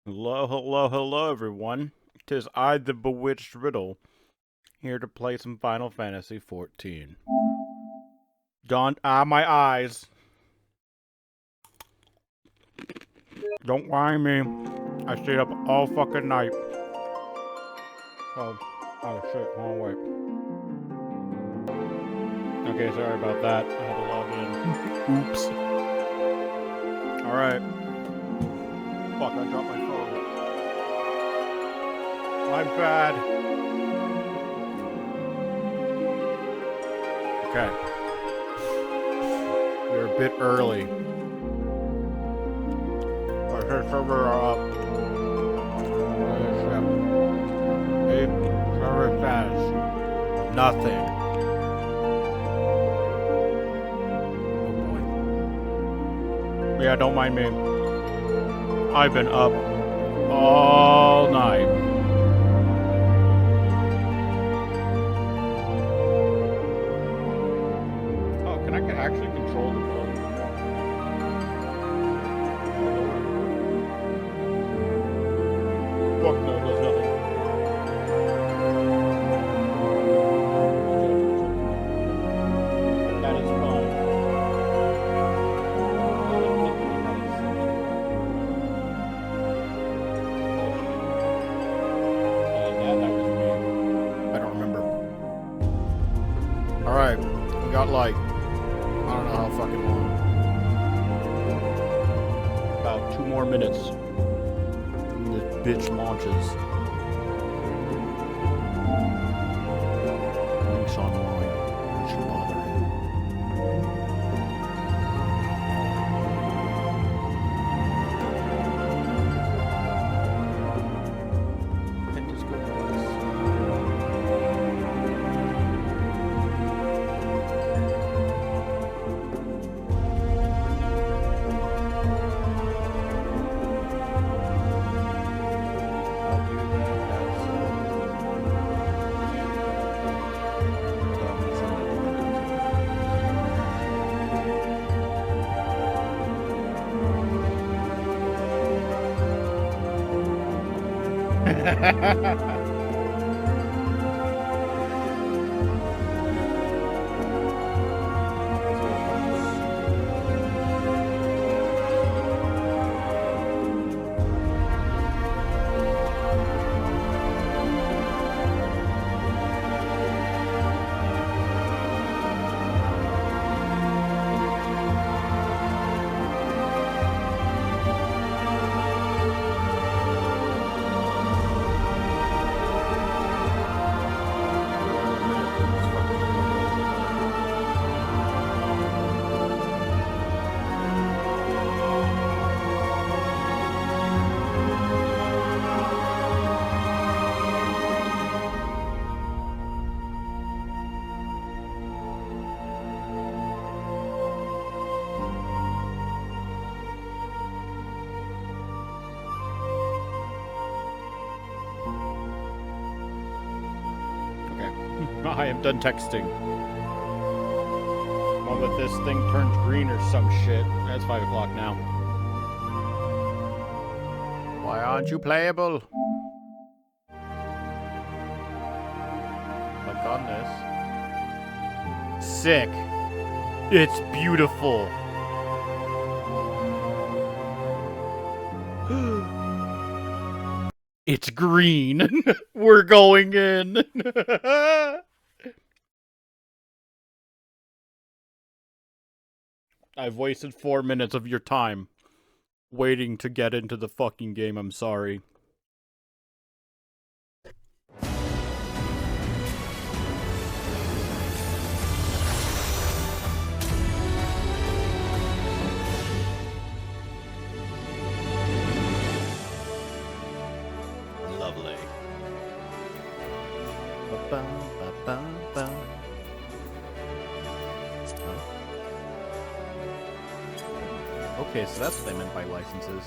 Hello, hello, hello, everyone. 'Tis I, the bewitched riddle, here to play some Final Fantasy XIV. My eyes. Don't mind me. I stayed up all fucking night. Oh shit, hold on, wait. Okay, sorry about that. I had to log in. Oops. Alright. Fuck, I dropped my phone. My bad. Okay. We're a bit early. Our server are up. Server says nothing. Oh boy. Yeah, don't mind me. I've been up all night. Oh, can I actually control the volume? Fuck no, does nothing. That is fine. That was me. I don't remember. Alright, we got like, I don't know how fucking long. About 2 more minutes. And this bitch launches. Links online. Should bother him. And just go with this. I am done texting. Well, if this thing turns green or some shit. It's 5 o'clock now. Why aren't you playable? Click on this. Sick. It's beautiful. It's green. We're going in. I've wasted 4 minutes of your time waiting to get into the fucking game. I'm sorry. Lovely. Okay, so that's what they meant by licenses.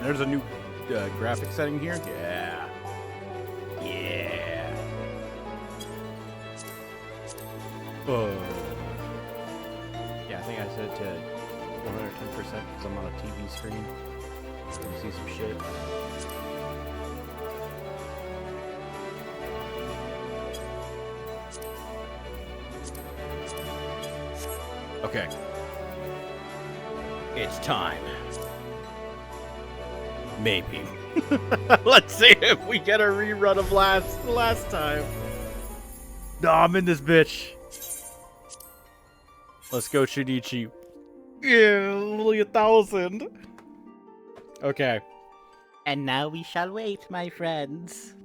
There's a new graphic setting here. Yeah. Yeah. Yeah, I think I set it to 110% because I'm on a TV screen. Let me see some shit. Okay. It's time. Maybe. Let's see if we get a rerun of last time. No, I'm in this bitch. Let's go, Shinichi. Yeah, only 1,000. Okay. And now we shall wait, my friends.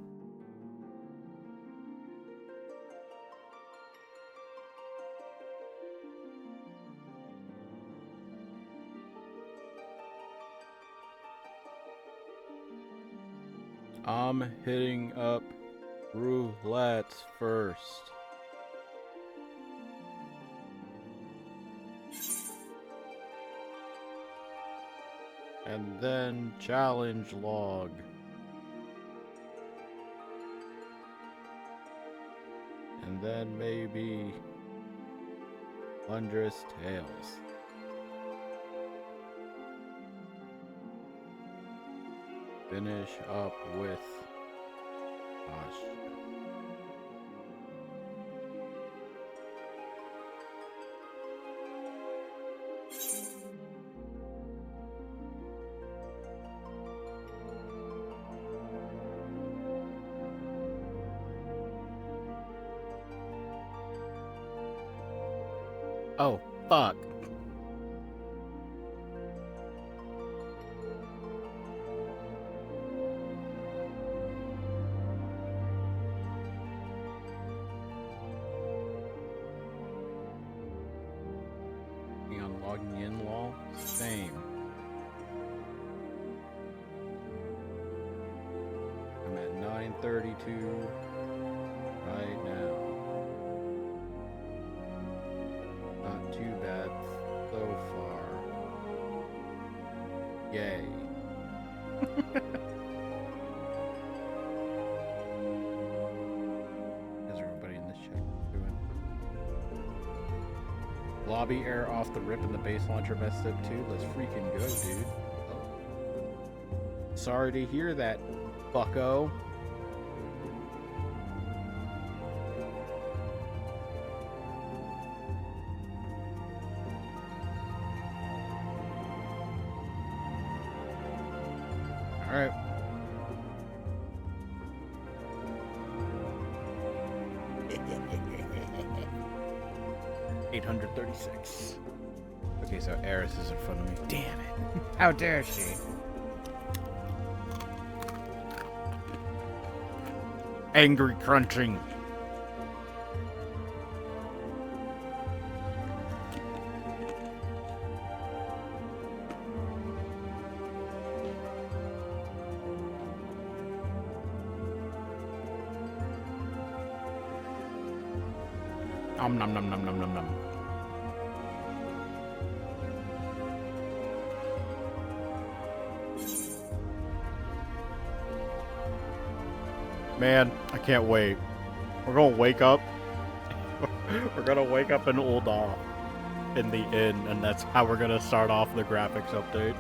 I'm hitting up roulette first. And then challenge log. And then maybe wondrous tales. Finish up with gosh. Oh, fuck. On logging in lol? Same. I'm at 9:32 right now. Not too bad so far. Yay. How's everybody in this chat doing? Lobby air off the rip in the base launcher messed up too. Let's freaking go, dude. Oh. Sorry to hear that, bucko. Alright. $836. Okay, so Eris is in front of me. Damn it. How dare she? Angry crunching. Nom nom nom nom nom nom nom. Man, I can't wait. We're gonna wake up. We're gonna wake up in Ul'dah in the inn, and that's how we're gonna start off the graphics update.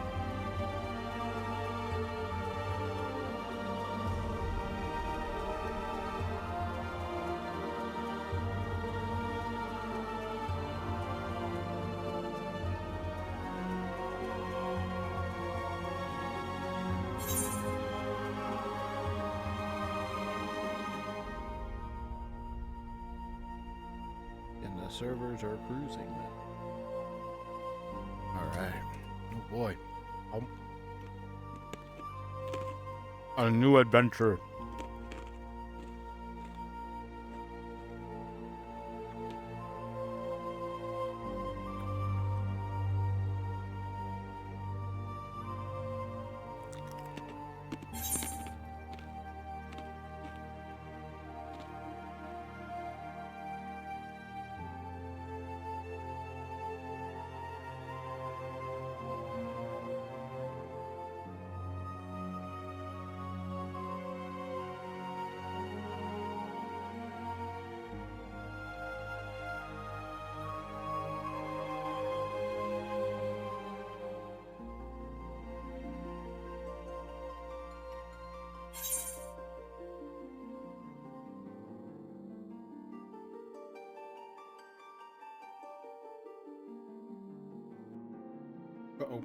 Servers are cruising. Alright. Oh boy. A new adventure. Uh-oh.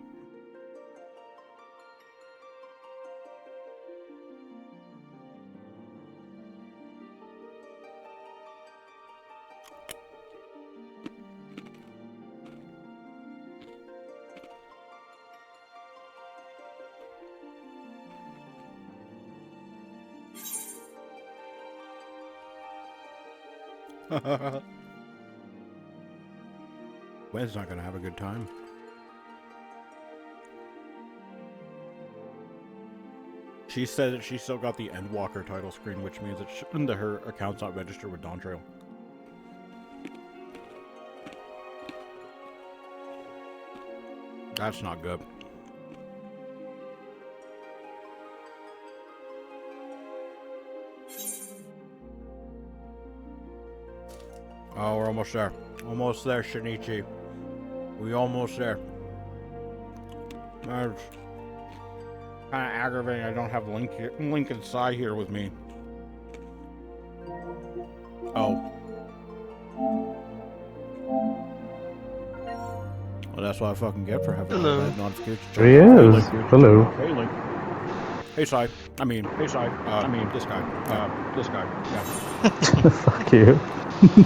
Gwen's not gonna have a good time. She said that she still got the Endwalker title screen, which means that her account's not registered with Dawntrail. That's not good. Oh, we're almost there. Almost there, Shinichi. We almost there. That's kind of aggravating. I don't have Lincoln Sai here with me. Oh. Well, that's what I fucking get for having that notification. There he is. Hello. Hey, Link. Hey, Sai. Hey, Sai. This guy. This guy. Yeah. Fuck you.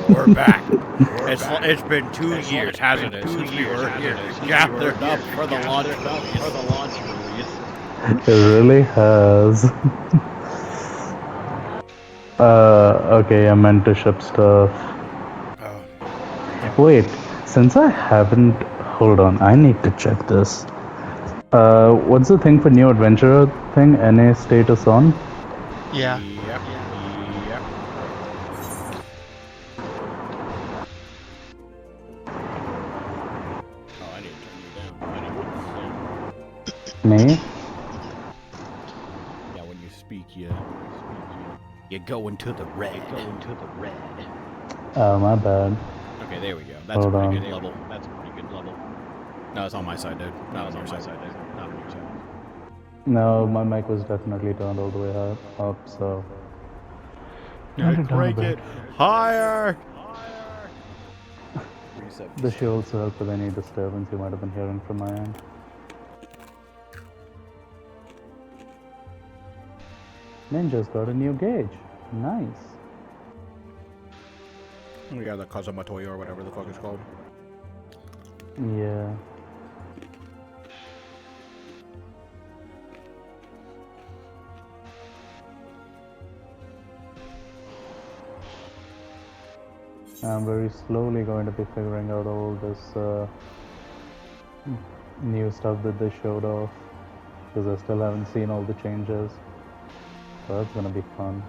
We're back. It's been 2 years, hasn't it? Since we were here gathered up for the launch release. It really has. Okay, I meant to ship stuff. Wait, since I haven't... Hold on, I need to check this. What's the thing for new adventurer thing? NA status on? Yeah. Yep. Oh, I need to turn you down. Me? Yeah, when you speak, you go into the red. Oh, my bad. Okay, there we go. That's Hold a on. pretty good level. No, it's on my side, dude. Not on your side. Not on your side. No, my mic was definitely turned all the way up, so... Crank it higher! Reset. This should also help with any disturbance you might have been hearing from my end. Ninja's got a new gauge. Nice. We got the Kazamatoyo or whatever the fuck it's called. Yeah. I'm very slowly going to be figuring out all this new stuff that they showed off, because I still haven't seen all the changes. So that's gonna be fun.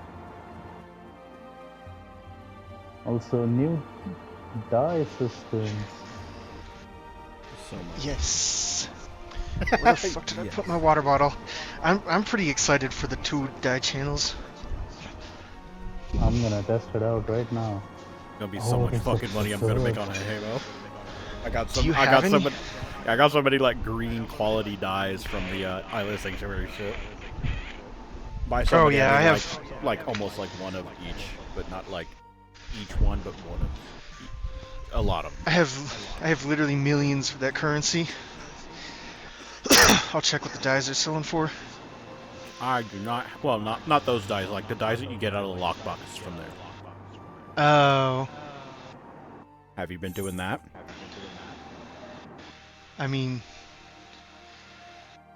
Also, new die systems. So much. Yes. Where the fuck did I put my water bottle? I'm pretty excited for the 2 die channels. I'm gonna test it out right now. Gonna be so much this fucking looks money I'm so gonna make good. on a Halo. I got Do you have any? so many like green quality dyes from the Eyeless Sanctuary shit. Buy so many, yeah, I mean, have- like almost like one of each, but not like each one, but one of a lot of them. I have literally millions of that currency. I'll check what the dies are selling for. I do not. Well, not those dyes. Like the dyes that you get out of the lockbox from there. Oh. Have you been doing that? I mean,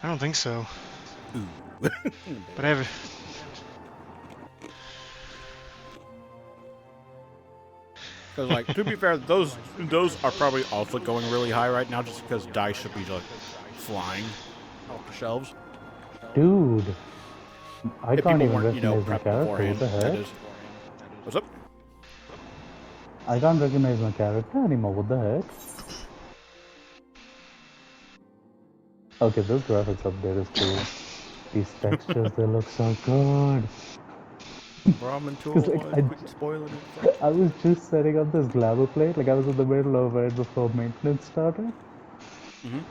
I don't think so. Ooh. But I have. Because, like, to be fair, those are probably also going really high right now, just because dice should be like flying off the shelves. Dude, I If can't people even weren't, recognize my prepped character. beforehand. What the That heck? is. What's up? I can't recognize my character anymore. What the heck? Okay, this graphics update is cool. These textures, they look so good. Ramen tool. 'Cause, like, Quit spoiling it. I was just setting up this glamour plate, like I was in the middle of it before maintenance started.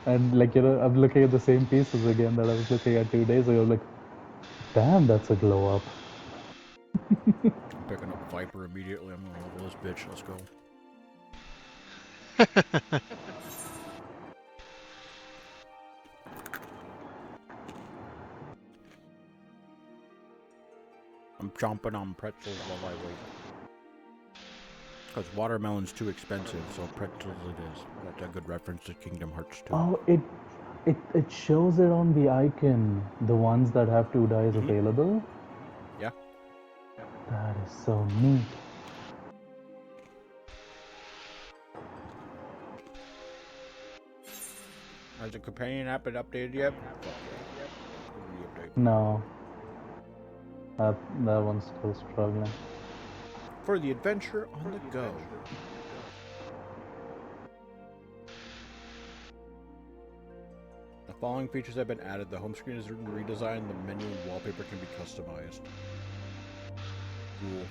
And like, I'm looking at the same pieces again that I was looking at 2 days ago. I'm like, damn, that's a glow up. I'm picking up Viper immediately. I'm gonna level this bitch. Let's go. I'm chomping on pretzels while I wait. Because watermelon's too expensive, so pretzels it is. That's a good reference to Kingdom Hearts 2. Oh, it shows it on the icon. The ones that have 2 dice available. Yeah. That is so neat. Has the companion app been updated yet? No. That one's still struggling. For the adventure on the go. The following features have been added. The home screen is redesigned. The menu and wallpaper can be customized. Cool.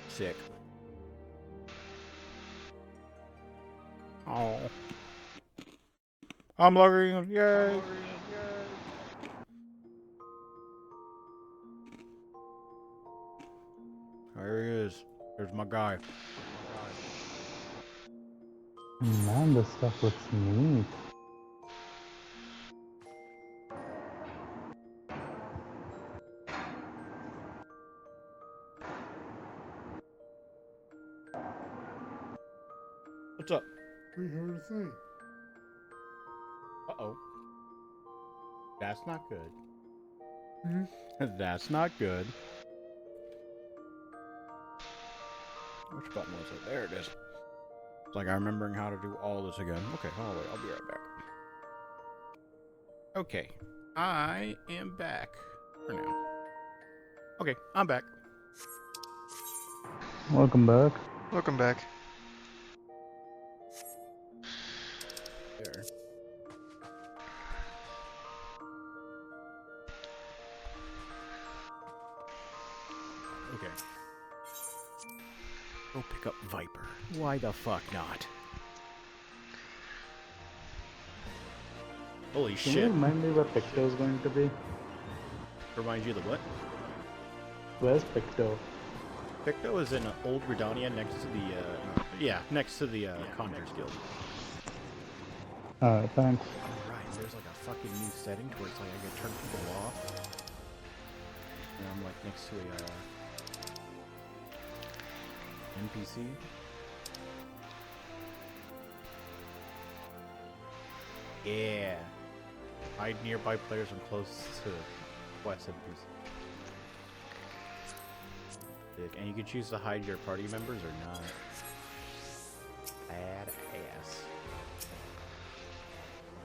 Sick. Oh. I'm logging. Yay. There he is. There's my guy. Man, this stuff looks neat. What's up? We heard a thing. Uh-oh. That's not good. That's not good. Which button was it? There it is. It's like I'm remembering how to do all this again. Okay, hold on, wait, I'll be right back. Okay, I am back for now. Okay, I'm back. Welcome back. Welcome back. There. Okay. Go pick up Viper. Why the fuck not? Holy Can you shit. remind me where Picto is going to be? Remind you of the what? Where's Picto? Picto is in Old Redania next to the, next to the Conjurers Guild. Alright, thanks. Alright, there's like a fucking new setting to where it's like I can turn people off. And I'm like next to a NPC. Yeah. Hide nearby players when close to quest NPC. And you can choose to hide your party members or not. Badass.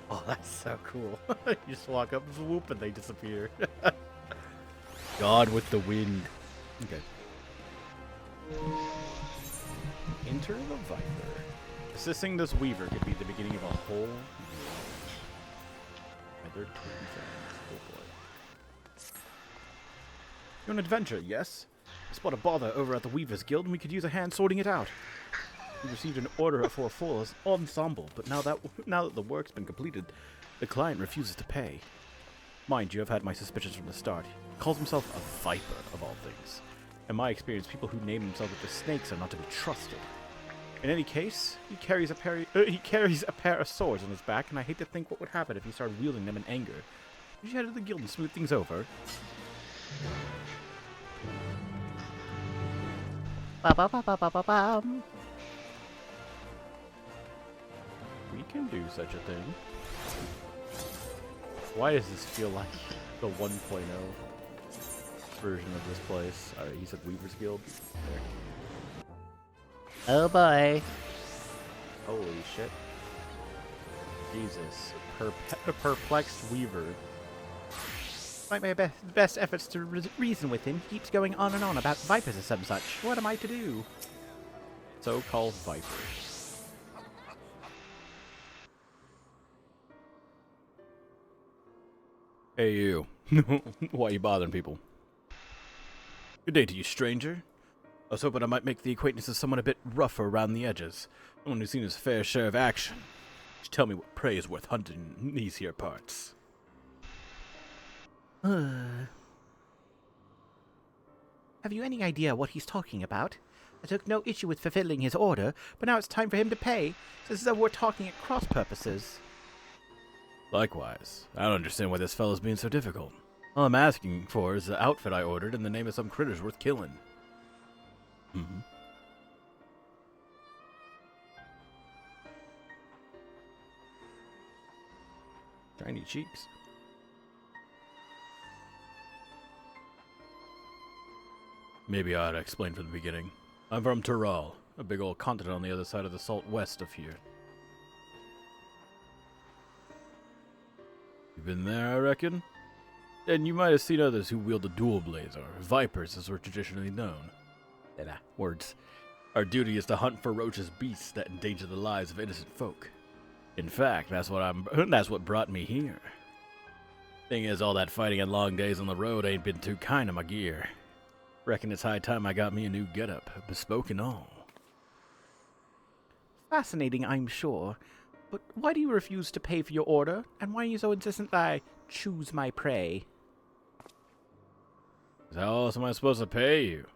Oh, that's so cool. You just walk up, whoop, and they disappear. God with the wind. Okay. Enter the Viper. Assisting this Weaver could be the beginning of a whole other twin fans. Oh boy. You're an adventure, yes? I spot a bother over at the Weaver's Guild and we could use a hand sorting it out. We received an order for a full ensemble, but now that the work's been completed, the client refuses to pay. Mind you, I've had my suspicions from the start. He calls himself a Viper, of all things. In my experience, people who name themselves after snakes are not to be trusted. In any case, he carries a pair of swords on his back, and I hate to think what would happen if he started wielding them in anger. You should head to the guild and smooth things over. Ba-ba-ba-ba-ba-ba-bum. We can do such a thing. Why does this feel like the 1.0 version of this place? He said Weaver's Guild. There. Oh boy. Holy shit. Jesus. Perplexed Weaver. Despite my best efforts to reason with him, he keeps going on and on about vipers or some such. What am I to do? So-called Vipers. Hey you. Why are you bothering people? Good day to you, stranger. I was hoping I might make the acquaintance of someone a bit rougher around the edges. Someone who's seen his fair share of action. Just tell me what prey is worth hunting in these here parts. Have you any idea what he's talking about? I took no issue with fulfilling his order, but now it's time for him to pay. It's as though we're talking at cross purposes. Likewise. I don't understand why this fellow's being so difficult. All I'm asking for is the outfit I ordered in the name of some critters worth killing. Mm-hmm. Shiny cheeks. Maybe I ought to explain from the beginning. I'm from Tural, a big old continent on the other side of the salt west of here. You been there, I reckon? And you might have seen others who wield the dual blades, or vipers as we're traditionally known. Words. Our duty is to hunt ferocious beasts that endanger the lives of innocent folk. In fact, that's what brought me here. Thing is, all that fighting and long days on the road ain't been too kind to my gear. Reckon it's high time I got me a new getup, bespoke and all. Fascinating, I'm sure. But why do you refuse to pay for your order? And why are you so insistent that I choose my prey? How else am I supposed to pay you?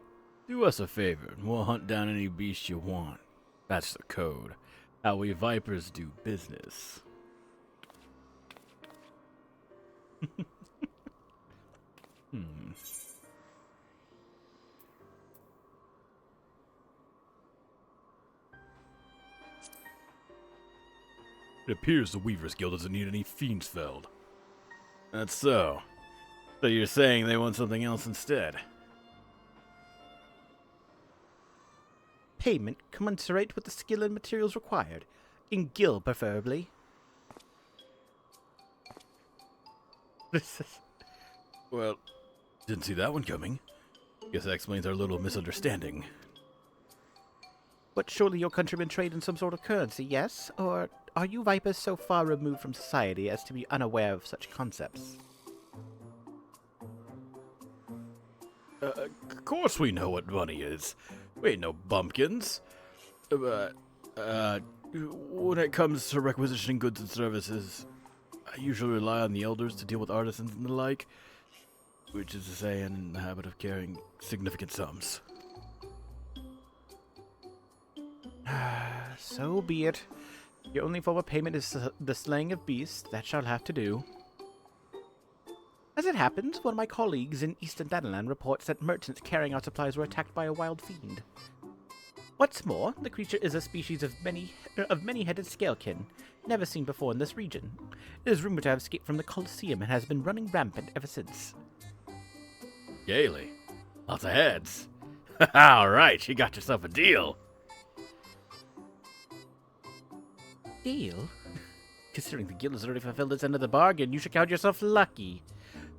Do us a favor, and we'll hunt down any beast you want. That's the code. How we vipers do business. It appears the Weavers Guild doesn't need any Fiendsfeld. That's so. So you're saying they want something else instead? Payment commensurate with the skill and materials required. In gil, preferably. Well, didn't see that one coming. Guess that explains our little misunderstanding. But surely your countrymen trade in some sort of currency, yes? Or are you vipers so far removed from society as to be unaware of such concepts? Of course we know what money is. We ain't no bumpkins. When it comes to requisitioning goods and services, I usually rely on the elders to deal with artisans and the like, which is to say, in the habit of carrying significant sums. So be it. Your only form of payment is the slaying of beasts. That shall have to do. As it happens, one of my colleagues in Eastern Daneland reports that merchants carrying our supplies were attacked by a wild fiend. What's more, the creature is a species of many-headed scalekin, never seen before in this region. It is rumored to have escaped from the Colosseum and has been running rampant ever since. Gaily. Lots of heads. All right, you got yourself a deal. Deal? Considering the guild has already fulfilled its end of the bargain, you should count yourself lucky.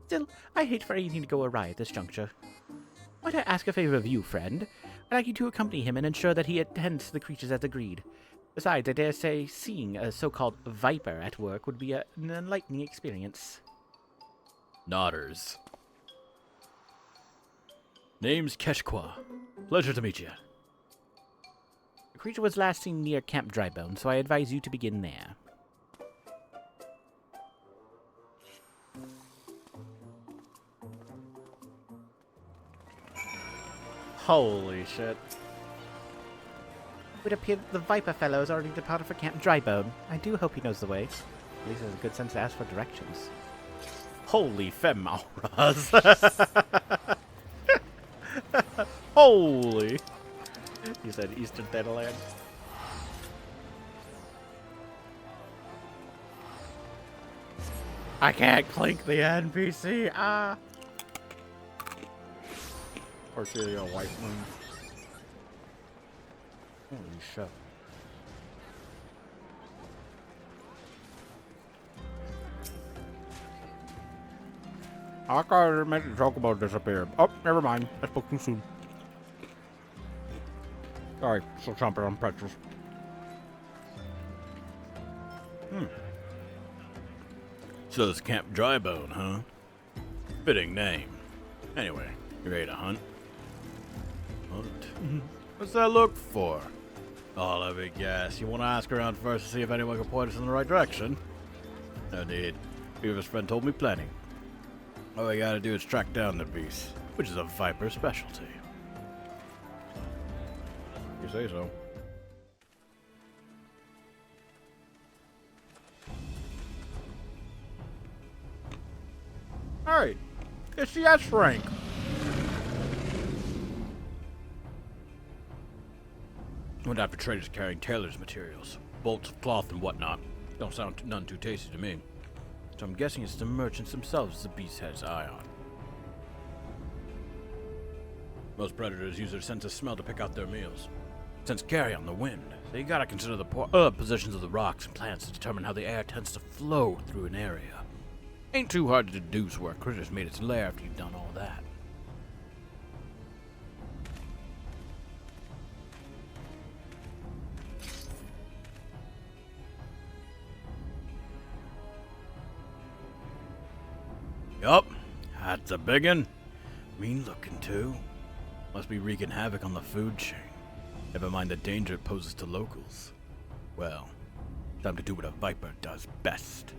Still, I hate for anything to go awry at this juncture. Might I ask a favor of you, friend? I'd like you to accompany him and ensure that he attends to the creatures as agreed. Besides, I dare say seeing a so-called viper at work would be an enlightening experience. Nodders. Name's Keshqua. Pleasure to meet you. The creature was last seen near Camp Drybone, so I advise you to begin there. Holy shit. It would appear that the Viper fellow has already departed for Camp Drybone. I do hope he knows the way. At least he has a good sense to ask for directions. Holy femauras. Holy. You said Eastern Thanaland. I can't clink the NPC. Ah. Porphyria White Moon. Holy shit. I gotta make a joke about disappear. Oh, never mind. I spoke too soon. Sorry, still chomping on pretzels. So it's Camp Drybone, huh? Fitting name. Anyway, you ready to hunt? Hunt? What's that look for? Oh, let me guess. You want to ask around first to see if anyone can point us in the right direction? No need. Beaver's friend told me plenty. All we gotta do is track down the beast, which is a viper specialty. You say so. Alright. Is she at rank? Went after traders carrying tailors' materials, bolts of cloth and whatnot. Don't sound none too tasty to me. So I'm guessing it's the merchants themselves the beast has its eye on. Most predators use their sense of smell to pick out their meals. Scents carry on the wind, so you gotta consider the positions of the rocks and plants to determine how the air tends to flow through an area. Ain't too hard to deduce where a critter's made its lair after you've done all that. Yup, that's a biggin'. Mean looking too. Must be wreaking havoc on the food chain. Never mind the danger it poses to locals. Well, time to do what a viper does best.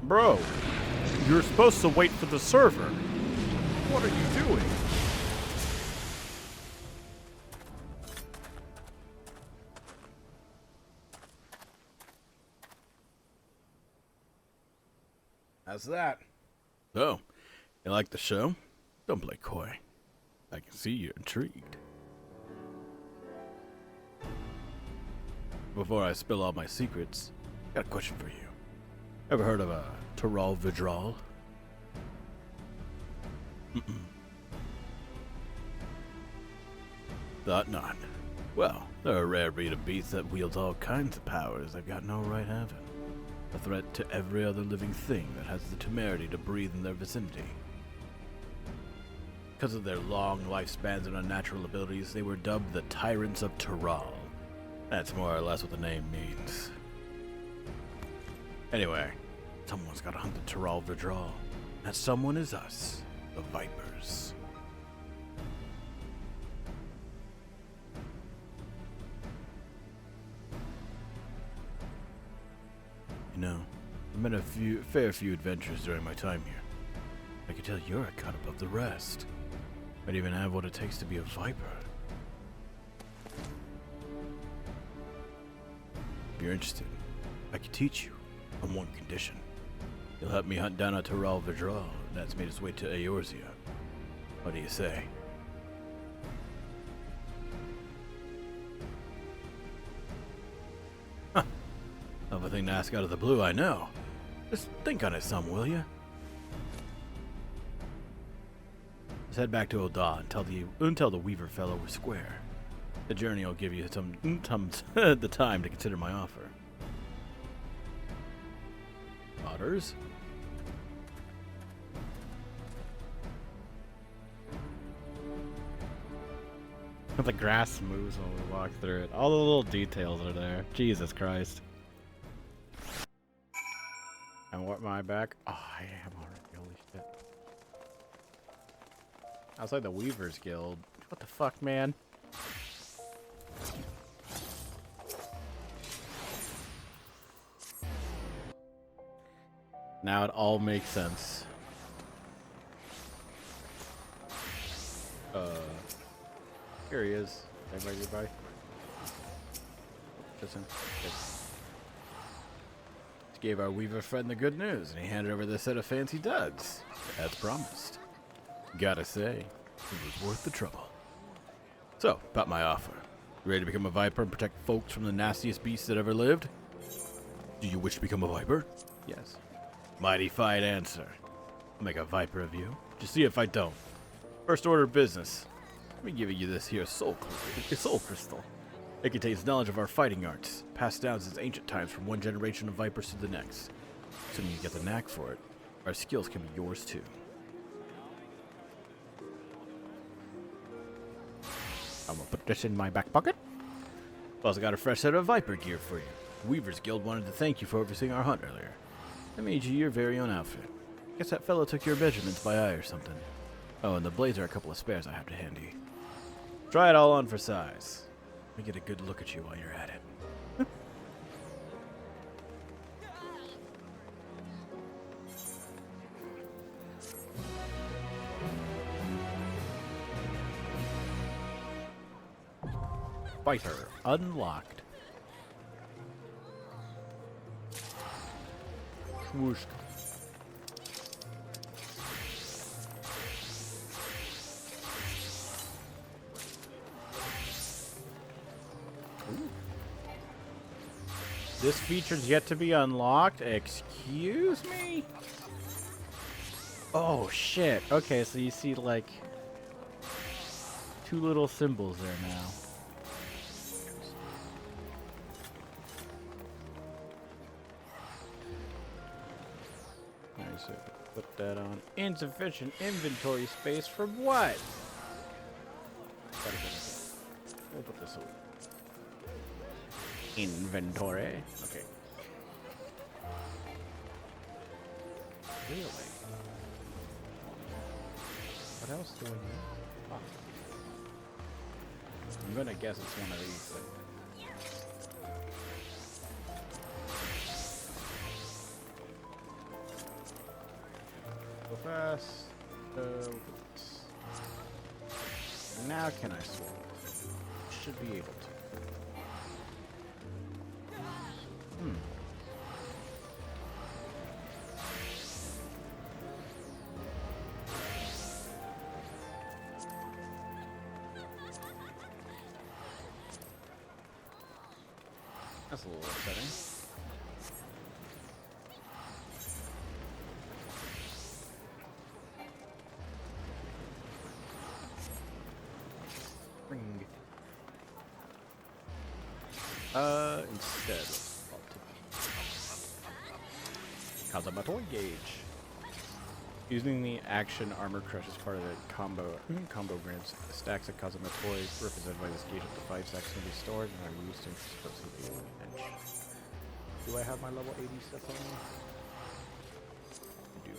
Bro, you're supposed to wait for the server. What are you doing? How's that? So, you like the show? Don't play coy. I can see you're intrigued. Before I spill all my secrets, I got a question for you. Ever heard of a Tyrol Vidral? Thought not. Well, they're a rare breed of beasts that wields all kinds of powers they've got no right having. A threat to every other living thing that has the temerity to breathe in their vicinity. Because of their long lifespans and unnatural abilities, they were dubbed the Tyrants of Tyrol. That's more or less what the name means. Anyway, someone's gotta hunt the Tyrol Vidral. That someone is us, the Vipers. You know, I've met a fair few adventures during my time here. I can tell you're a cut above the rest. Might even have what it takes to be a viper. If you're interested, I can teach you on one condition. You'll help me hunt down a Tyrol Vidral that's made its way to Eorzea. What do you say? Huh. Of a thing to ask out of the blue, I know. Just think on it some, will you? Let's head back to Oda and tell the Weaver fellow we're square. The journey will give you the time to consider my offer. Otters? The grass moves when we walk through it. All the little details are there. Jesus Christ. And what am I back? Oh, I am already. Holy shit. Outside the Weavers Guild. What the fuck, man? Now it all makes sense. Here he is. Anybody nearby? Listen. Just gave our Weaver friend the good news, and he handed over this set of fancy duds, as promised. Gotta say, it was worth the trouble. So, about my offer. You ready to become a Viper and protect folks from the nastiest beasts that ever lived? Do you wish to become a Viper? Yes. Mighty fine answer. I'll make a Viper of you. Just see if I don't. First order of business. Let me give you this here soul crystal. It contains knowledge of our fighting arts, passed down since ancient times from one generation of Vipers to the next. Assuming you get the knack for it, our skills can be yours too. I'm gonna put this in my back pocket. Also got a fresh set of Viper gear for you. The Weavers Guild wanted to thank you for overseeing our hunt earlier. I made you your very own outfit. Guess that fellow took your measurements by eye or something. Oh, and the blades are a couple of spares I have to handy. Try it all on for size. Let me get a good look at you while you're at it. Fighter unlocked. Swoosh. This feature's yet to be unlocked. Excuse me? Oh, shit. Okay, so you see, like, 2 little symbols there now. Alright, so put that on. Insufficient inventory space from what? We'll put this away. Inventory. Okay. Really? What else do I need? Oh. I'm gonna guess it's one of these things. Go fast. Now can I swap? Should be able to. That's a little upsetting. Ring. Instead, let's pop to Kazama toy gauge. Using the action armor crush as part of the combo grants stacks of Kazama toy represented by this gauge up to 5 stacks can be stored and are used to increase the bench. Do I have my level 80 stuff on me? I do.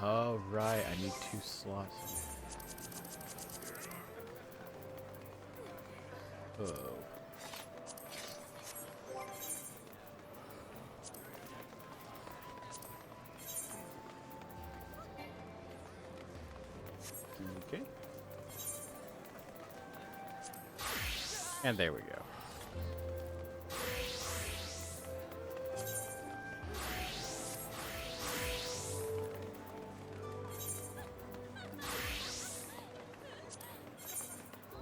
Oh, right. I need 2 slots. Oh. Okay. And there we go.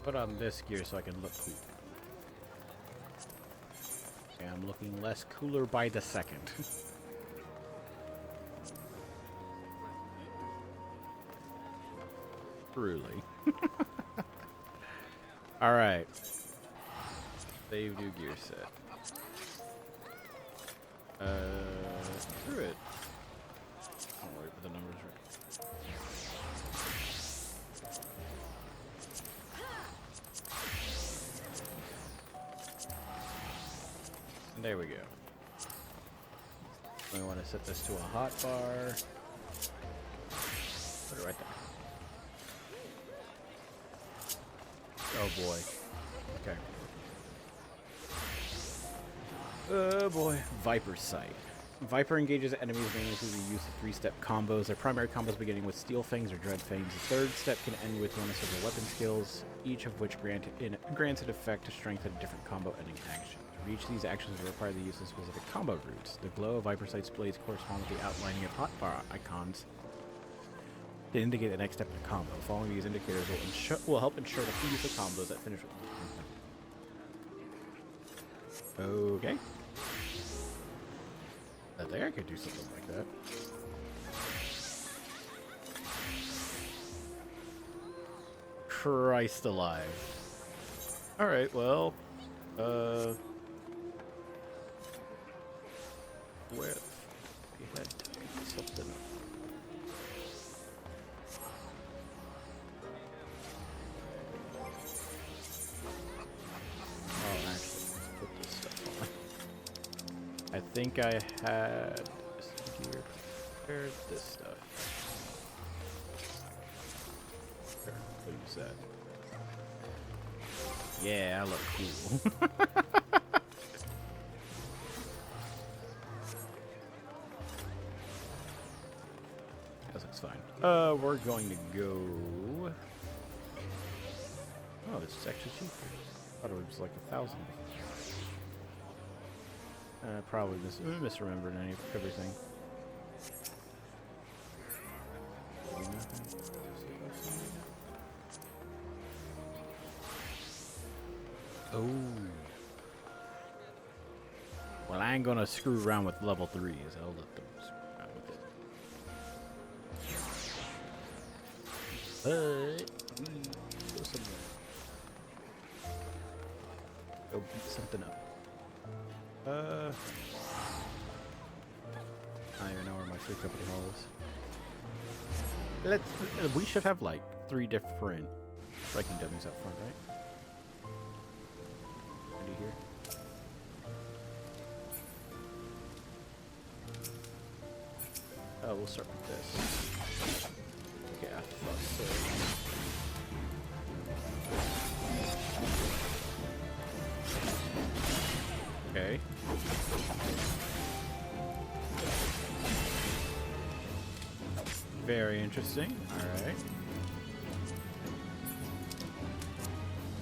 Put on this gear so I can look cool. Okay, I'm looking less cooler by the second. Truly. Alright. Save new gear set. Screw it. Don't worry about the numbers right. And there we go. We want to set this to a hot bar. Put it right there. Oh boy. Okay. Oh boy. Viper Sight. Viper engages enemies mainly through the use of 3-step combos. Their primary combos beginning with Steel Fangs or Dread Fangs. The third step can end with one of several weapon skills, each of which grants an effect to strengthen a different combo ending action. To reach these actions require the use of specific combo routes. The glow of Viper Sight's blades correspond with the outlining of hotbar icons to indicate the next step in a combo. Following these indicators will help ensure the use of combos that finish with. Okay. I think I could do something like that. Christ alive. Alright, well, where we had something. Oh, actually, let's put this stuff on. I think I had this gear prepared, this stuff. Sure, we'll use that. Yeah, I look cool. That looks fine. We're going to go... Oh, this is actually cheaper. I thought it was like 1,000. Probably misremembered everything. Oh. Well, I ain't gonna screw around with level 3s. I'll let them screw around with it. But we go somewhere. Go beat something up. I don't even know where my free company hall is. We should have like 3 different striking dummies up front, right? What do you hear? Oh, we'll start with this. Yeah, okay. Very interesting. Alright.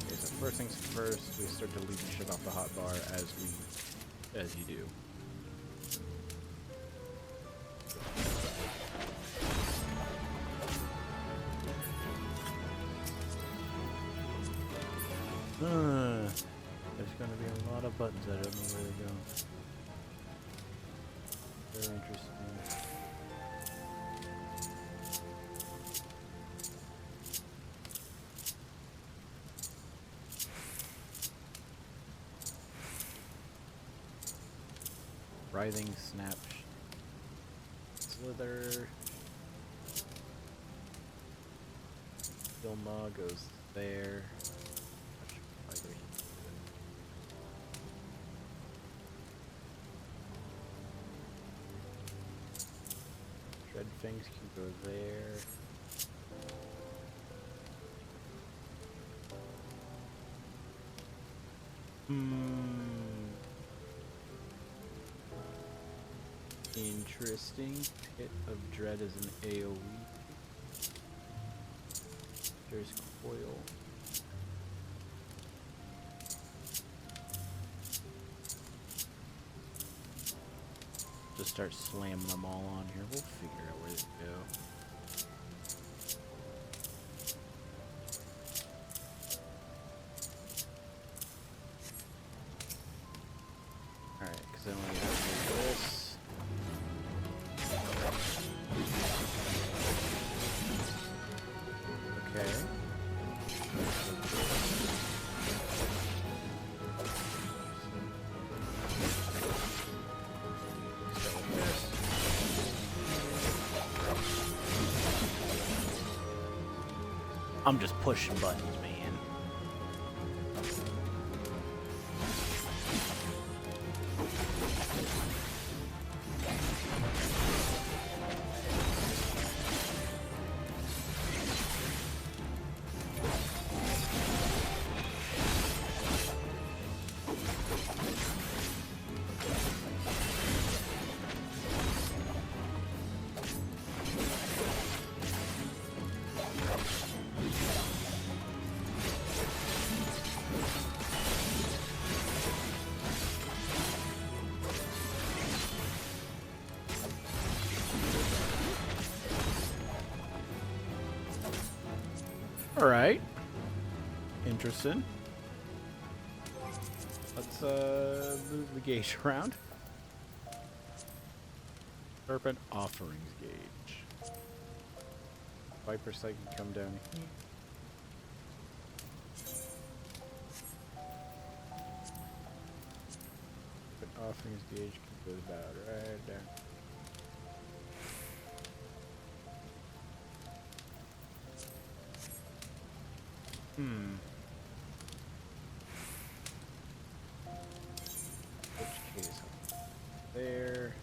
Okay, so first things first, we start deleting shit off the hotbar as you do. There's gonna be a lot of buttons I don't know where they're going. Very interesting. Writhing snap. Slither. Dilma goes there. Dread Fangs can go there. Interesting. Pit of Dread is an AoE. There's Coil. Just start slamming them all on here. We'll figure out where they go. Alright, because then we have to do this. Okay. I'm just pushing buttons, man. Alright. Interesting. Let's move the gauge around. Serpent Offerings gauge. Viper Sight can come down here. Serpent Offerings gauge can go about right there. Which case? There.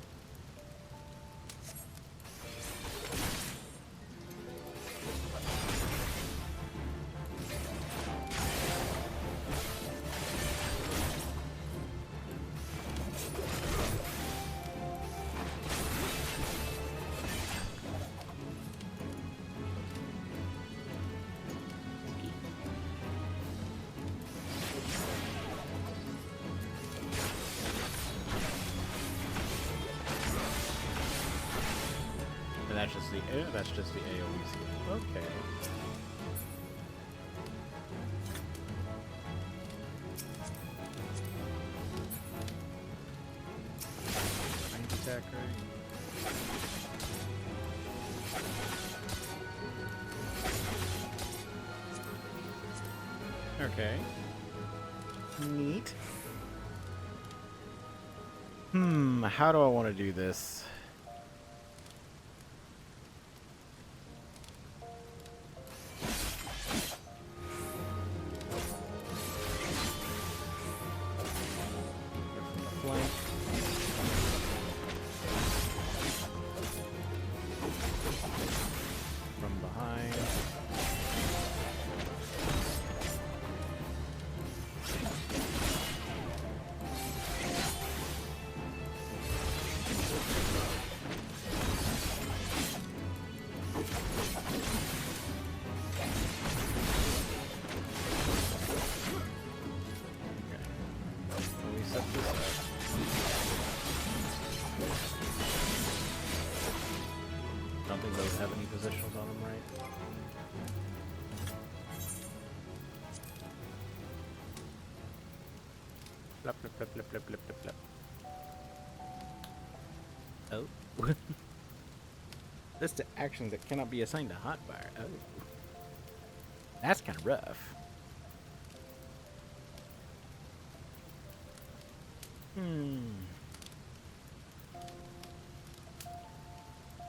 that's just the AoE skill. Okay. Range attack, right? Okay. Neat. How do I want to do this? Flank. From behind. Don't think those have any positionals on them, right? Flip, flip, flip, flip, flip, flip, flip, flip. Oh. List of actions that cannot be assigned to hotbar. Oh. That's kind of rough.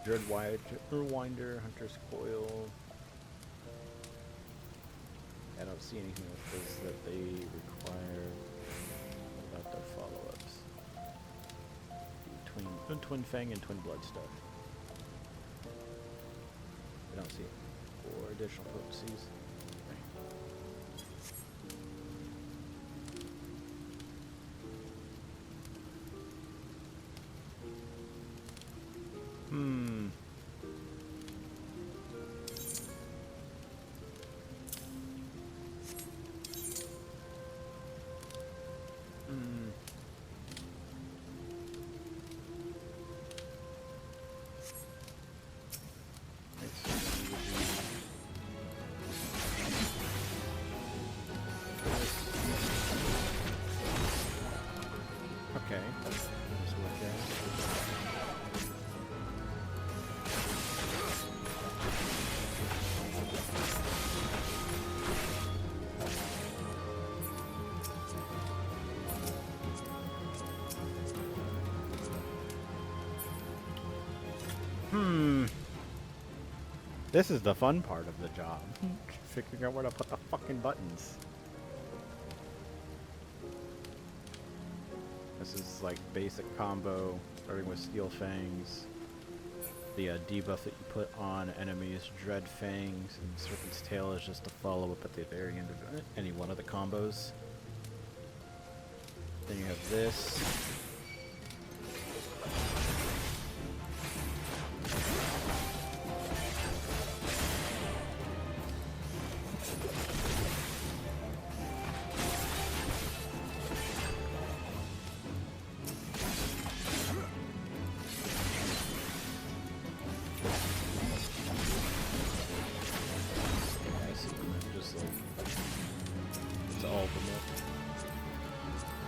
Dreadwinder, Hunter's Coil. I don't see anything with this that they require about their follow-ups. Twin Fang and Twin Blood stuff. I don't see it. Or additional potencies. Okay. Let's look at This is the fun part of the job. Figuring out where to put the fucking buttons. This is like basic combo, starting with Steel Fangs. The debuff that you put on enemies, Dread Fangs, and Serpent's Tail is just a follow-up at the very end of any one of the combos. Then you have this.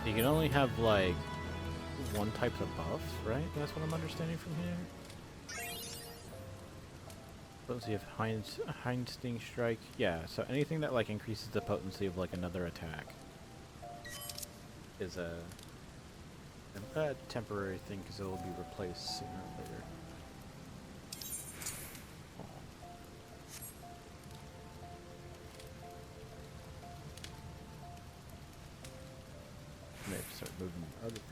You can only have like one type of buff, right? That's what I'm understanding from here. Potency of Hinding Strike. Yeah, so anything that like increases the potency of like another attack is a temporary thing because it will be replaced sooner or later. Maybe start moving other things.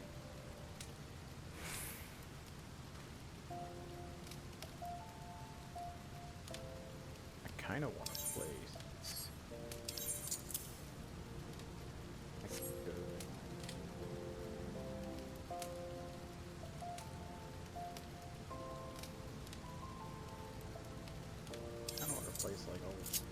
I kind of want to play this. I could go. I don't want to replace like all this stuff.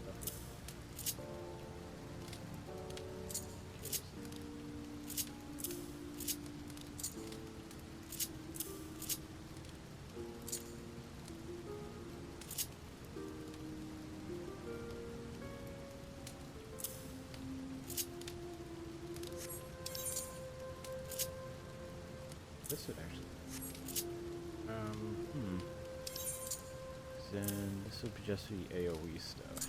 this would actually. Then this would just be AoE stuff.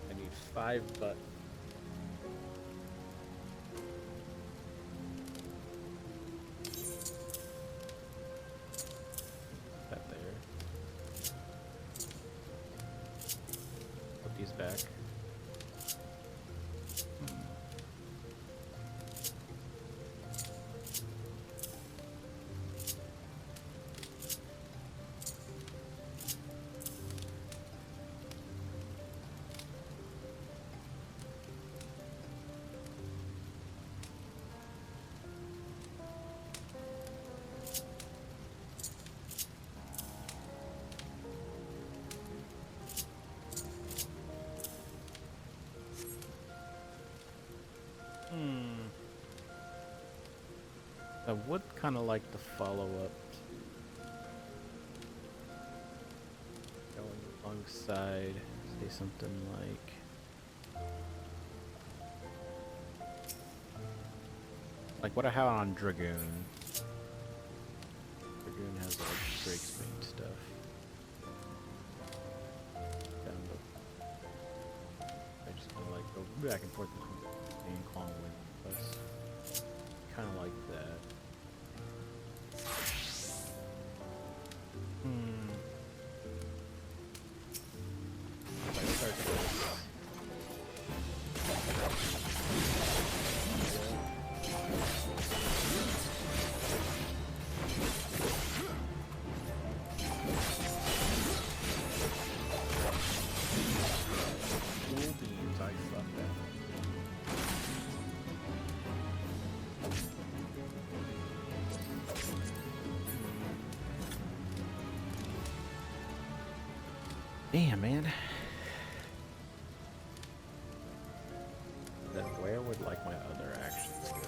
I need 5 buttons. That there. Put these back. I would kind of like to follow up going alongside, say something like what I have on Dragoon. Dragoon has like break speed stuff. I just kind of like go back and forth between and Kong Wind plus. Kind of like that. If I start this. Cool beans, I fucked that. Damn, man. Then where would like my other actions go to?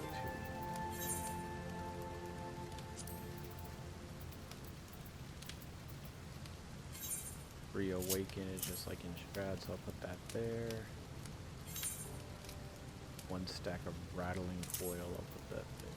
Reawaken is just like in Strad, so I'll put that there. 1 stack of rattling foil, I'll put that there.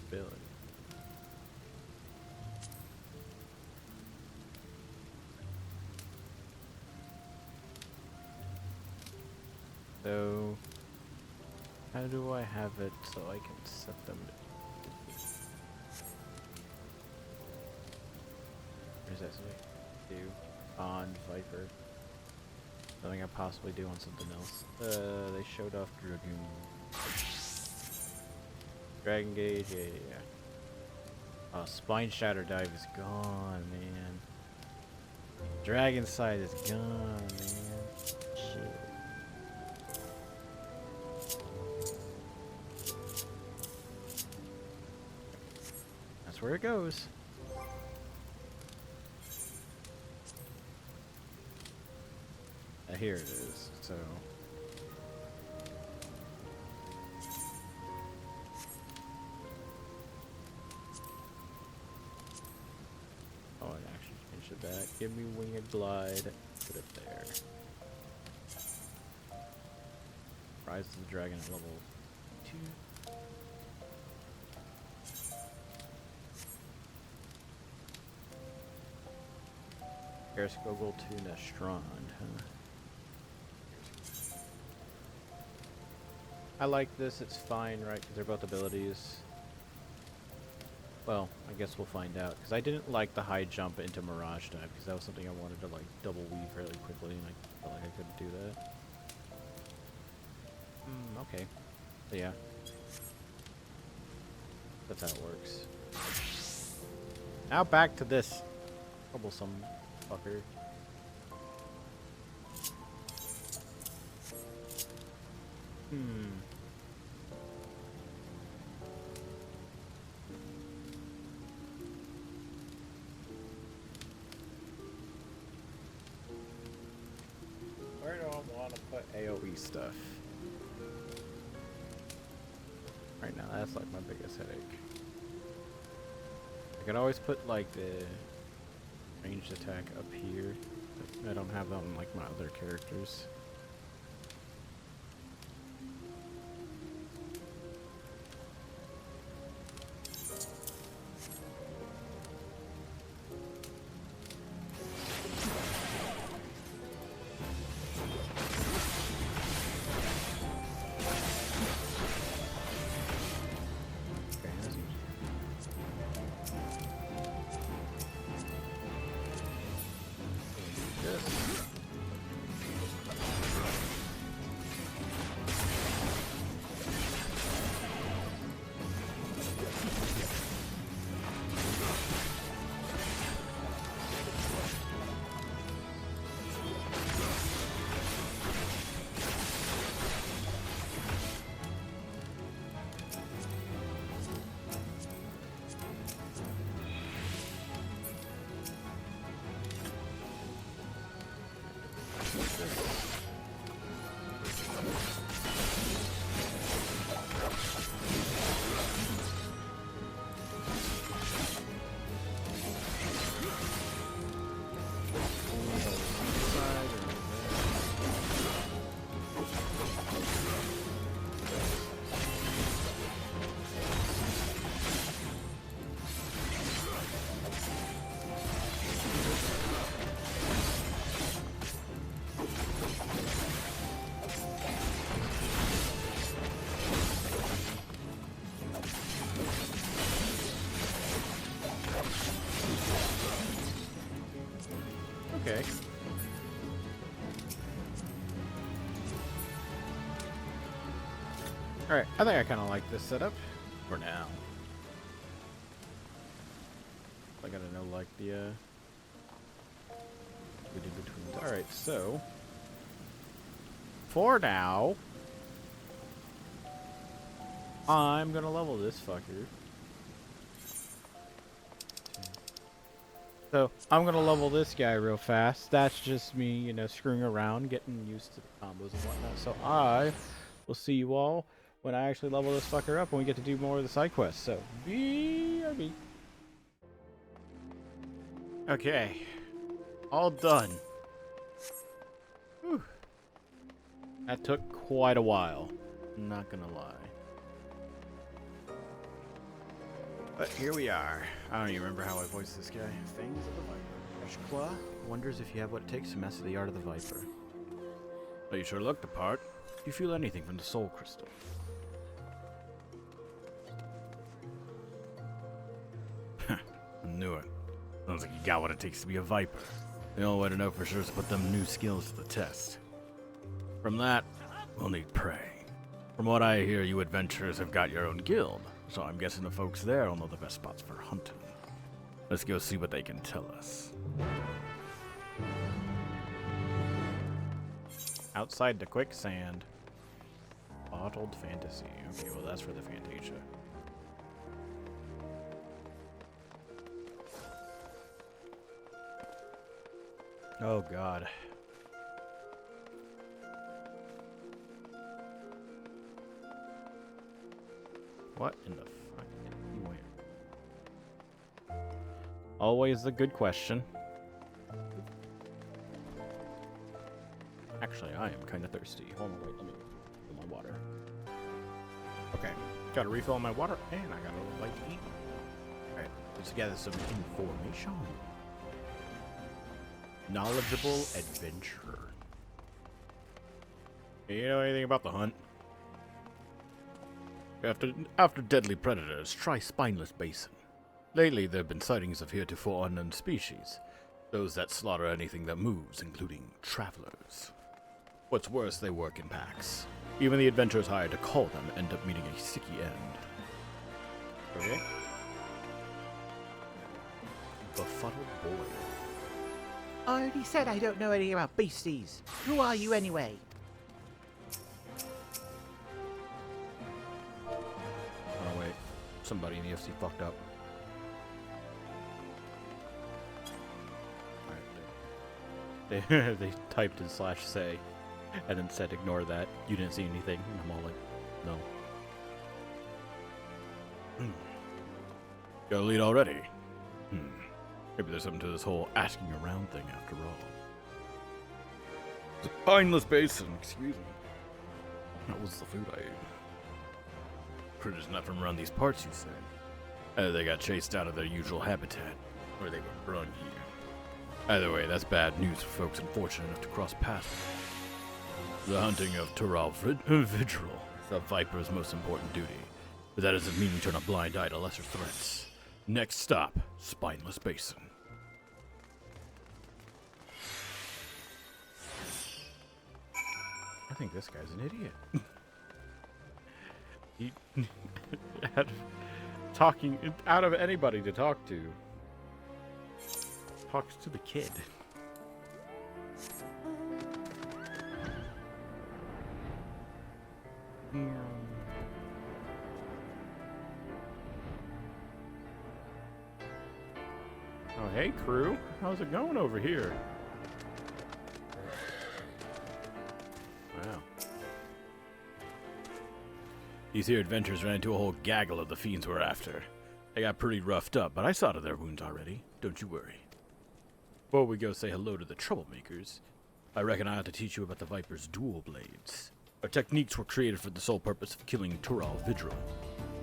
Ability. So, how do I have it so I can set them? Where's that something? Do on Viper. Something I possibly do on something else. They showed off Dragoon. Dragon Gauge, yeah. Oh, Spine Shatter Dive is gone, man. Dragon Side is gone, man. Shit. That's where it goes. Here it is, so... Oh, I actually changed it back. Give me Winged Glide. Put it there. Rise of the Dragon at level 2. Gogol to Nestrand, huh? I like this, it's fine, right? Because they're both abilities. Well, I guess we'll find out. Because I didn't like the high jump into Mirage Dive, because that was something I wanted to, like, double weave fairly quickly, and I felt like I couldn't do that. Okay. So, yeah. That's how it works. Now back to this troublesome fucker. Where do I want to put AoE stuff? Right now, that's like my biggest headache. I could always put like the ranged attack up here. But I don't have that on like my other characters. Okay. Alright, I think I kind of like this setup for now. I gotta know, like, the, we did between. Alright, so. For now. I'm gonna level this fucker. So, I'm gonna level this guy real fast. That's just me, you know, screwing around, getting used to the combos and whatnot. So, I will see you all when I actually level this fucker up and we get to do more of the side quests. So, BRB. Okay. All done. Whew. That took quite a while. I'm not gonna lie. But here we are. I don't even remember how I voiced this guy. Things of the Viper. Claw wonders if you have what it takes to master the art of the Viper. Well, you sure look the part. Do you feel anything from the soul crystal? I knew it. Sounds like you got what it takes to be a Viper. The only way to know for sure is to put them new skills to the test. From that, we'll need prey. From what I hear, you adventurers have got your own guild. So I'm guessing the folks there will know the best spots for hunting. Let's go see what they can tell us. Outside the quicksand. Bottled fantasy. Okay, well that's for the Fantasia. Oh god. What in the fuck did he wear? Always a good question. Actually, I am kind of thirsty. Hold on, wait, let me fill my water. Okay, gotta refill my water, and I got a little bite to eat. Alright, let's gather some information. Knowledgeable adventurer. You know anything about the hunt? After deadly predators, try Spineless Basin. Lately, there have been sightings of heretofore unknown species. Those that slaughter anything that moves, including travelers. What's worse, they work in packs. Even the adventurers hired to call them end up meeting a sticky end. Okay? Befuddled boy. I already said I don't know anything about beasties. Who are you anyway? Somebody in the FC fucked up. Alright, they typed in /say and then said ignore that. You didn't see anything. And I'm all like, no. Got a lead already? Maybe there's something to this whole asking around thing after all. It's a spineless basin, excuse me. That was the food I ate. Critters not from around these parts, you say? They got chased out of their usual habitat, or they were brought here. Either way, that's bad news for folks unfortunate enough to cross paths. The hunting of Tural Vigil is the Viper's most important duty, but that doesn't mean we turn a blind eye to lesser threats. Next stop, Spineless Basin. I think this guy's an idiot. He had talking out of anybody to talk to. Talks to the kid. Oh, hey, crew. How's it going over here? Wow. These here adventurers ran into a whole gaggle of the fiends we're after. They got pretty roughed up, but I saw to their wounds already. Don't you worry. Before we go say hello to the troublemakers, I reckon I ought to teach you about the Viper's dual blades. Our techniques were created for the sole purpose of killing Tural Vigil.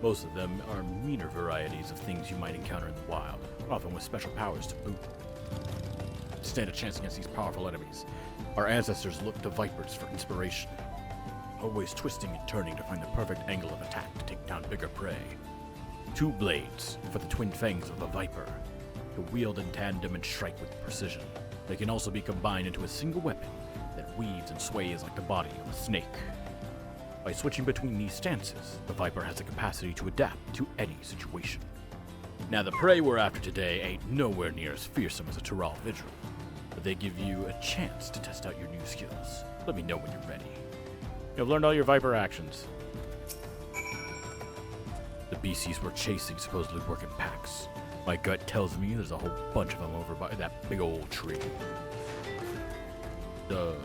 Most of them are meaner varieties of things you might encounter in the wild, often with special powers to boot. To stand a chance against these powerful enemies, our ancestors looked to Vipers for inspiration, always twisting and turning to find the perfect angle of attack to take down bigger prey. 2 blades for the twin fangs of the Viper, to wield in tandem and strike with precision. They can also be combined into a single weapon that weaves and sways like the body of a snake. By switching between these stances, the Viper has the capacity to adapt to any situation. Now, the prey we're after today ain't nowhere near as fearsome as a Tural Vigil, but they give you a chance to test out your new skills. Let me know when you're ready. You've learned all your Viper actions. The beasties we're chasing supposedly work in packs. My gut tells me there's a whole bunch of them over by that big old tree. The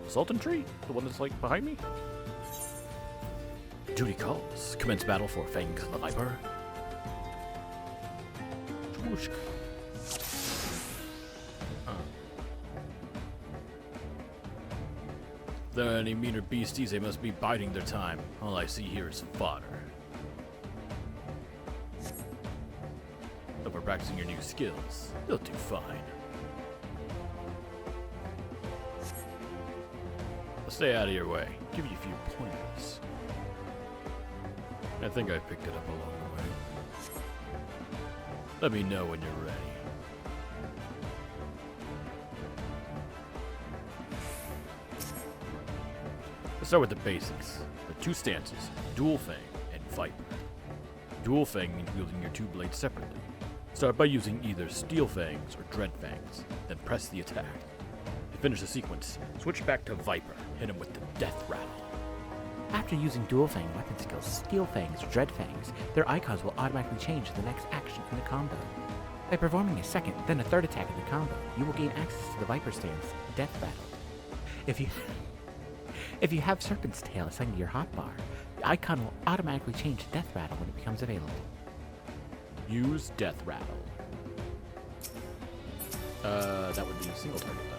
Sultan tree? The one that's like behind me? Duty calls. Commence battle for Fangs of the Viper. If there are any meaner beasties, they must be biding their time. All I see here is fodder. If we're practicing your new skills, you'll do fine. I'll stay out of your way. Give you a few pointers. I think I picked it up along the way. Let me know when you're ready. Let's start with the basics. The 2 stances, Dual Fang and Viper. Dual Fang means wielding your 2 blades separately. Start by using either Steel Fangs or Dread Fangs, then press the attack. To finish the sequence, switch back to Viper, hit him with the Death Rattle. After using Dual Fang weapon skills, Steel Fangs or Dread Fangs, their icons will automatically change to the next action in the combo. By performing a second, then a third attack in the combo, you will gain access to the Viper stance, Death Rattle. If you have Serpent's Tail assigned to your hotbar, the icon will automatically change to Death Rattle when it becomes available. Use Death Rattle. That would be a single target then.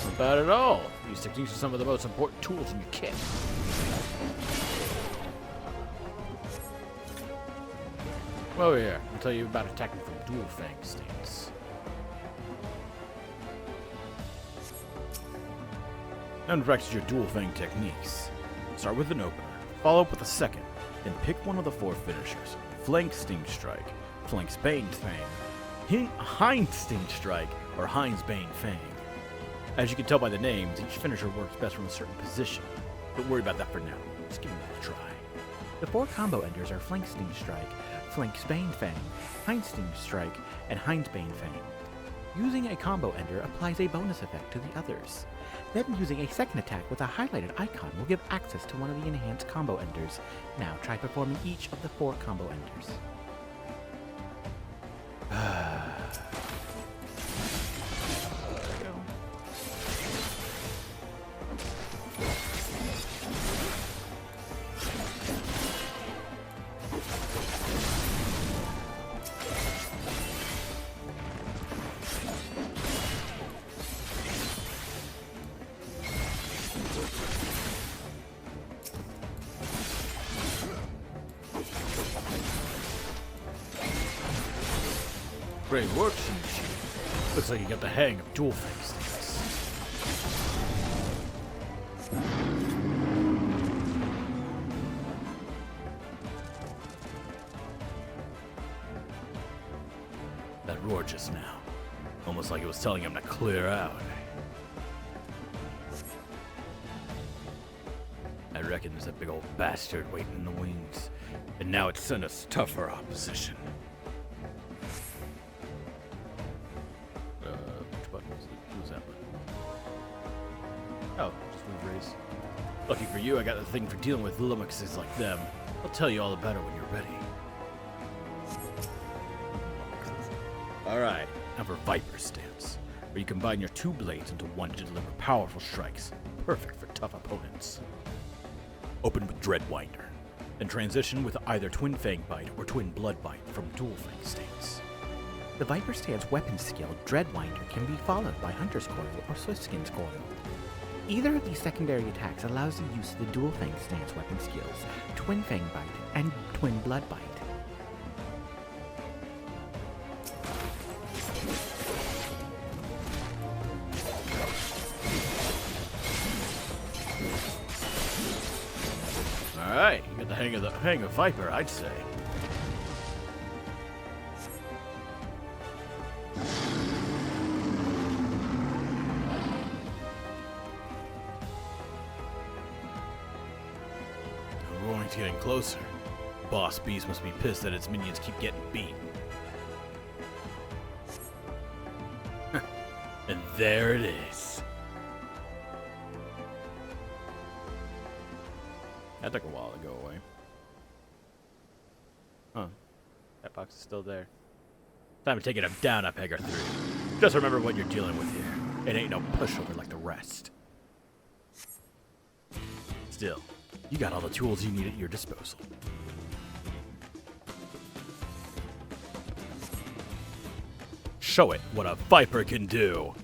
Not bad at all. These techniques are some of the most important tools in your kit. Over here, I'll tell you about attacking from Dual Fang stance. And practice your Dual Fang techniques. Start with an opener, follow up with a second, then pick one of the 4 finishers. Flank Sting Strike, Flank's Bane Fang, Hind Sting Strike, or Hind's Bane Fang. As you can tell by the names, each finisher works best from a certain position. Don't worry about that for now. Just give them a try. The 4 combo enders are Flank Sting Strike, Flank's Bane Fang, Hind Sting Strike, and Hind's Bane Fang. Using a combo ender applies a bonus effect to the others. Then using a second attack with a highlighted icon will give access to one of the enhanced combo enders. Now try performing each of the 4 combo enders. Great work, Shinichi. Looks like you got the hang of dual things. That roar just now. Almost like it was telling him to clear out. I reckon there's a big old bastard waiting in the wings. And now it's sent us tougher opposition. Which button was it? What was that button? Oh, just move race. Lucky for you, I got the thing for dealing with lummoxes like them. I'll tell you all about it when you're ready. Alright, now for Viper stance, where you combine your 2 blades into one to deliver powerful strikes, perfect for tough opponents. Open with Dreadwinder, then transition with either Twin Fang Bite or Twin Blood Bite from Dual Fang stance. The Viper Stance weapon skill, Dreadwinder, can be followed by Hunter's Coil or Swift-Skin's Coil. Either of these secondary attacks allows the use of the Dual Fang Stance weapon skills, Twin Fang Bite and Twin Blood Bite. Alright, you got the hang of Viper, I'd say. The roaring's getting closer. Boss Beast must be pissed that its minions keep getting beat. And there it is. That took a while to go away. Huh. That box is still there. Time to take it down, up Hagar 3. Just remember what you're dealing with here. It ain't no pushover like the rest. Still, you got all the tools you need at your disposal. Show it what a Viper can do.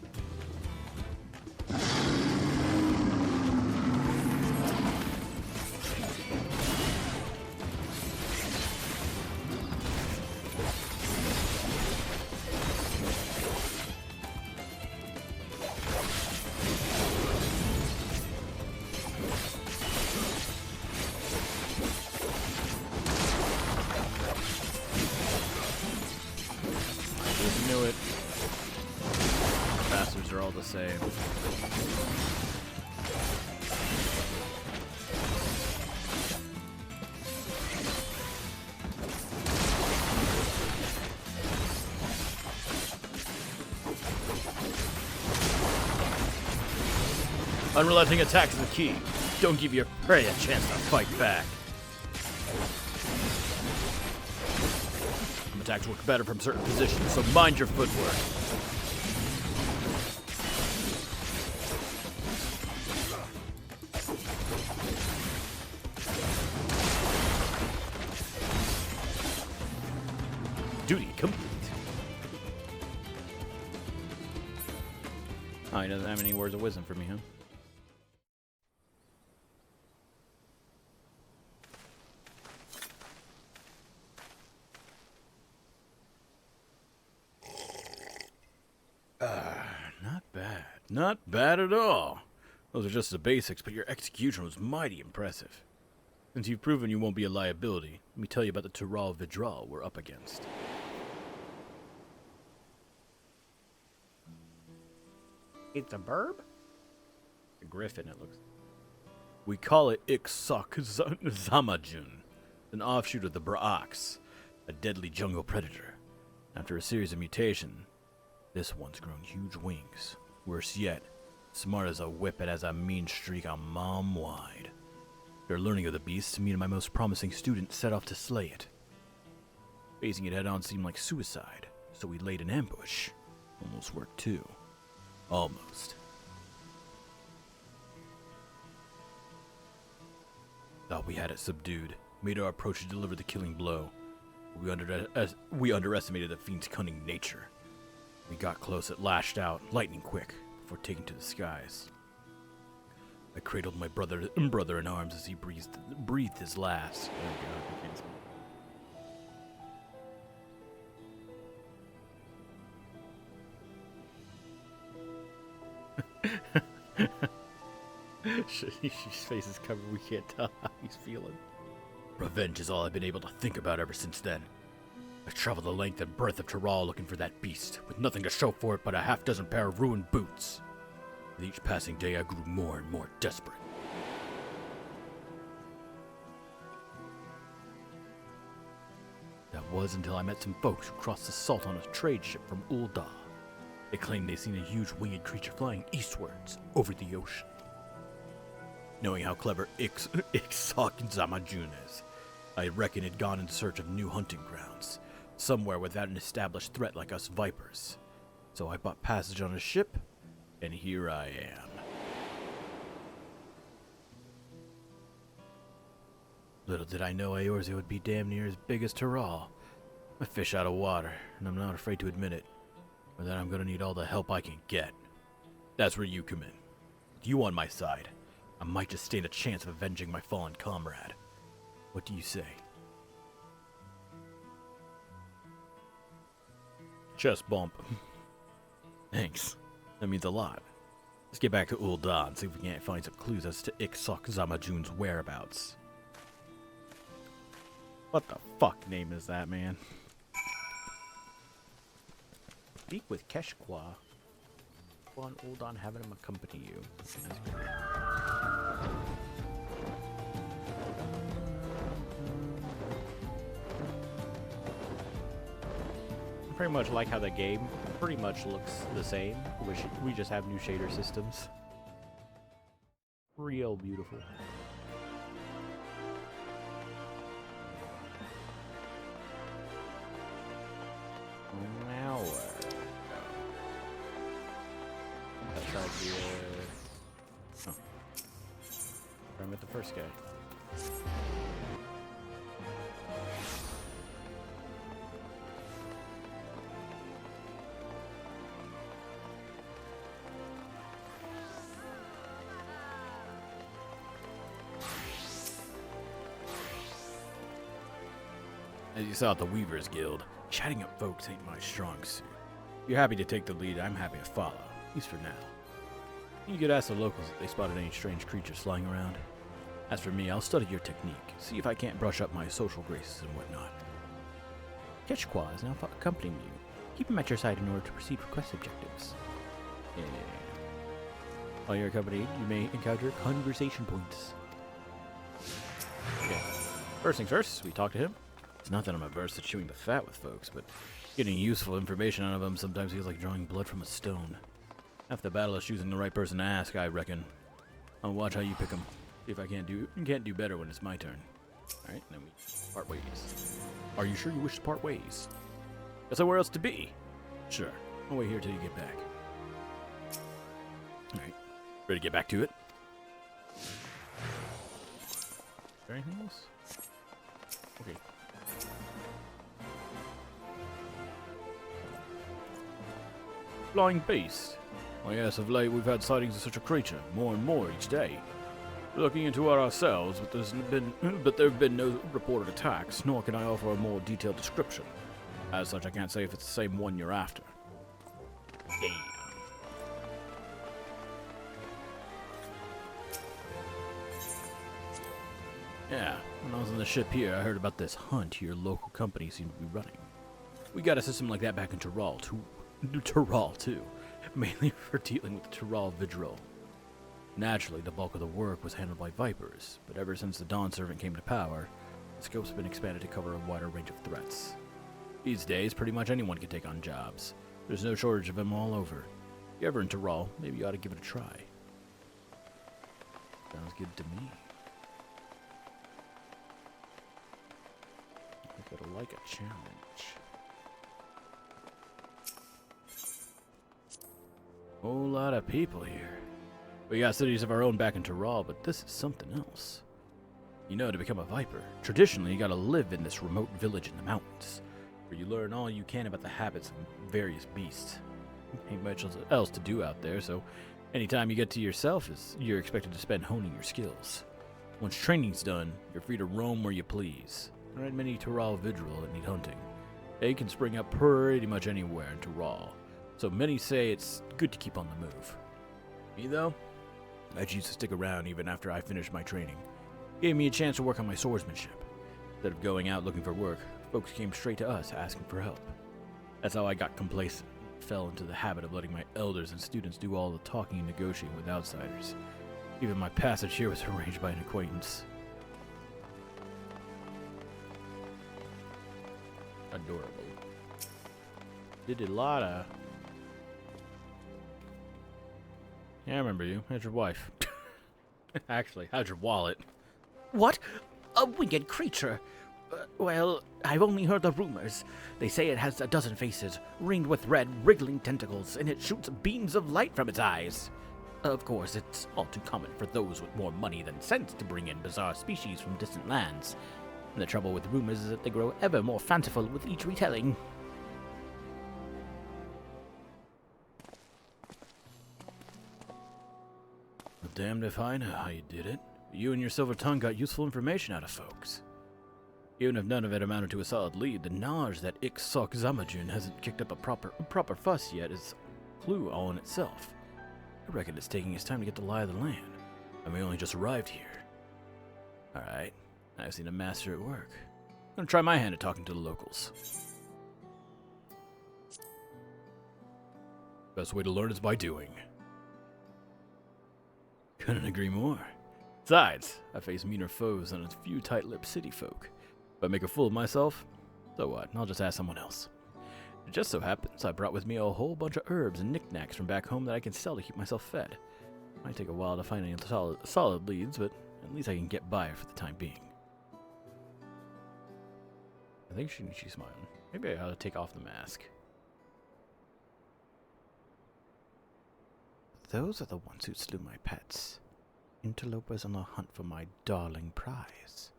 Knew it. Bastards are all the same. Unrelenting attack is the key. Don't give your prey a chance to fight back. Attacks work better from certain positions, so mind your footwork. Duty complete. Oh, he doesn't have any words of wisdom for me, huh? Not bad at all. Those are just the basics, but your execution was mighty impressive. Since you've proven you won't be a liability, let me tell you about the Tural Vidral we're up against. It's a burb? A griffin, it looks. We call it Iksak Zamajun, an offshoot of the Bra'aks, a deadly jungle predator. After a series of mutation, This one's grown huge wings. Worse yet, smart as a whip, it has a mean streak a mom wide. After learning of the beast, me and my most promising student set off to slay it. Facing it head-on seemed like suicide, so we laid an ambush. Almost worked too. Almost. Thought we had it subdued. Made our approach to deliver the killing blow. We underestimated the fiend's cunning nature. We got close, it lashed out, lightning quick, before taking to the skies. I cradled my brother in arms as he breathed his last. His face is covered, we can't tell how he's feeling. Revenge is all I've been able to think about ever since then. I traveled the length and breadth of Tyrrell looking for that beast, with nothing to show for it but a half-dozen pair of ruined boots. With each passing day, I grew more and more desperate. That was until I met some folks who crossed the salt on a trade ship from Ul'dah. They claimed they'd seen a huge winged creature flying eastwards, over the ocean. Knowing how clever Zamajun is, I reckon it'd gone in search of new hunting grounds, somewhere without an established threat like us Vipers. So I bought passage on a ship, and here I am. Little did I know Eorzea would be damn near as big as Tyrrell. A fish out of water, and I'm not afraid to admit it. For that I'm gonna need all the help I can get. That's where you come in. With you on my side, I might just stand a chance of avenging my fallen comrade. What do you say? Chest bump. Thanks. That means a lot. Let's get back to Ul'dah and see if we can't find some clues as to Zamajun's whereabouts. What the fuck name is that, man? Speak with Keshqua. Go on Ul'dah and have him accompany you. Pretty much like how the game pretty much looks the same. We just have new shader systems. Real beautiful. Now that's how the I met the first guy. As you saw at the Weavers Guild, chatting up folks ain't my strong suit. If you're happy to take the lead, I'm happy to follow, at least for now. You could ask the locals if they spotted any strange creatures flying around. As for me, I'll study your technique, see if I can't brush up my social graces and whatnot. Keshqua is now accompanying you. Keep him at your side in order to proceed with quest objectives. Yeah. While you're accompanied, you may encounter conversation points. Okay. First things first, we talk to him. It's not that I'm averse to chewing the fat with folks, but getting useful information out of them sometimes feels like drawing blood from a stone. Half the battle is choosing the right person to ask, I reckon. I'll watch how you pick them. See if I can't do better when it's my turn. Alright, then we part ways. Are you sure you wish to part ways? Got somewhere else to be? Sure. I'll wait here till you get back. Alright. Ready to get back to it? Is there anything else? Okay. Flying beast. Why yes, of late we've had sightings of such a creature, more and more each day. We're looking into it ourselves, but there have been no reported attacks, nor can I offer a more detailed description. As such, I can't say if it's the same one you're after. Damn. Yeah, when I was on the ship here, I heard about this hunt your local company seemed to be running. We got a system like that back in Tyrrell, too. Mainly for dealing with Tyrrell Vidril. Naturally, the bulk of the work was handled by Vipers, but ever since the Dawn Servant came to power, the scope's been expanded to cover a wider range of threats. These days, pretty much anyone can take on jobs. There's no shortage of them all over. If you're ever in Tyrol, maybe you ought to give it a try. Sounds good to me. I think I'd like a challenge. Whole lot of people here. We got cities of our own back in Tyrol, but this is something else. You know, to become a Viper, traditionally you gotta live in this remote village in the mountains, where you learn all you can about the habits of various beasts. Ain't much else to do out there, so anytime you get to yourself, you're expected to spend honing your skills. Once training's done, you're free to roam where you please. There aren't many Tyrol Vidril that need hunting. They can spring up pretty much anywhere in Tyrol, so many say it's good to keep on the move. Me though, I choose to stick around even after I finish my training. Gave me a chance to work on my swordsmanship. Instead of going out looking for work, folks came straight to us asking for help. That's how I got complacent. Fell into the habit of letting my elders and students do all the talking and negotiating with outsiders. Even my passage here was arranged by an acquaintance. Adorable. Did a lot of... Yeah, I remember you. How's your wife? Actually, how's your wallet? What? A winged creature? Well, I've only heard the rumors. They say it has a dozen faces, ringed with red, wriggling tentacles, and it shoots beams of light from its eyes. Of course, it's all too common for those with more money than sense to bring in bizarre species from distant lands. And the trouble with rumors is that they grow ever more fanciful with each retelling. Well, damned if I know how you did it. You and your silver tongue got useful information out of folks. Even if none of it amounted to a solid lead, the knowledge that FFXIV hasn't kicked up a proper fuss yet is a clue all in itself. I reckon it's taking its time to get the lie of the land, and we only just arrived here. Alright, I've seen a master at work. I'm gonna try my hand at talking to the locals. Best way to learn is by doing. Couldn't agree more. Besides, I face meaner foes than a few tight-lipped city folk. If I make a fool of myself, so what? I'll just ask someone else. It just so happens I brought with me a whole bunch of herbs and knickknacks from back home that I can sell to keep myself fed. Might take a while to find any solid leads, but at least I can get by for the time being. I think she's smiling. Maybe I ought to take off the mask. Those are the ones who slew my pets. Interlopers on the hunt for my darling prize.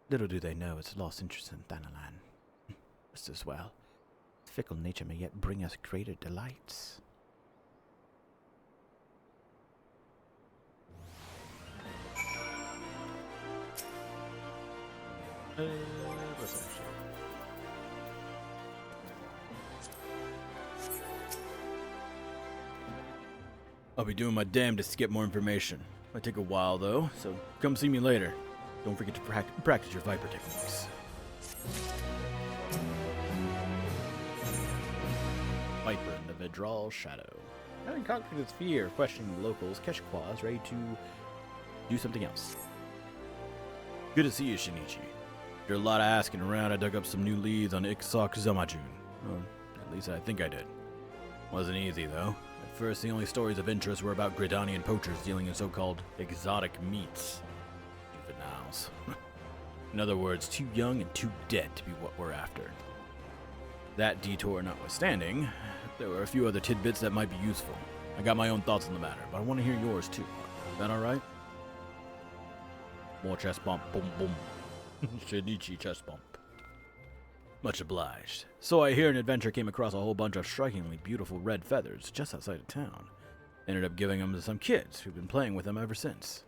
Little do they know it's lost interest in Thanalan. Just as well. Fickle nature may yet bring us greater delights. What's that shit? I'll be doing my damnedest to get more information. Might take a while though, so come see me later. Don't forget to practice your Viper techniques. Viper in the Vidril Shadow. Having conquered its fear of questioning the locals, Keshqua is ready to do something else. Good to see you, Shinichi. After a lot of asking around, I dug up some new leads on FFXIV. Well, at least I think I did. Wasn't easy though. At first, the only stories of interest were about Gridanian poachers dealing in so-called exotic meats. Juveniles. In other words, too young and too dead to be what we're after. That detour notwithstanding, there were a few other tidbits that might be useful. I got my own thoughts on the matter, but I want to hear yours too. Is that alright? More chest bump, boom boom. Shinichi chest bump. Much obliged. So I hear an adventurer came across a whole bunch of strikingly beautiful red feathers just outside of town. Ended up giving them to some kids who've been playing with them ever since.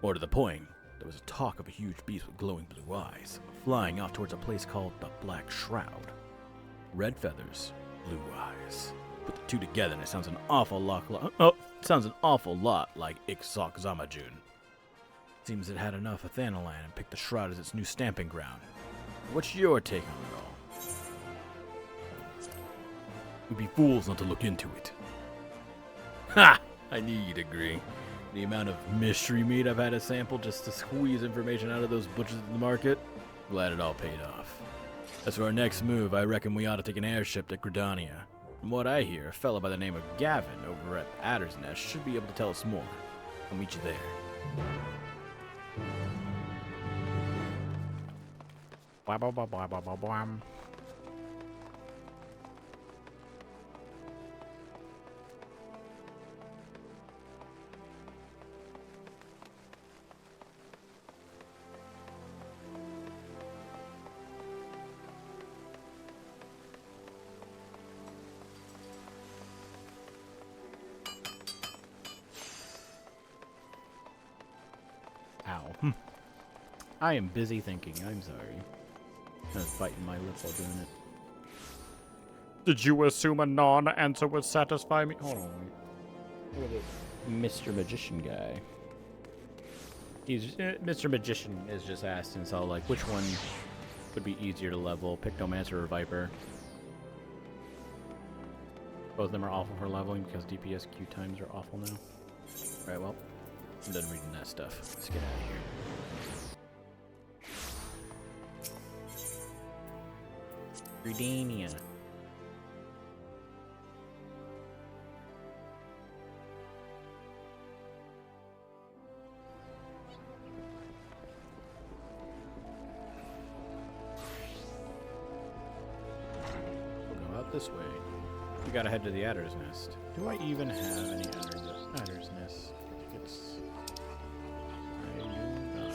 More to the point, there was a talk of a huge beast with glowing blue eyes, flying off towards a place called the Black Shroud. Red feathers, blue eyes. Put the two together and it sounds an awful lot like FFXIV. Seems it had enough of Thanalan and picked the Shroud as its new stamping ground. What's your take on it all? We'd be fools not to look into it. Ha! I knew you'd agree. The amount of mystery meat I've had to sample just to squeeze information out of those butchers in the market, glad it all paid off. As for our next move, I reckon we ought to take an airship to Gridania. From what I hear, a fellow by the name of Gavin over at Adder's Nest should be able to tell us more. I'll meet you there. Ow. I am busy thinking. I'm sorry. I was biting my lip while doing it. Did you assume a non-answer would satisfy me? Hold on, wait. Look at this Mr. Magician guy. He's Mr. Magician is just asking us all like, which one would be easier to level, Pictomancer or Viper? Both of them are awful for leveling because DPS queue times are awful now. Alright, well, I'm done reading that stuff. Let's get out of here. Redania. We'll go out this way. We gotta head to the Adder's Nest. Do I even have any Adder's Nest tickets? I do not.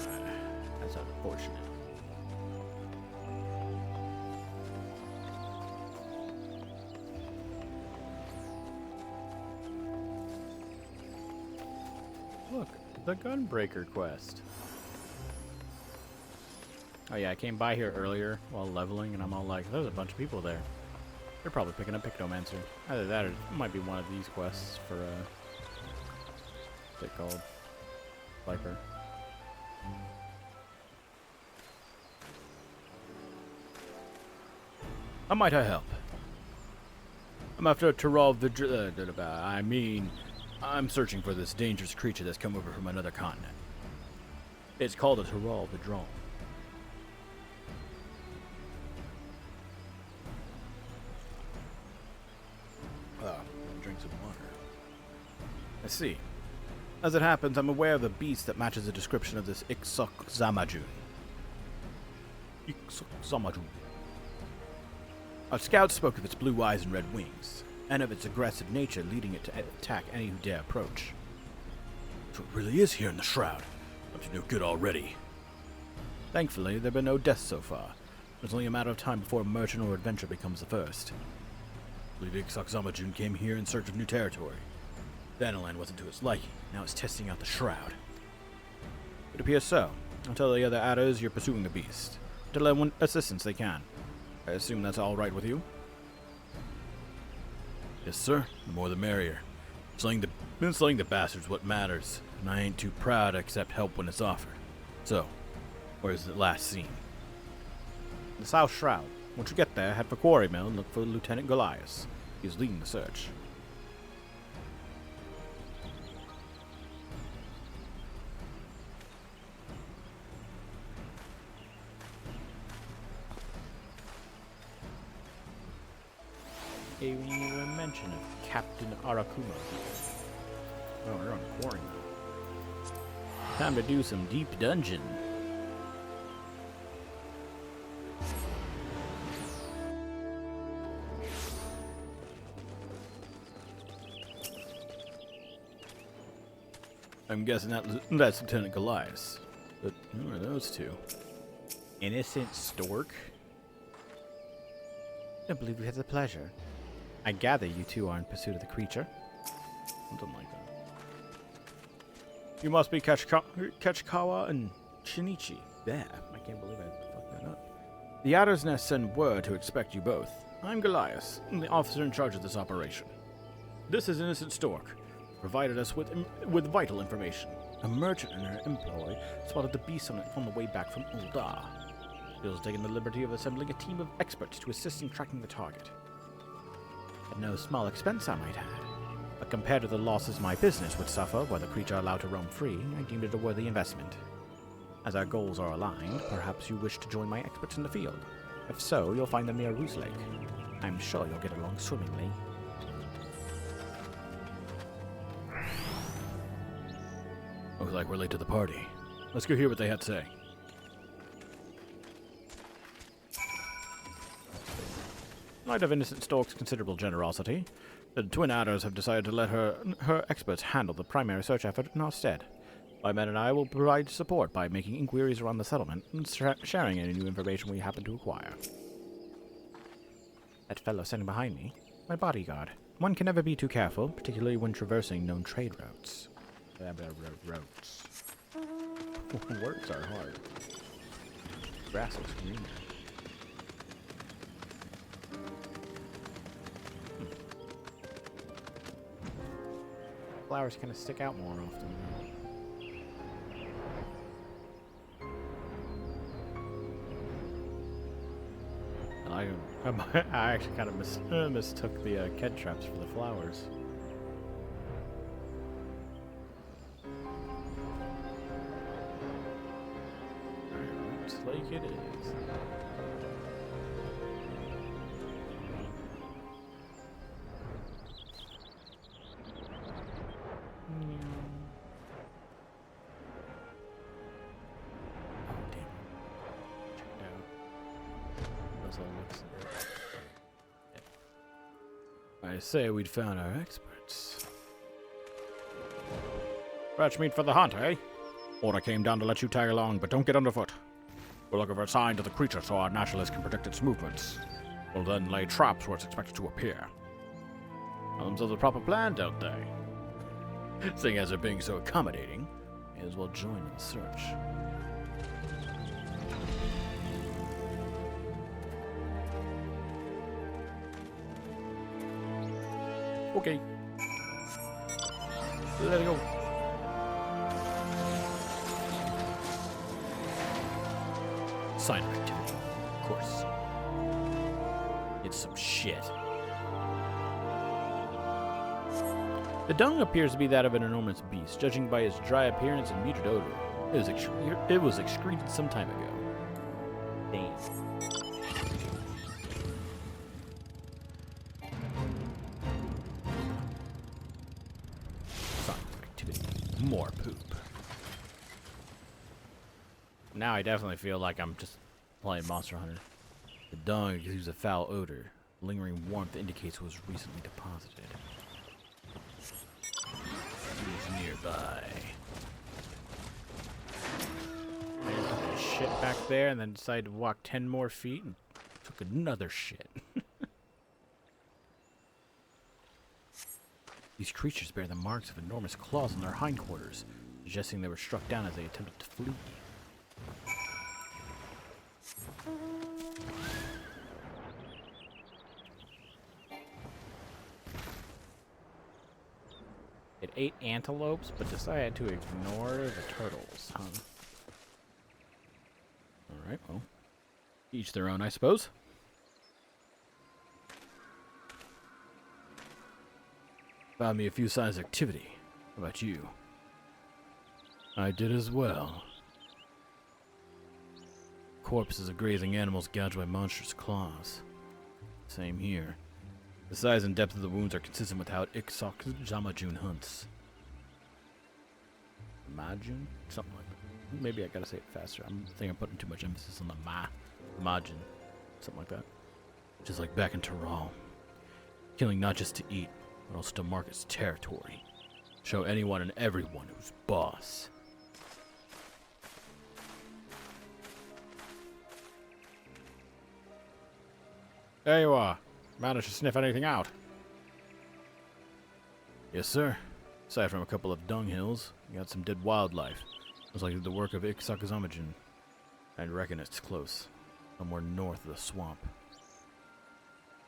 That's unfortunate. Look, the Gunbreaker quest. Oh yeah, I came by here earlier while leveling, and I'm all like, there's a bunch of people there. They're probably picking up Pictomancer. Either that or it might be one of these quests for, what's it called? Viper. How might I help? I'm after Taral I'm searching for this dangerous creature that's come over from another continent. It's called a Taral Vidron. Drink some water. I see. As it happens, I'm aware of a beast that matches the description of this Ixoxamajun. Our scouts spoke of its blue eyes and red wings, and of its aggressive nature leading it to attack any who dare approach. So it really is here in the Shroud. Up to no good already. Thankfully, there have been no deaths so far. It's only a matter of time before a merchant or adventure becomes the first. I believe Ixoxamajun came here in search of new territory. Danaland wasn't to its liking. Now it's testing out the Shroud. It appears so. I'll tell the other adders you're pursuing the beast. To lend assistance they can. I assume that's all right with you? Yes, sir. The more the merrier. Slaying the bastard's what matters, and I ain't too proud to accept help when it's offered. So, where's it last seen? The South Shroud. Once you get there, head for Quarry Mill and look for Lieutenant Goliath. He's leading the search. Hey, we need a mention of Captain Arakuma. Oh, we're on Quarry Mill. Time to do some deep dungeon. I'm guessing that's Lieutenant Goliath. But who are those two? Innocent Stork? I believe we have the pleasure. I gather you two are in pursuit of the creature. Something like that. You must be Kachikawa and Shinichi. Yeah, I can't believe I fucked that up. The Adder's Nest sent word to expect you both. I'm Goliath, I'm the officer in charge of this operation. This is Innocent Stork. Provided us with vital information. A merchant in her employ spotted the beast on the way back from Uldar. He was taking the liberty of assembling a team of experts to assist in tracking the target. At no small expense, I might add. But compared to the losses my business would suffer were the creature allowed to roam free, I deemed it a worthy investment. As our goals are aligned, perhaps you wish to join my experts in the field. If so, you'll find them near Roos Lake. I'm sure you'll get along swimmingly. Looks like we're late to the party. Let's go hear what they had to say. Knight of Innocent Stork's considerable generosity, the Twin Adders have decided to let her experts handle the primary search effort in our stead. My men and I will provide support by making inquiries around the settlement and sharing any new information we happen to acquire. That fellow standing behind me, my bodyguard. One can never be too careful, particularly when traversing known trade routes. Routes. Words are hard. Grass looks green. Flowers kind of stick out more often. I actually kind of mistook the Ked traps for the flowers. Looks like it is. I say we'd found our experts. Fresh meat for the hunt, eh? Order came down to let you tag along, but don't get underfoot. We're looking for a sign to the creature so our naturalists can predict its movements. We'll then lay traps where it's expected to appear. Elements of the proper plan, don't they? Seeing as they're being so accommodating, may as well join in the search. Okay. Let it go. Sign of activity. Of course. It's some shit. The dung appears to be that of an enormous beast, judging by its dry appearance and muted odor. It was excreted some time ago. Damn. More poop. Now I definitely feel like I'm just playing Monster Hunter. The dung exudes a foul odor. Lingering warmth indicates it was recently deposited. Who's nearby? I took a shit back there and then decided to walk 10 more feet and took another shit. These creatures bear the marks of enormous claws on their hindquarters, suggesting they were struck down as they attempted to flee. It ate antelopes, but decided to ignore the turtles, huh? Alright, well, each their own, I suppose. Found me a few signs of activity. How about you? I did as well. Corpses of grazing animals gouged by monstrous claws. Same here. The size and depth of the wounds are consistent with how Zamajun hunts. Majun? Something like that. Maybe I gotta say it faster. I think I'm putting too much emphasis on the Majun. Something like that. Just like back in Taral. Killing not just to eat, but also to mark its territory. Show anyone and everyone who's boss. There you are. Managed to sniff anything out? Yes, sir. Aside from a couple of dung hills, we got some dead wildlife. Looks like the work of Ixakazamajin. I reckon it's close. Somewhere north of the swamp.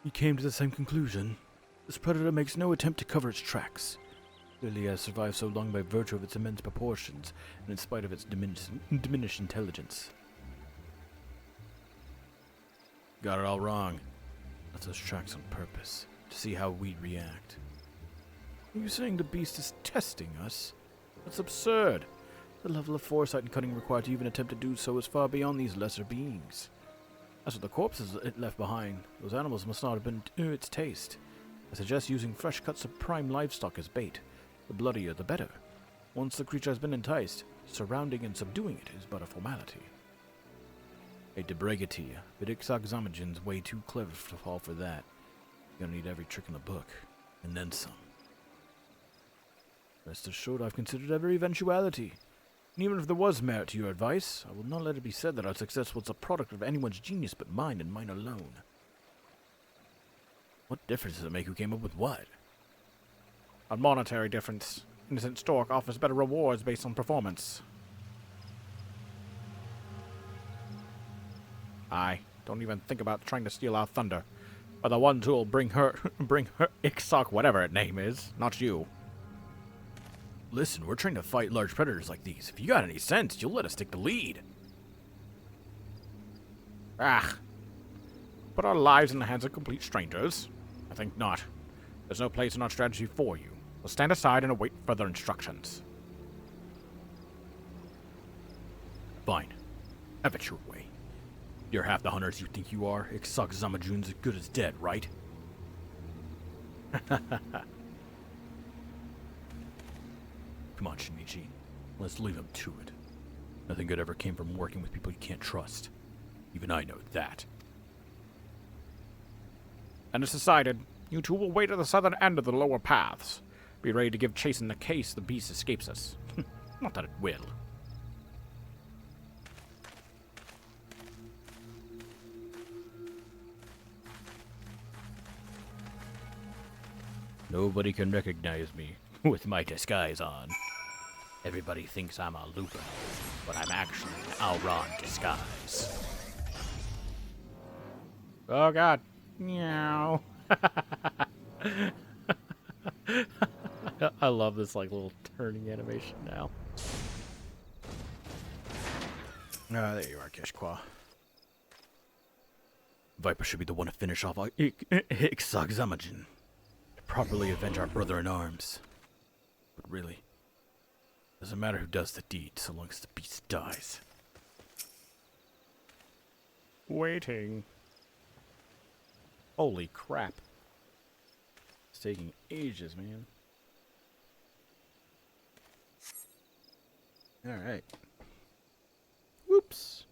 He came to the same conclusion. This predator makes no attempt to cover its tracks. Clearly has survived so long by virtue of its immense proportions, and in spite of its diminished intelligence. Got it all wrong. Left those tracks on purpose, to see how we'd react. Are you saying the beast is testing us? That's absurd. The level of foresight and cunning required to even attempt to do so is far beyond these lesser beings. As for the corpses it left behind, those animals must not have been to its taste. I suggest using fresh cuts of prime livestock as bait. The bloodier, the better. Once the creature has been enticed, surrounding and subduing it is but a formality. A debregati, but FFXIV's way too clever to fall for that. You're gonna need every trick in the book, and then some. Rest assured, I've considered every eventuality. And even if there was merit to your advice, I will not let it be said that our success was a product of anyone's genius but mine and mine alone. What difference does it make who came up with what? A monetary difference. Innocent Stork offers better rewards based on performance. Aye, don't even think about trying to steal our thunder. Or the ones who'll bring her Ixok, whatever its name is, not you. Listen, we're trying to fight large predators like these. If you got any sense, you'll let us take the lead. Put our lives in the hands of complete strangers? I think not. There's no place in our strategy for you. We'll stand aside and await further instructions. Fine. Have it your way. You're half the hunters you think you are. FFXIV's as good as dead, right? Come on, Shinichi. Let's leave him to it. Nothing good ever came from working with people you can't trust. Even I know that. And it's decided. You two will wait at the southern end of the lower paths. Be ready to give chase in the case the beast escapes us. Not that it will. Nobody can recognize me with my disguise on. Everybody thinks I'm a Lupin, but I'm actually an Alron disguise. Oh god. Meow. I love this like little turning animation now. There you are, Kishqua. Viper should be the one to finish off FFXIV. Properly avenge our brother in arms. But really, doesn't matter who does the deed so long as the beast dies. Waiting. Holy crap. It's taking ages, man. Alright. Whoops.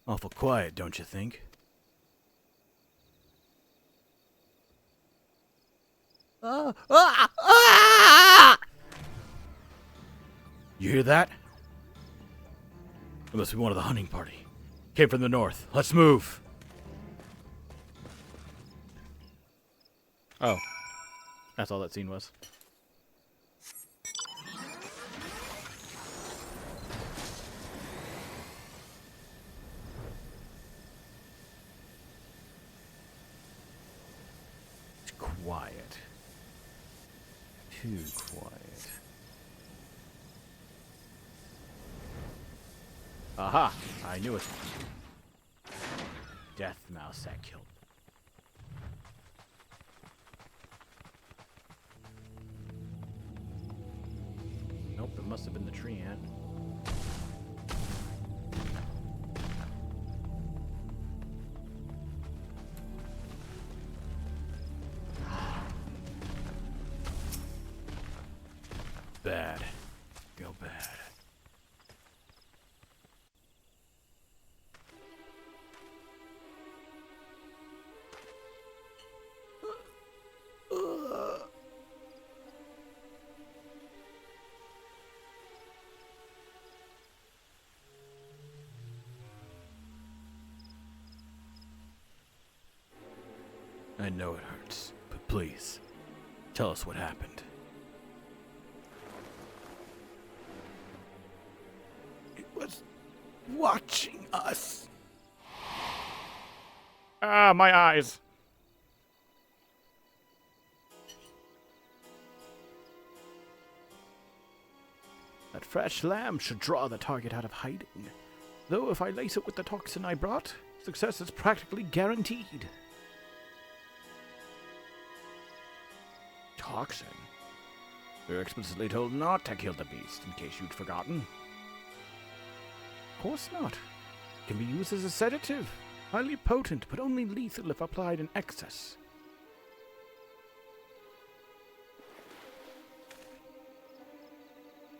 Awful quiet, don't you think? You hear that? It must be one of the hunting party. Came from the north. Let's move. Oh. That's all that scene was. Quiet. Too quiet. Aha! I knew it. Death mouse that killed. Nope, it must have been the tree ant. Bad. Go bad. I know it hurts, but please, tell us what happened. Watching us. Ah, my eyes. That fresh lamb should draw the target out of hiding. Though if I lace it with the toxin I brought, success is practically guaranteed. toxin. We're explicitly told not to kill the beast, in case you'd forgotten. Of course not. It can be used as a sedative. Highly potent, but only lethal if applied in excess.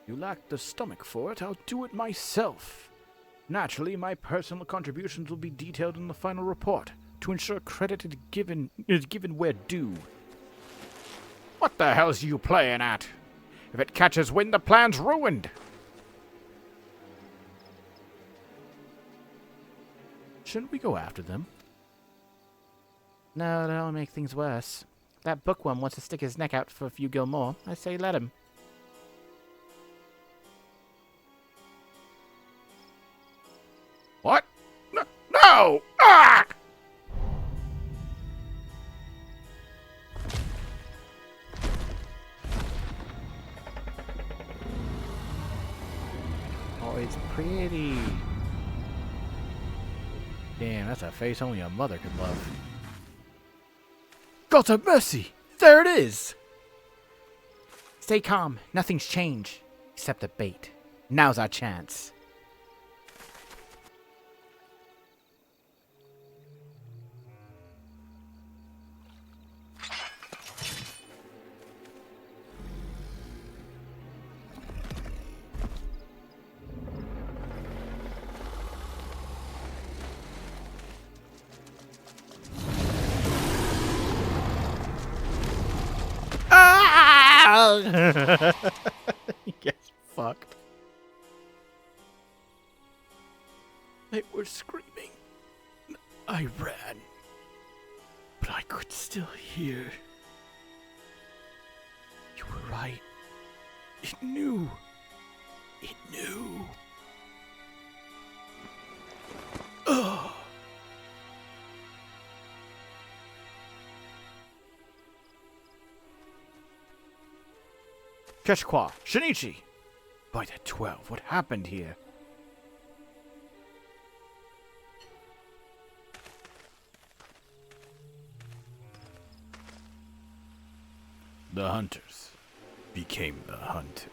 You lack the stomach for it, I'll do it myself. Naturally, my personal contributions will be detailed in the final report, to ensure credit is given where due. What the hell's you playing at? If it catches wind, the plan's ruined. Shouldn't we go after them? No, that'll make things worse. That bookworm wants to stick his neck out for a few gil more. I say let him. What? No! Ah! Oh, it's pretty. Damn, that's a face only a mother could love. God have mercy! There it is! Stay calm. Nothing's changed. Except the bait. Now's our chance. He gets fucked. They were screaming. I ran. But I could still hear. You were right. It knew. It knew. Ugh. Keshqua, Shinichi! By the 12, what happened here? The hunters became the hunted.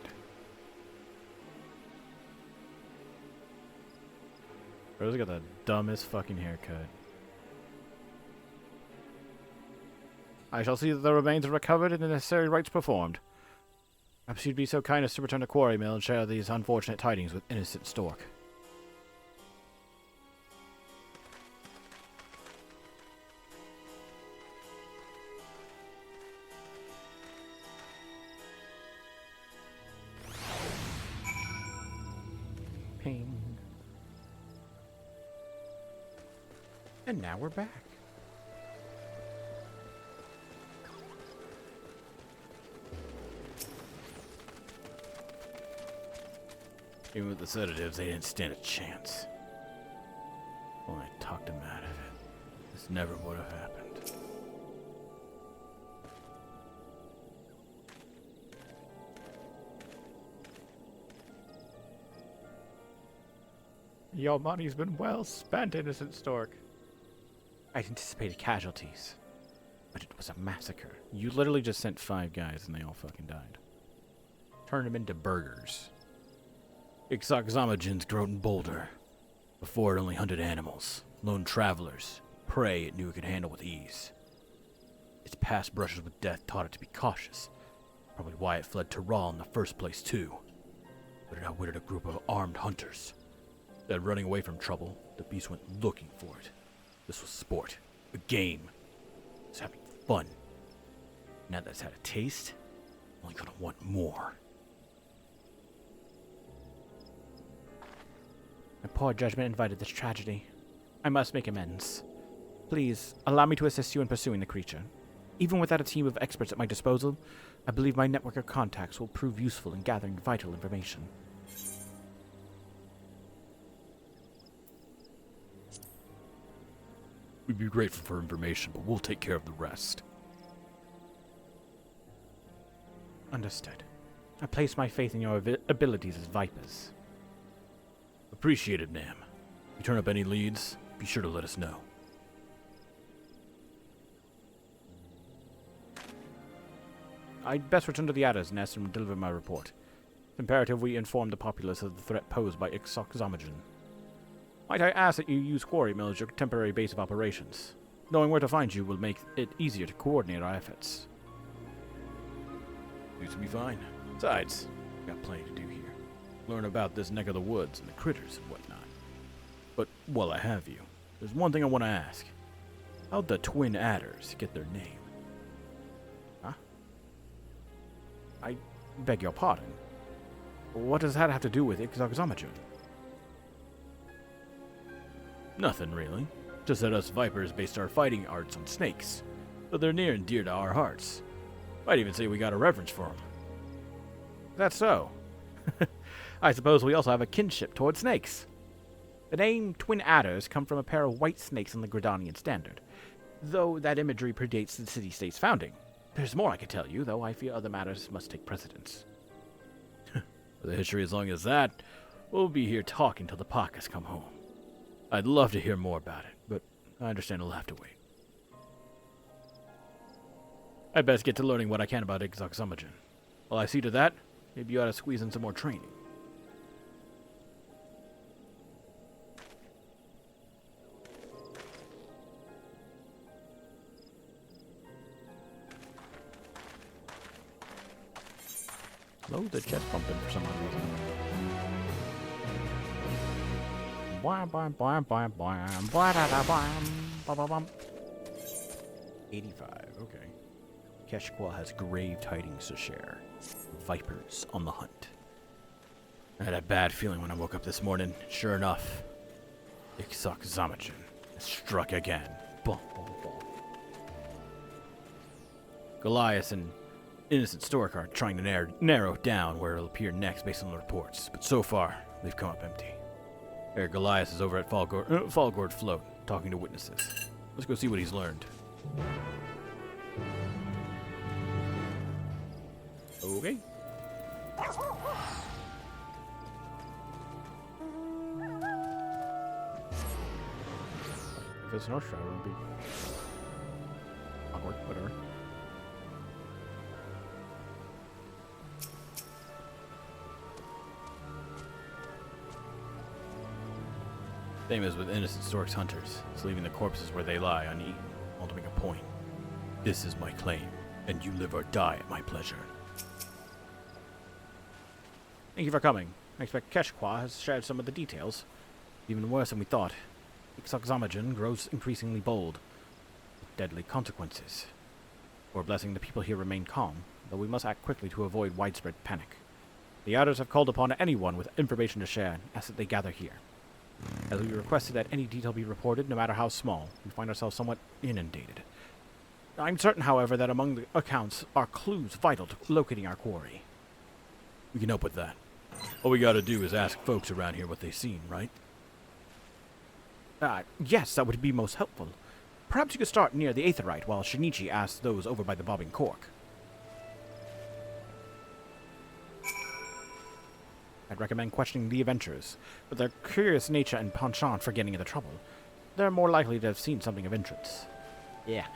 Bro's got the dumbest fucking haircut. I shall see that the remains are recovered and the necessary rites performed. Perhaps you'd be so kind as to return to Quarry Mill and share these unfortunate tidings with innocent Stork. Ping. And now we're back. Even with the sedatives, they didn't stand a chance. Well, I talked them out of it. This never would have happened. Your money's been well spent, innocent Stork. I'd anticipated casualties, but it was a massacre. You literally just sent 5 guys and they all fucking died. Turned them into burgers. Ixokzamajin's grown bolder. Before it only hunted animals, lone travelers, prey it knew it could handle with ease. Its past brushes with death taught it to be cautious. Probably why it fled Taral in the first place, too. But it outwitted a group of armed hunters. Then running away from trouble, the beast went looking for it. This was sport, a game. It was having fun. Now that it's had a taste, only gonna want more. My poor judgment invited this tragedy. I must make amends. Please, allow me to assist you in pursuing the creature. Even without a team of experts at my disposal, I believe my network of contacts will prove useful in gathering vital information. We'd be grateful for information, but we'll take care of the rest. Understood. I place my faith in your abilities as Vipers. Appreciated, Nam. If you turn up any leads, be sure to let us know. I'd best return to the Adder's Nest and deliver my report. It's imperative we inform the populace of the threat posed by FFXIV. Might I ask that you use Quarry Mill as your temporary base of operations? Knowing where to find you will make it easier to coordinate our efforts. Seems to be fine. Besides, got plenty to do here. Learn about this neck of the woods and the critters and whatnot. But while I have you, there's one thing I want to ask. How'd the twin adders get their name? Huh? I beg your pardon. What does that have to do with FFXIV? Nothing, really. Just that us Vipers based our fighting arts on snakes. So they're near and dear to our hearts. Might even say we got a reverence for them. That's so. I suppose we also have a kinship toward snakes. The name Twin Adders come from a pair of white snakes in the Gridanian Standard, though that imagery predates the city-state's founding. There's more I could tell you, though I fear other matters must take precedence. With a history as long as that, we'll be here talking till the Pakas come home. I'd love to hear more about it, but I understand it'll have to wait. I'd best get to learning what I can about FFXIV. While I see to that, maybe you ought to squeeze in some more training. Load the chest pumping for some odd reason. Bwah, bwah, bwah, bwah, bwah, bwah, da, da, bwah, bwah, bwah, bwah. 85, okay. Keshqua has grave tidings to share. Vipers on the hunt. I had a bad feeling when I woke up this morning. Sure enough, FFXIV struck again. Bum, bum, bum. Goliath and Innocent Stork are trying to narrow down where it'll appear next based on the reports, but so far, they've come up empty. Eric Goliath is over at Fallgord Float, talking to witnesses. Let's go see what he's learned. Okay. If it's North Shroud, it would be awkward, whatever. Same as with Innocent Stork's hunters. It's leaving the corpses where they lie uneaten, all to make a point. This is my claim, and you live or die at my pleasure. Thank you for coming. I expect Keshqua has shared some of the details. Even worse than we thought. FFXIV grows increasingly bold, with deadly consequences. For a blessing, the people here remain calm, though we must act quickly to avoid widespread panic. The Others have called upon anyone with information to share, and asked that they gather here. As we requested that any detail be reported, no matter how small, we find ourselves somewhat inundated. I'm certain, however, that among the accounts are clues vital to locating our quarry. We can help with that. All we gotta do is ask folks around here what they've seen, right? Yes, that would be most helpful. Perhaps you could start near the Aetherite while Shinichi asks those over by the Bobbing Cork. I'd recommend questioning the adventurers. With their curious nature and penchant for getting into trouble, they're more likely to have seen something of interest. Yeah.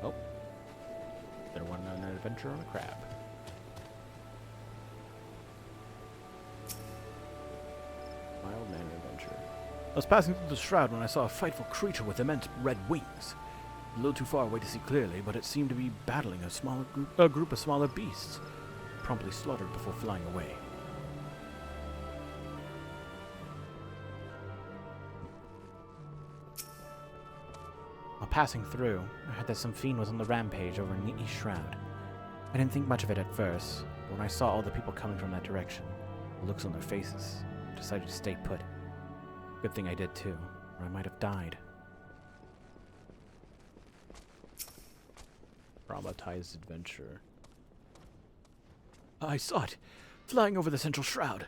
Oh. There went an adventure on a crab. Mild mannered adventure. I was passing through the shroud when I saw a frightful creature with immense red wings. A little too far away to see clearly, but it seemed to be battling a group of smaller beasts, promptly slaughtered before flying away. While passing through, I heard that some fiend was on the rampage over in the East Shroud. I didn't think much of it at first, but when I saw all the people coming from that direction, the looks on their faces, I decided to stay put. Good thing I did too, or I might have died. Traumatized adventure. I saw it, flying over the central shroud.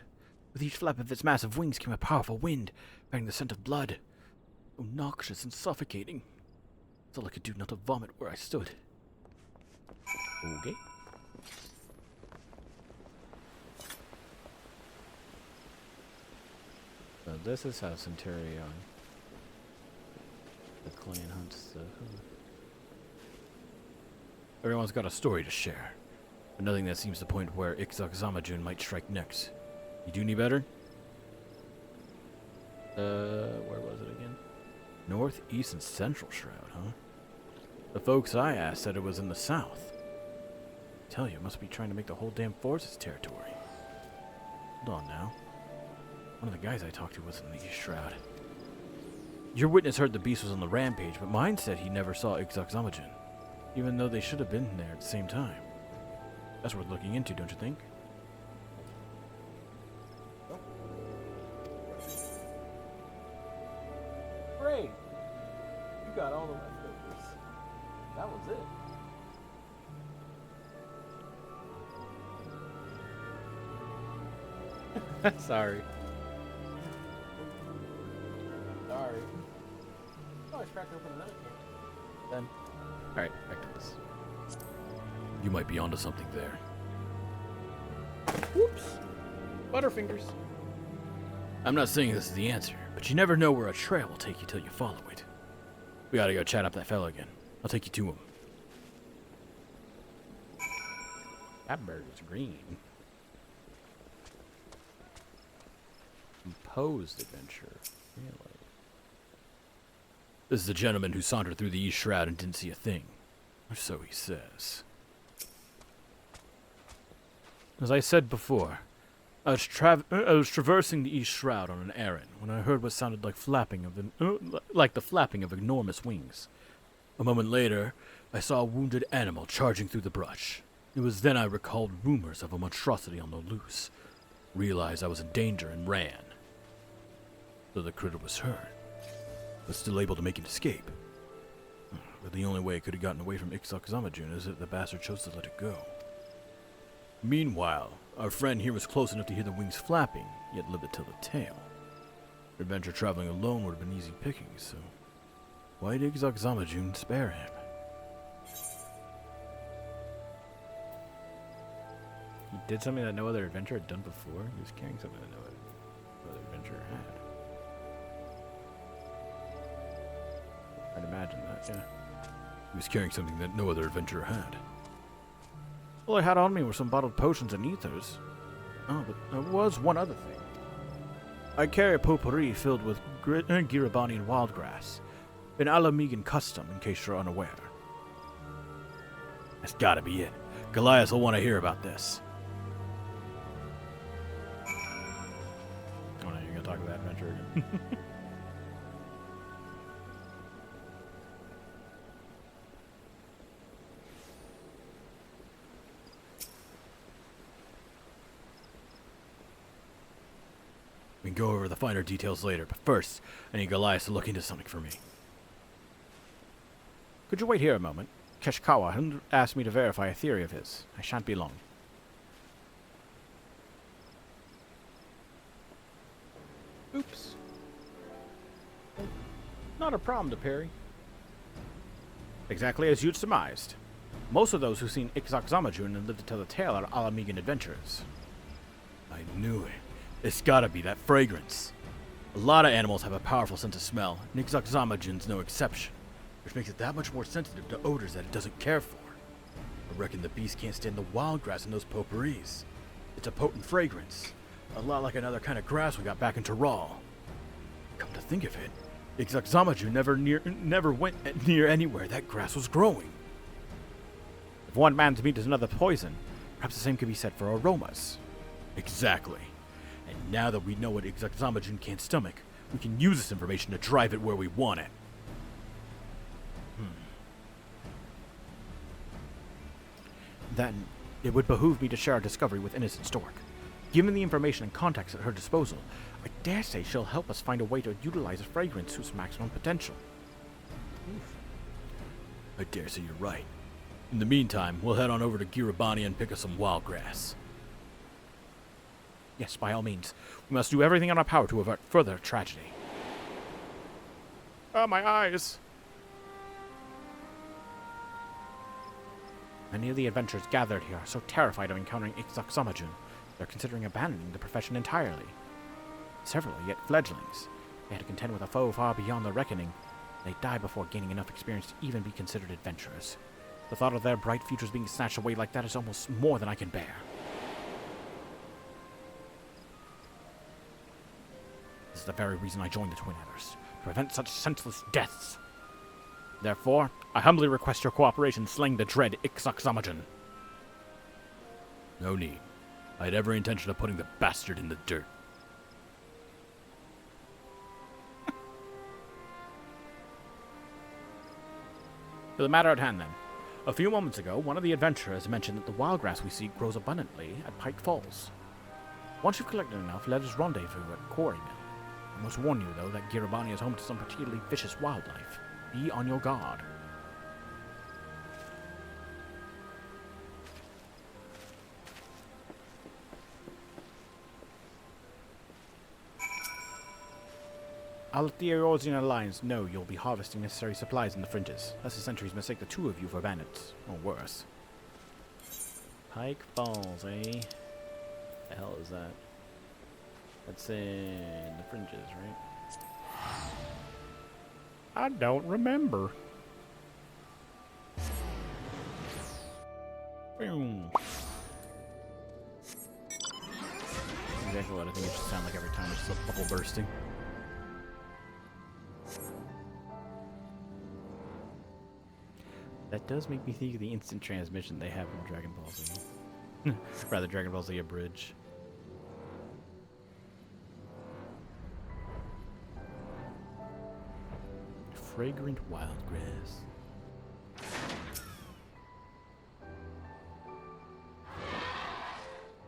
With each flap of its massive wings came a powerful wind, bearing the scent of blood. So noxious and suffocating. That's all I could do not to vomit where I stood. Okay. So this is how Centurion. The clan hunts the... Everyone's got a story to share, but nothing that seems to point where Ixoxamajun might strike next. You do any better? Where was it again? North, East, and Central Shroud, huh? The folks I asked said it was in the south. I tell you, it must be trying to make the whole damn forest its territory. Hold on now. One of the guys I talked to was in the East Shroud. Your witness heard the beast was on the rampage, but mine said he never saw Ixoxamajun, even though they should have been there at the same time. That's worth looking into, don't you think? Great! You got all the leftovers. That was it. Sorry. Sorry. Oh, I cracked open another can. Then. Alright, back to this. You might be onto something there. Whoops! Butterfingers. I'm not saying this is the answer, but you never know where a trail will take you till you follow it. We gotta go chat up that fellow again. I'll take you to him. That bird is green. Composed adventure. Really? This is the gentleman who sauntered through the East Shroud and didn't see a thing. Or so he says. As I said before, I was traversing the East Shroud on an errand when I heard what sounded like like the flapping of enormous wings. A moment later, I saw a wounded animal charging through the brush. It was then I recalled rumors of a monstrosity on the loose, realized I was in danger and ran. Though the critter was hurt, but still able to make an escape. But the only way it could have gotten away from Ixoxamajun is that the bastard chose to let it go. Meanwhile, our friend here was close enough to hear the wings flapping, yet lived to tell the tale. Adventure traveling alone would have been easy pickings, so why did Ixoxamajun spare him? He did something that no other adventurer had done before. He was carrying something that no other adventurer had. I'd imagine that, yeah. He was carrying something that no other adventurer had. All I had on me were some bottled potions and ethers. Oh, but there was one other thing. I carry a potpourri filled with Giribani wildgrass. An Alamigan custom, in case you're unaware. That's gotta be it. Goliath will want to hear about this. Oh no, you're gonna talk about that adventure again. We can go over the finer details later, but first, I need Goliath to look into something for me. Could you wait here a moment? Keshkawa asked me to verify a theory of his. I shan't be long. Oops. Not a problem to parry. Exactly as you'd surmised. Most of those who've seen Ixoxamajun and lived to tell the tale are Alamigan adventurers. I knew it. It's gotta be that fragrance. A lot of animals have a powerful sense of smell, and Ixoxamajun's no exception, which makes it that much more sensitive to odors that it doesn't care for. I reckon the beast can't stand the wild grass in those potpourris. It's a potent fragrance, a lot like another kind of grass we got back in Taral. Come to think of it, Ixoxamajun never went near anywhere that grass was growing. If one man's meat is another poison, perhaps the same could be said for aromas. Exactly. And now that we know what Ixoxamajun can't stomach, we can use this information to drive it where we want it. Then, it would behoove me to share our discovery with Innocent Stork. Given the information and contacts at her disposal, I dare say she'll help us find a way to utilize a fragrance to its maximum potential. I dare say you're right. In the meantime, we'll head on over to Giribani and pick up some wild grass. Yes, by all means. We must do everything in our power to avert further tragedy. Oh, my eyes! Many of the adventurers gathered here are so terrified of encountering Ixoxamajun, they're considering abandoning the profession entirely. Several are yet fledglings. They had to contend with a foe far beyond their reckoning. They die before gaining enough experience to even be considered adventurers. The thought of their bright futures being snatched away like that is almost more than I can bear. This is the very reason I joined the Twin Adders, to prevent such senseless deaths. Therefore, I humbly request your cooperation in slaying the dread FFXIV. No need. I had every intention of putting the bastard in the dirt. To the matter at hand, then. A few moments ago, one of the adventurers mentioned that the wild grass we seek grows abundantly at Pike Falls. Once you've collected enough, let us rendezvous at Quarry Mill. I must warn you, though, that Giribani is home to some particularly vicious wildlife. Be on your guard. I'll let the Eorzean Alliance know you'll be harvesting necessary supplies in the fringes, lest the sentries mistake the two of you for bandits, or worse. Pike Falls, eh? The hell is that? That's in the fringes, right? I don't remember. Boom. Exactly what I think it should sound like every time it's a bubble bursting. That does make me think of the instant transmission they have in Dragon Ball Z. Rather, Dragon Ball Z Abridged. Fragrant wild grass.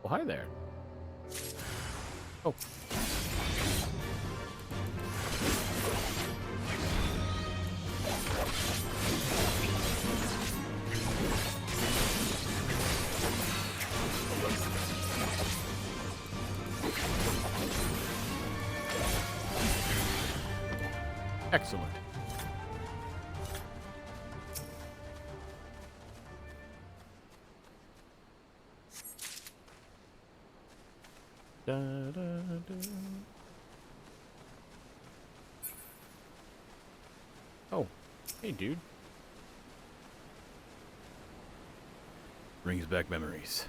Oh, hi there. Oh. Excellent. Da, da, da. Oh, hey, dude. Brings back memories.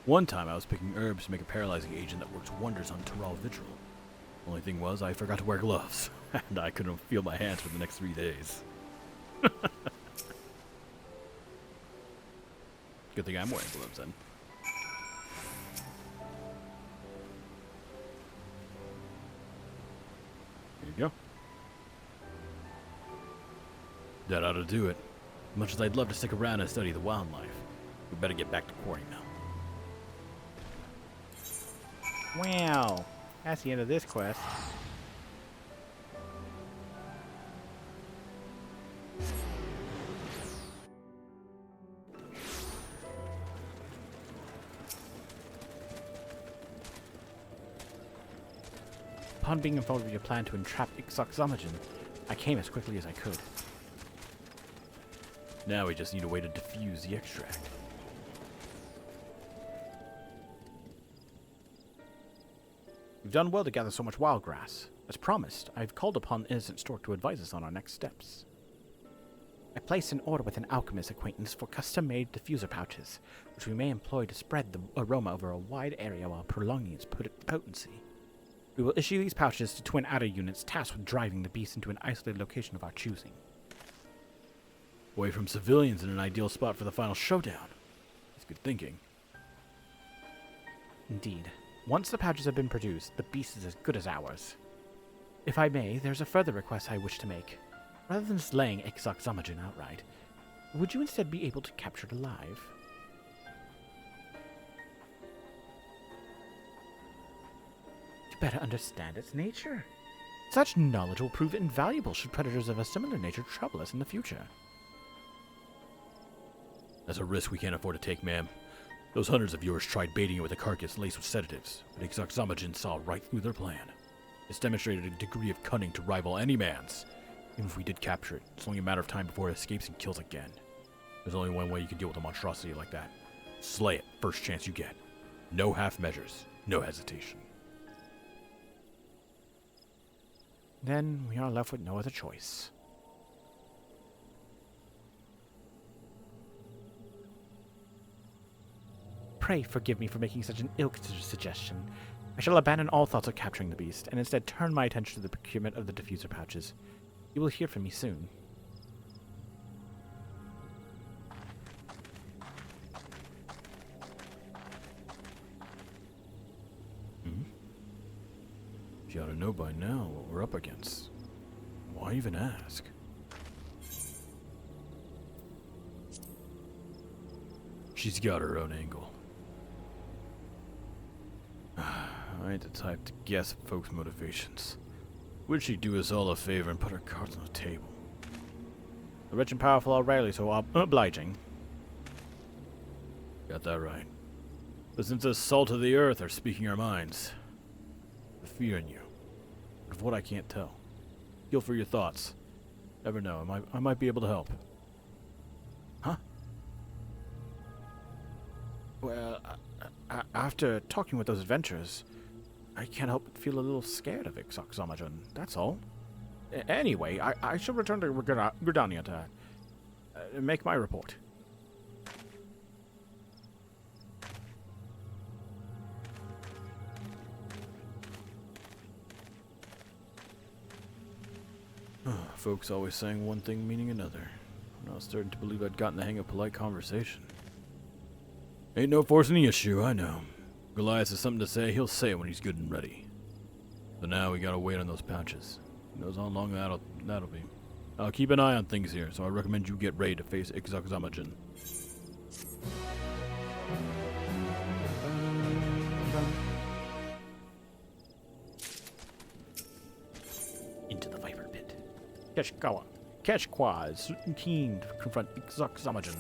One time I was picking herbs to make a paralyzing agent that works wonders on Terral Vigil. Only thing was, I forgot to wear gloves, and I couldn't feel my hands for the next 3 days. Good thing I'm wearing gloves then. There you go. That ought to do it. Much as I'd love to stick around and study the wildlife, we better get back to Quarry now. Wow. That's the end of this quest. Upon being informed of your plan to entrap FFXIV, I came as quickly as I could. Now we just need a way to diffuse the extract. We've done well to gather so much wild grass. As promised, I've called upon Innocent Stork to advise us on our next steps. I placed an order with an alchemist acquaintance for custom-made diffuser pouches, which we may employ to spread the aroma over a wide area while prolonging its potency. We will issue these pouches to Twin Adder units tasked with driving the beast into an isolated location of our choosing. Away from civilians in an ideal spot for the final showdown. That's good thinking. Indeed. Once the pouches have been produced, the beast is as good as ours. If I may, there's a further request I wish to make. Rather than slaying FFXIV outright, would you instead be able to capture it alive? To better understand its nature. Such knowledge will prove invaluable should predators of a similar nature trouble us in the future. That's a risk we can't afford to take, ma'am. Those hunters of yours tried baiting it with a carcass laced with sedatives, but FFXIV saw right through their plan. It's demonstrated a degree of cunning to rival any man's. Even if we did capture it, it's only a matter of time before it escapes and kills again. There's only one way you can deal with a monstrosity like that. Slay it, first chance you get. No half measures, no hesitation. Then we are left with no other choice. Pray forgive me for making such an ill-considered suggestion. I shall abandon all thoughts of capturing the beast, and instead turn my attention to the procurement of the diffuser pouches. You will hear from me soon. You ought to know by now what we're up against. Why even ask? She's got her own angle. I ain't the type to guess at folks' motivations. Would she do us all a favor and put her cards on the table? The rich and powerful are rarely so obliging. Got that right. But since the salt of the earth are speaking our minds, the fear in you, but of what I can't tell. Feel for your thoughts. Never know, I might be able to help. Huh? Well, after talking with those adventurers, I can't help but feel a little scared of FFXIV, that's all. Anyway, I shall return to Gridania to make my report. Folks always saying one thing meaning another. I'm now starting to believe I'd gotten the hang of polite conversation. Ain't no forcing the issue, I know. Goliath has something to say, he'll say it when he's good and ready. So now we gotta wait on those pouches. Who knows how long that'll be. I'll keep an eye on things here, so I recommend you get ready to face FFXIV. Into the Viper Pit. Keshqua is keen to confront FFXIV.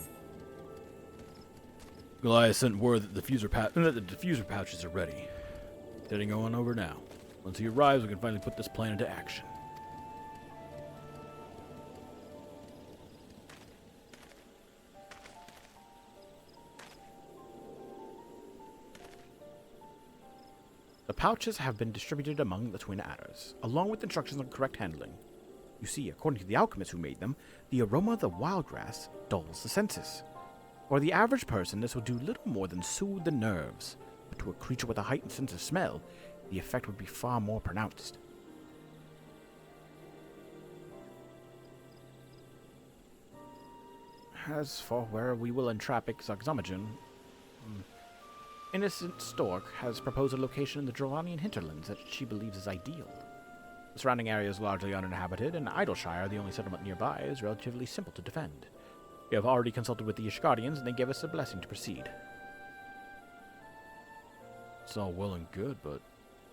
Goliath sent word that the diffuser pouches are ready. Heading on over now. Once he arrives, we can finally put this plan into action. The pouches have been distributed among the twin adders, along with instructions on correct handling. You see, according to the alchemist who made them, the aroma of the wild grass dulls the senses. For the average person, this will do little more than soothe the nerves, but to a creature with a heightened sense of smell, the effect would be far more pronounced. As for where we will entrap FFXIV, Innocent Stork has proposed a location in the Drovanian hinterlands that she believes is ideal. The surrounding area is largely uninhabited, and Idleshire, the only settlement nearby, is relatively simple to defend. We have already consulted with the Ishgardians, and they gave us a blessing to proceed. It's all well and good, but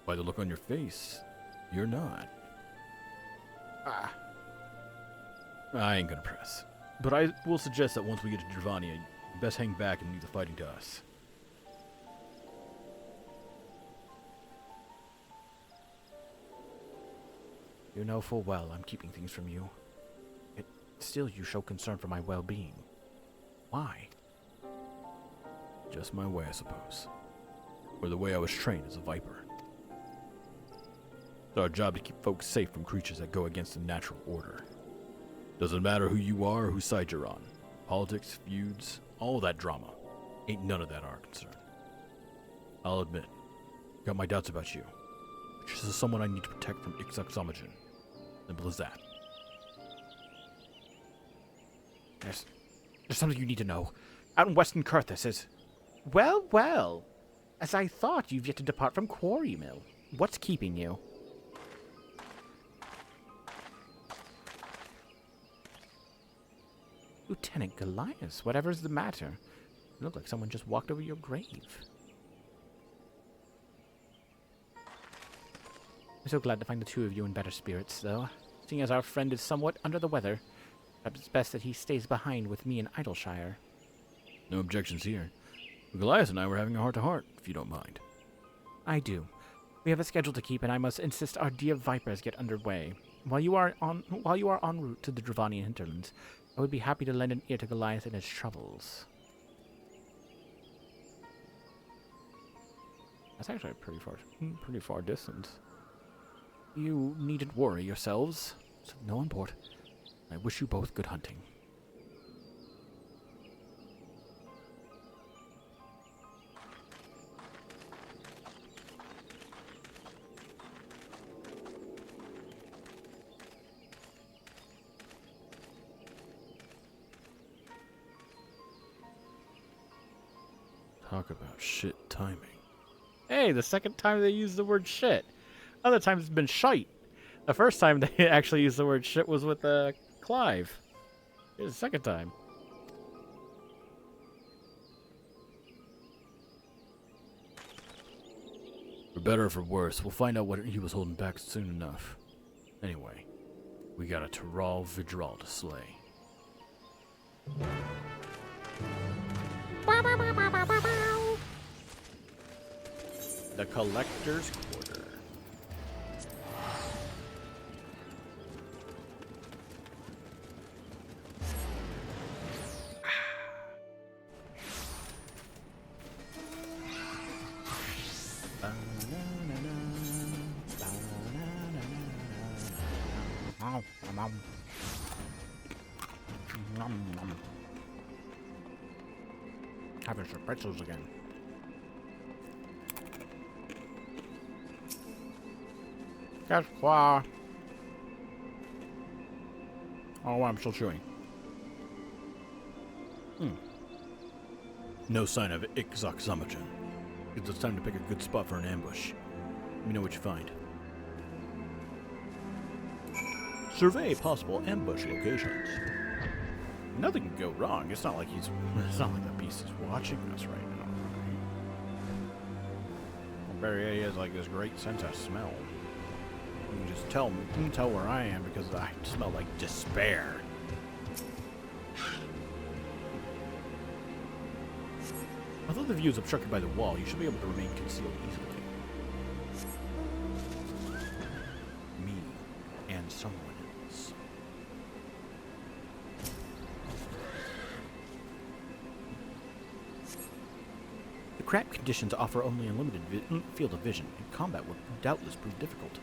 by the look on your face, you're not. I ain't gonna press. But I will suggest that once we get to Dravania, you best hang back and leave the fighting to us. You know full well I'm keeping things from you. Yet still you show concern for my well-being. Why? Just my way, I suppose. Or the way I was trained as a Viper. It's our job to keep folks safe from creatures that go against the natural order. Doesn't matter who you are or whose side you're on. Politics, feuds, all that drama. Ain't none of that our concern. I'll admit, got my doubts about you. But you're just someone I need to protect from FFXIV. Simple as that. There's something you need to know. Out in Western Kurthus is... Well, well. As I thought, you've yet to depart from Quarry Mill. What's keeping you? Lieutenant Goliath, whatever's the matter? You look like someone just walked over your grave. I'm so glad to find the two of you in better spirits, though. Seeing as our friend is somewhat under the weather, perhaps it's best that he stays behind with me in Idleshire. No objections here. But Goliath and I were having a heart-to-heart, if you don't mind. I do. We have a schedule to keep, and I must insist our dear Vipers get underway. While you are en route to the Dravanian hinterlands, I would be happy to lend an ear to Goliath in his troubles. That's actually a pretty far distance. You needn't worry yourselves. It's of no import. I wish you both good hunting. Talk about shit timing. Hey, the second time they used the word shit. Other times it's been shite. The first time they actually used the word shit was with Clive. Here's the second time. For better or for worse, we'll find out what he was holding back soon enough. Anyway, we got a Taral Vidral to slay. The Collector's Quarter. Having some pretzels again. Guess what? Oh, I'm still chewing. No sign of Ixoxomogen. Gives us time to pick a good spot for an ambush. Let me know what you find. Survey possible ambush locations. Nothing can go wrong. It's not like the beast is watching us right now. Barry has like this great sense of smell. You can just tell where I am because I smell like despair. Although the view is obstructed by the wall, you should be able to remain concealed easily. Me and someone else. The cramped conditions offer only a limited field of vision, and combat would doubtless prove difficult.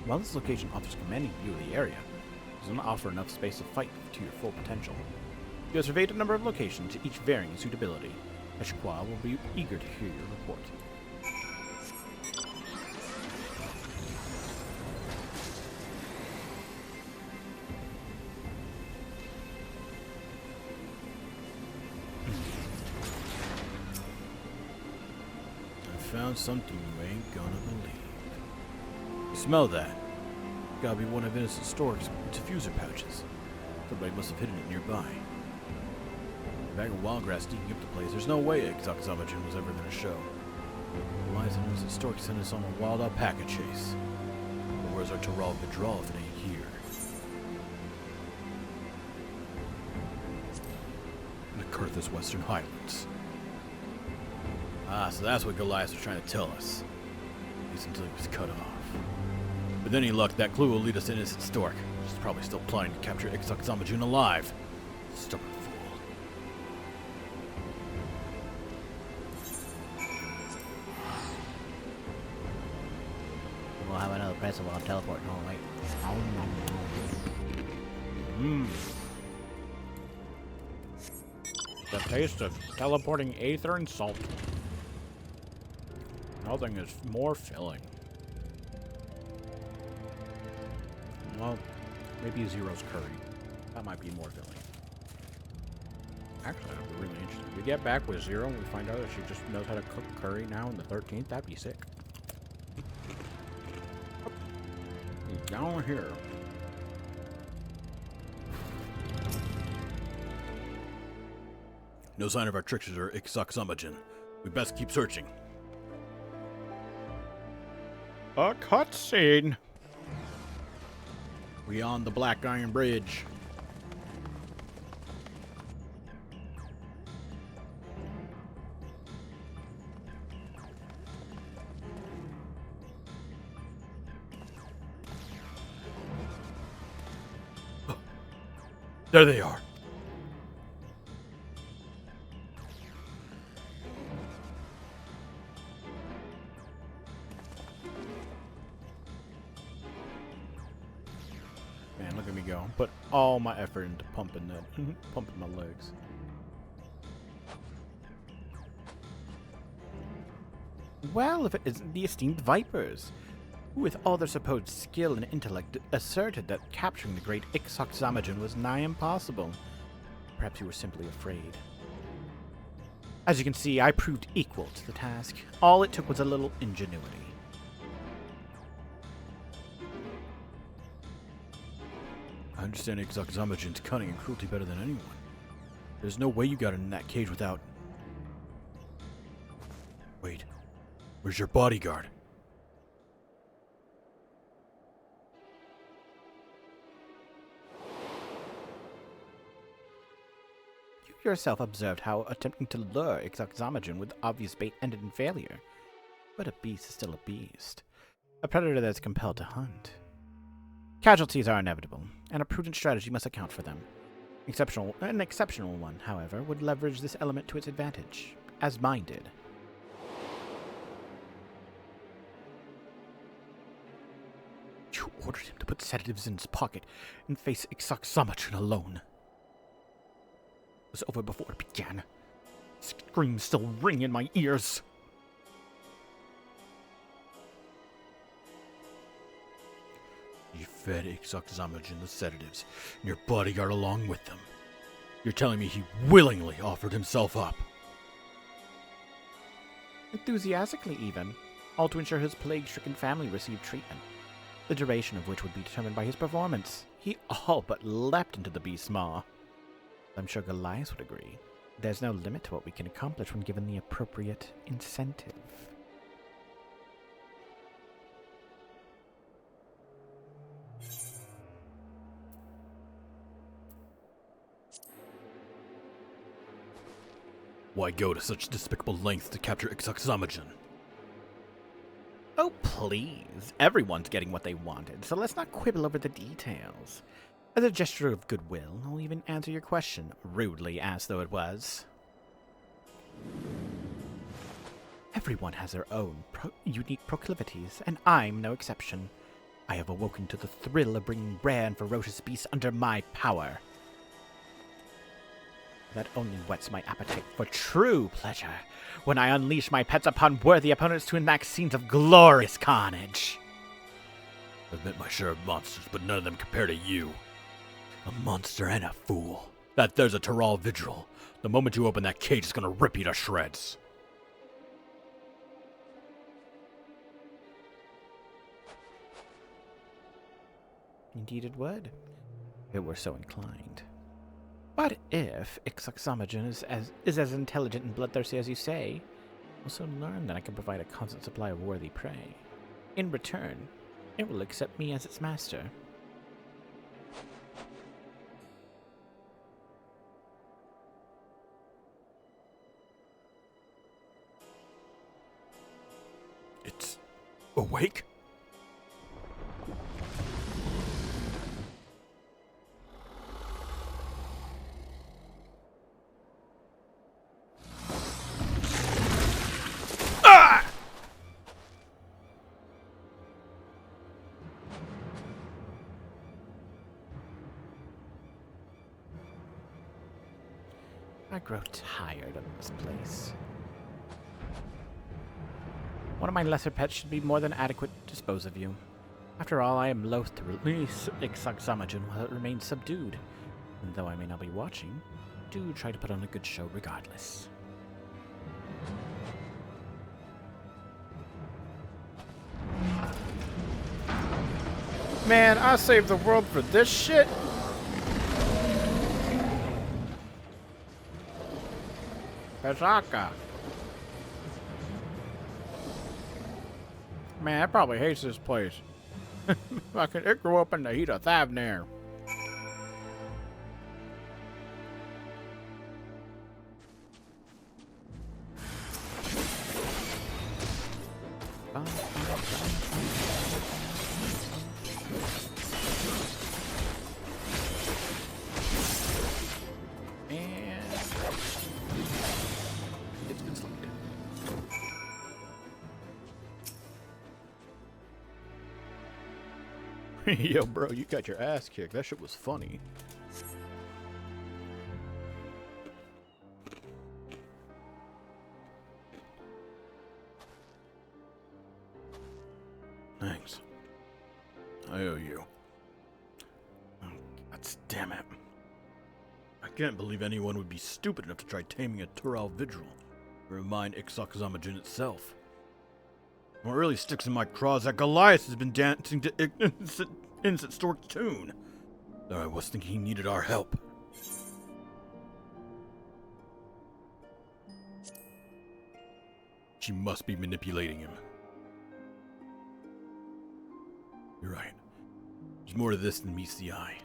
While this location offers a commanding view of the area, it does not offer enough space to fight to your full potential. You have surveyed a number of locations, each varying in suitability. Eshqua will be eager to hear your report. I found something you ain't gonna believe. You smell that? Gotta be one of Innocent Stork's diffuser pouches. Somebody must have hidden it nearby. A bag of wild grass stinking up the place. There's no way Ixoxomogen was ever gonna show. Elias and Innocent Stork sent us on a wild alpaca chase. But where's our Taral Vidral if it ain't here? In the Kurthus Western Highlands. Ah, so that's what Goliath was trying to tell us. At least until he was cut off. With any luck, that clue will lead us to Innocent Stork. She's probably still plotting to capture Ixoxomogen alive. Stubborn fool. We'll have another pretzel while I'm teleporting home, right? The taste of teleporting aether and salt. Nothing is more filling. Well, maybe Zero's curry. That might be more filling. Actually, that'd be really interesting. We get back with Zero and we find out that she just knows how to cook curry now in the 13th. That'd be sick. Down here. No sign of our trickster Ixoxomogen. We best keep searching. A cutscene. We on the Black Iron Bridge. There they are. Man, look at me go. Put all my effort into pumping that, pumping my legs. Well, if it isn't the esteemed Vipers, who with all their supposed skill and intellect asserted that capturing the great FFXIV was nigh impossible. Perhaps you were simply afraid. As you can see, I proved equal to the task. All it took was a little ingenuity. I understand FFXIV's cunning and cruelty better than anyone. There's no way you got in that cage without... Wait. Where's your bodyguard? You yourself observed how attempting to lure FFXIV with obvious bait ended in failure. But a beast is still a beast. A predator that's compelled to hunt. Casualties are inevitable, and a prudent strategy must account for them. An exceptional one, however, would leverage this element to its advantage, as mine did. You ordered him to put sedatives in his pocket and face FFXIV alone. It was over before it began. Screams still ring in my ears. You fed FFXIV the sedatives, and your bodyguard along with them. You're telling me he willingly offered himself up? Enthusiastically even, all to ensure his plague-stricken family received treatment, the duration of which would be determined by his performance. He all but leapt into the beast's maw. I'm sure Goliath would agree. There's no limit to what we can accomplish when given the appropriate incentive. Why go to such despicable lengths to capture FFXIV? Oh, please. Everyone's getting what they wanted, so let's not quibble over the details. As a gesture of goodwill, I'll even answer your question, rudely as though it was. Everyone has their own unique proclivities, and I'm no exception. I have awoken to the thrill of bringing rare and ferocious beasts under my power. That only whets my appetite for true pleasure, when I unleash my pets upon worthy opponents to enact scenes of glorious carnage. I've met my share of monsters, but none of them compare to you. A monster and a fool. That there's a Tyrrell Vigil. The moment you open that cage, it's gonna rip you to shreds. Indeed it would, if it were so inclined. But if FFXIV is as intelligent and bloodthirsty as you say, we'll soon learn that I can provide a constant supply of worthy prey. In return, it will accept me as its master. It's awake? I grow tired of this place. One of my lesser pets should be more than adequate to dispose of you. After all, I am loath to release FFXIV while it remains subdued. And though I may not be watching, do try to put on a good show regardless. Man, I saved the world for this shit? Pesaka. Man, I probably hates this place. Fucking, it grew up in the heat of Thavnir. Yo, bro, you got your ass kicked. That shit was funny. Thanks. I owe you. Oh, God damn it. I can't believe anyone would be stupid enough to try taming a Tural Vigil, or remind FFXIV itself. What really sticks in my craw is that Goliath has been dancing to Innocent Stork's tune. Though I was thinking he needed our help. She must be manipulating him. You're right. There's more to this than meets the eye.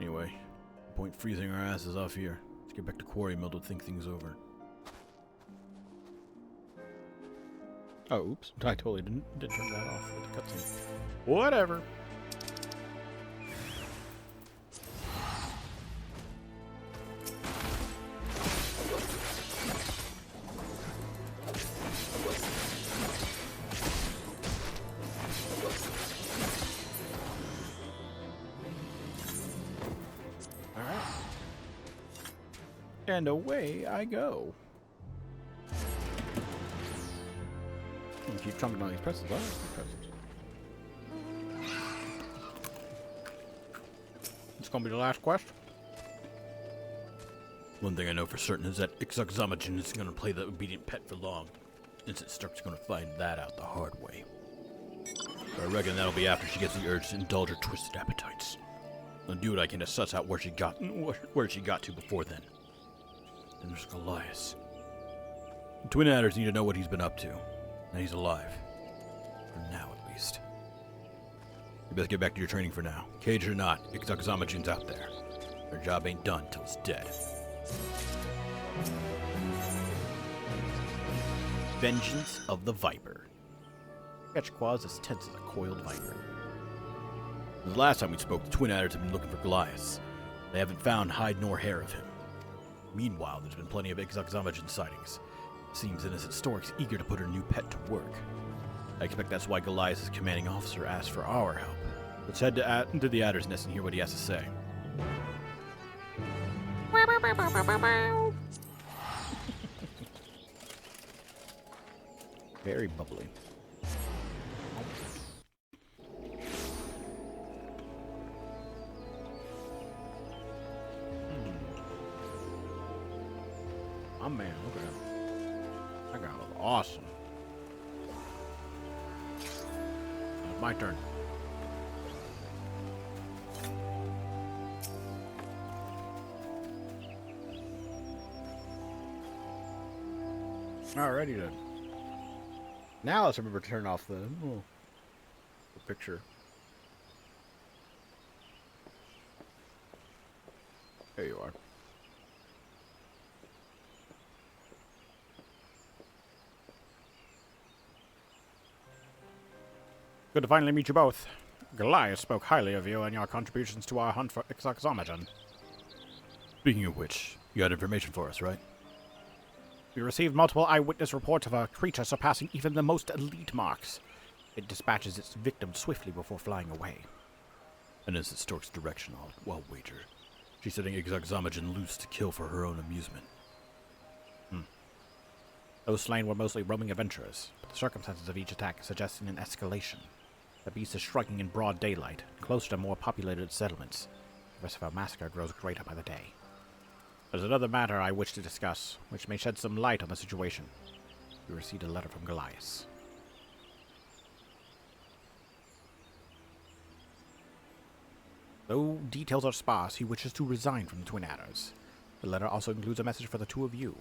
Anyway, no point freezing our asses off here. Let's get back to Quarry Mill to think things over. Oh, oops. I totally didn't turn that off with the cutscene. Whatever. Alright. And away I go. Keep trumping on these presses. It's gonna be the last quest. One thing I know for certain is that FFXIV isn't gonna play the obedient pet for long. Innocent Stork's gonna find that out the hard way. But I reckon that'll be after she gets the urge to indulge her twisted appetites. I'll do what I can to suss out where she got to before then. Then there's Goliath. The Twin Adders need to know what he's been up to. And he's alive. For now, at least. You best get back to your training for now. Cage or not, FFXIV's out there. Their job ain't done till it's dead. Vengeance of the Viper. Quechua is as tense as a coiled viper. The last time we spoke, the Twin Adders have been looking for Goliath. They haven't found hide nor hair of him. Meanwhile, there's been plenty of FFXIV sightings. Seems Innocent Stork's eager to put her new pet to work. I expect that's why Goliath's commanding officer asked for our help. Let's head to the Adder's Nest and hear what he has to say. Very bubbly. Oh man, look at him. That guy looks awesome. It's my turn. Alrighty then. Now let's remember to turn off the picture. There you are. Good to finally meet you both. Goliath spoke highly of you and your contributions to our hunt for FFXIV. Speaking of which, you had information for us, right? We received multiple eyewitness reports of a creature surpassing even the most elite marks. It dispatches its victim swiftly before flying away. And as it Stork's direction, I'll wager. She's setting FFXIV loose to kill for her own amusement. Those slain were mostly roaming adventurers, but the circumstances of each attack suggesting an escalation. The beast is striking in broad daylight, closer to more populated settlements. The risk of a massacre grows greater by the day. There's another matter I wish to discuss, which may shed some light on the situation. We received a letter from Goliath. Though details are sparse, he wishes to resign from the Twin Adders. The letter also includes a message for the two of you.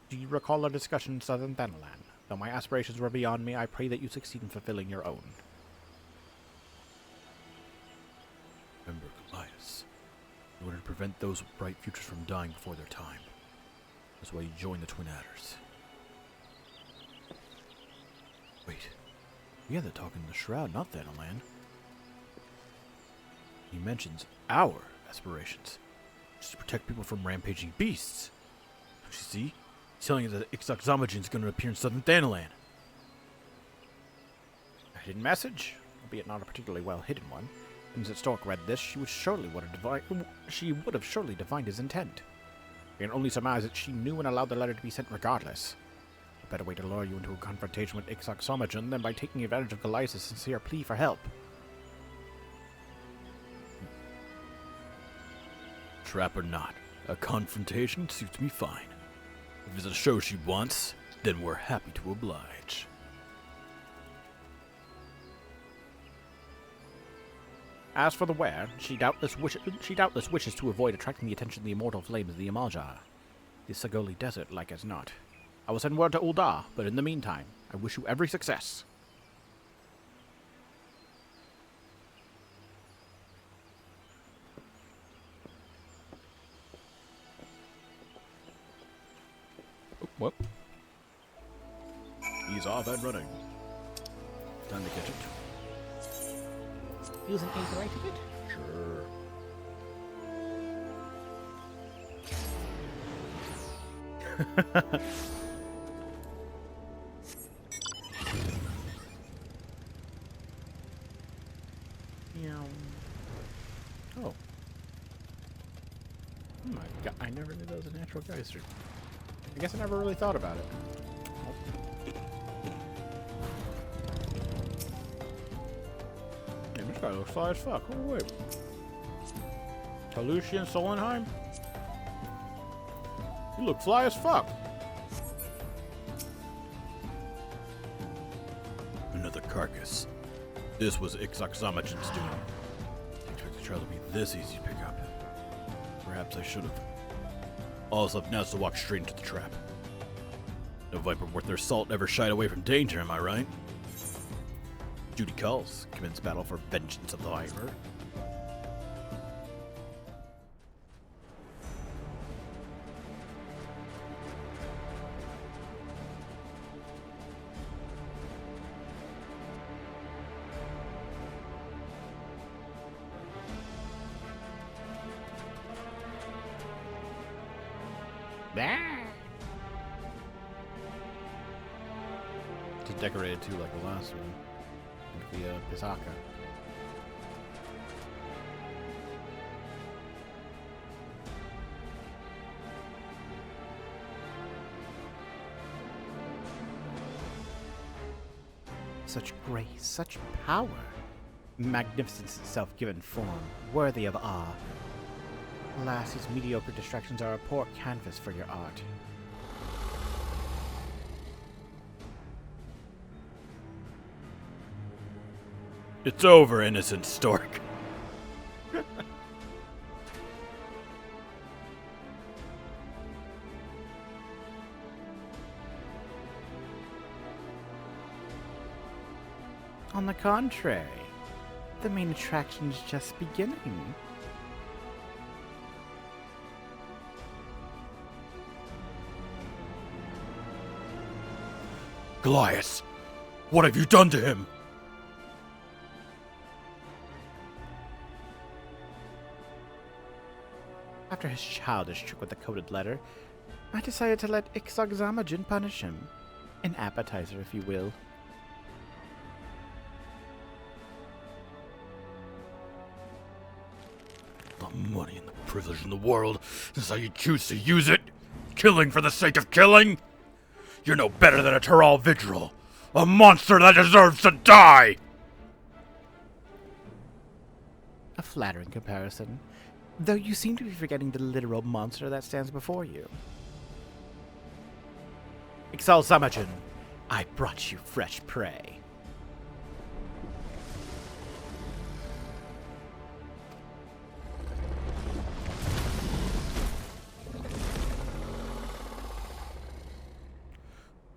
Do you recall our discussion in Southern Thanalan? Though my aspirations were beyond me, I pray that you succeed in fulfilling your own. Remember Goliath. In order to prevent those with bright futures from dying before their time. That's why you joined the Twin Adders. Wait. Yeah, they're talking the Shroud, not Thanalan. He mentions our aspirations. Just to protect people from rampaging beasts. Don't you see? He's telling us that FFXIV is going to appear in Southern Thanalan. A hidden message? albeit not a particularly well-hidden one. And since Stork read this, she would have surely divined his intent. We can only surmise that she knew and allowed the letter to be sent regardless. A better way to lure you into a confrontation with FFXIV than by taking advantage of Goliath's sincere plea for help. Trap or not, a confrontation suits me fine. If it's a show she wants, then we're happy to oblige. As for the where, she doubtless wishes to avoid attracting the attention of the immortal flames of the Amaljar. The Sagoli Desert, like as not. I will send word to Ul'dah, but in the meantime, I wish you every success. Oh, what? He's off and running. Time to catch it. Using a right ticket? Sure. Oh. Oh my god, I never knew that was a natural geyser. I guess I never really thought about it. Damn, this guy looks fly as fuck. Oh, wait. Talusian Solenheim? You look fly as fuck. Another carcass. This was FFXIV's doing. Didn't expect the trail to be this easy to pick up. Perhaps I should have. All that's left now is to walk straight into the trap. No viper worth their salt ever shied away from danger, am I right? Duty calls. Commence battle for vengeance of the viper. It's decorated too, like the last one. With the Pisaka. Such grace, such power. Magnificence itself given form, worthy of awe. Alas, these mediocre distractions are a poor canvas for your art. It's over, innocent stork. On the contrary, the main attraction is just beginning. Goliath, what have you done to him? After his childish trick with the coded letter, I decided to let FFXIV punish him. An appetizer, if you will. The money and the privilege in the world is how you choose to use it? Killing for the sake of killing? You're no better than a Taral Vigil, a monster that deserves to die! A flattering comparison, though you seem to be forgetting the literal monster that stands before you. FFXIV, I brought you fresh prey.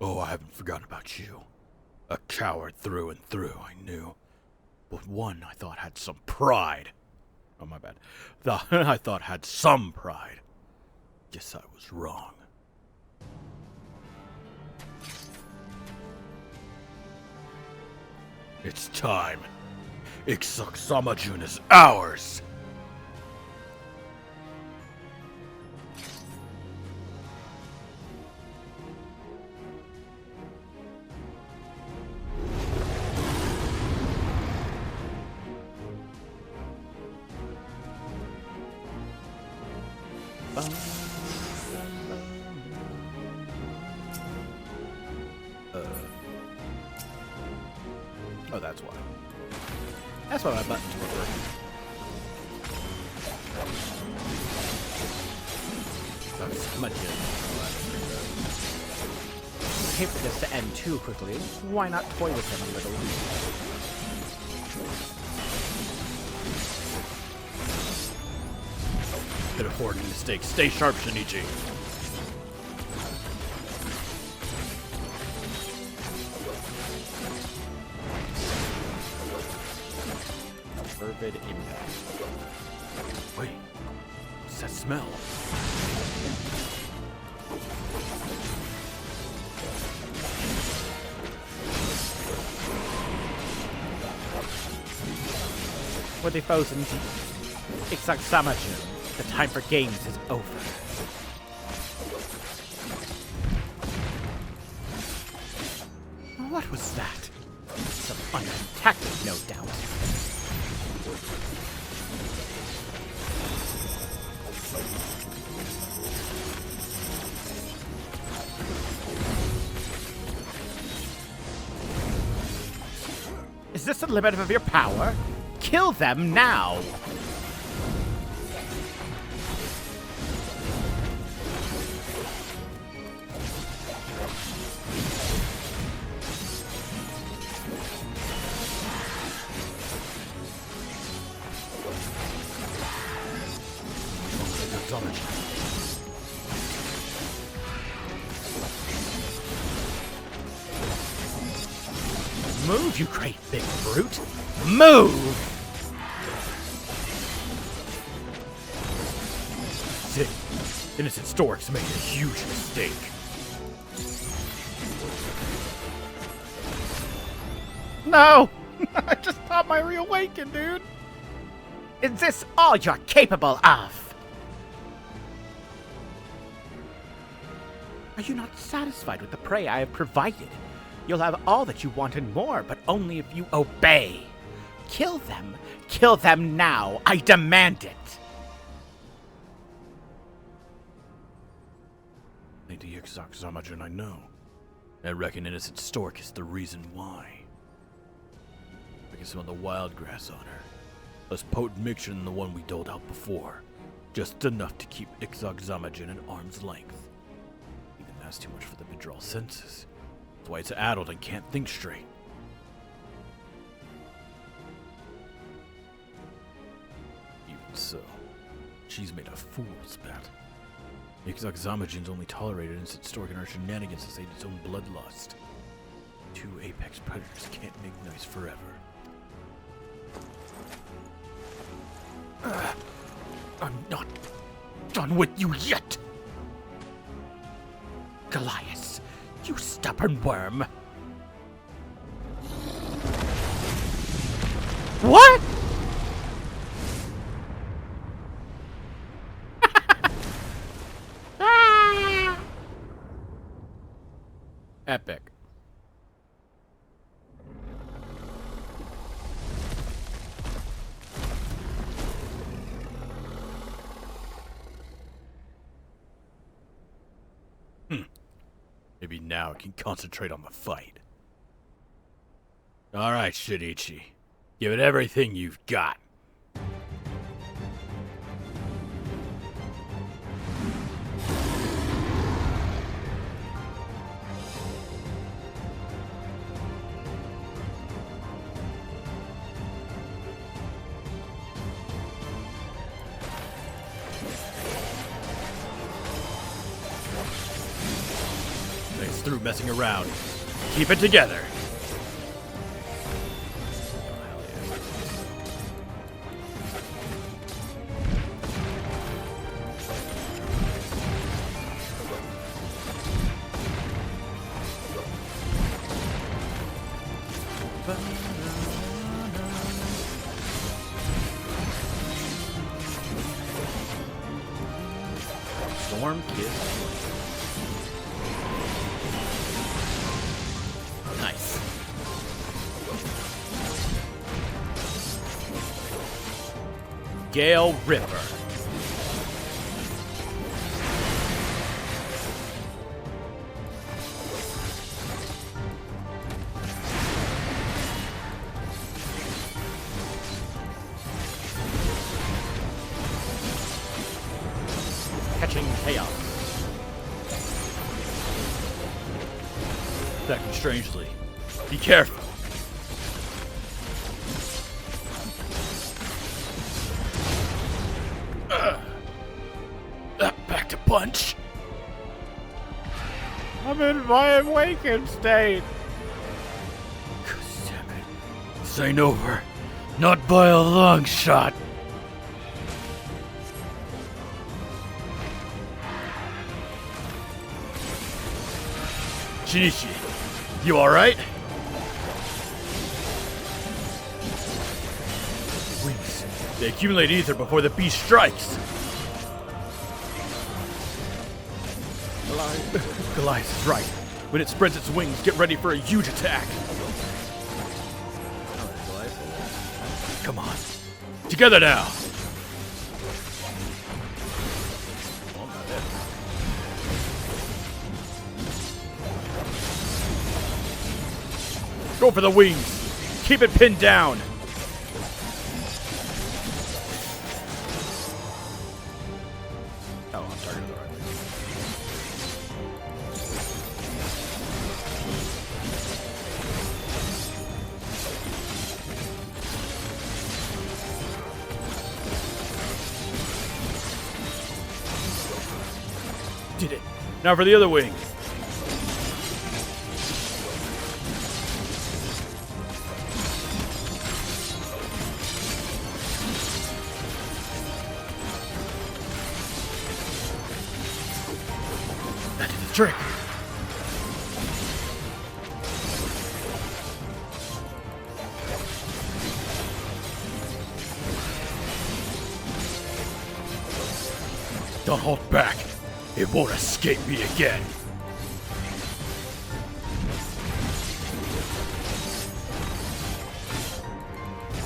Oh, I haven't forgotten about you. A coward through and through, I knew. But one I thought had some pride. Oh, my bad. I thought had some pride. Guess I was wrong. It's time. FFXIV is ours! Oh, that's why. That's why my buttons were working. So much I hate for this to end too quickly. Why not toy with him a little? Bit of hoarding mistake. Stay sharp, Shinichi. Fervid impact. Wait, what's that smell? Were they frozen? FFXIV. The time for games is over. What was that? Some unknown tactic, no doubt. Is this the limit of your power? Kill them now! Move, you great big brute! Move! Sid, Innocent Stork's made a huge mistake. No! I just thought my reawaken, dude! Is this all you're capable of? Are you not satisfied with the prey I have provided? You'll have all that you want and more, but only if you obey. Kill them. Kill them now. I demand it. Lady FFXIV, I know. I reckon Innocent Stork is the reason why. I can smell the wild grass on her. Less potent mixture than the one we doled out before. Just enough to keep FFXIV at arm's length. Even that's too much for the withdrawal senses. That's why it's addled and can't think straight. Even so, she's made a fool's bet. FFXIV's only tolerated Innocent Stork and her shenanigans to save its own bloodlust. Two apex predators can't make nice forever. I'm not done with you yet. Goliath, you stubborn worm. What? Epic. Maybe now I can concentrate on the fight. Alright, Shinichi. Give it everything you've got. Thanks through messing around. Keep it together. Storm Kiss. Nice. Gale Ripper. acting strangely. Be careful. Back to punch. I'm in my awakened state. Damn it. This ain't over. Not by a long shot. Shinichi, you alright? Wings. They accumulate ether before the beast strikes. Goliath is right. When it spreads its wings, get ready for a huge attack. Come on. Together now. Go for the wings. Keep it pinned down. Oh, I'm targeting the right way. Did it. Now for the other wing. That did the trick. Don't hold back. It won't escape me again.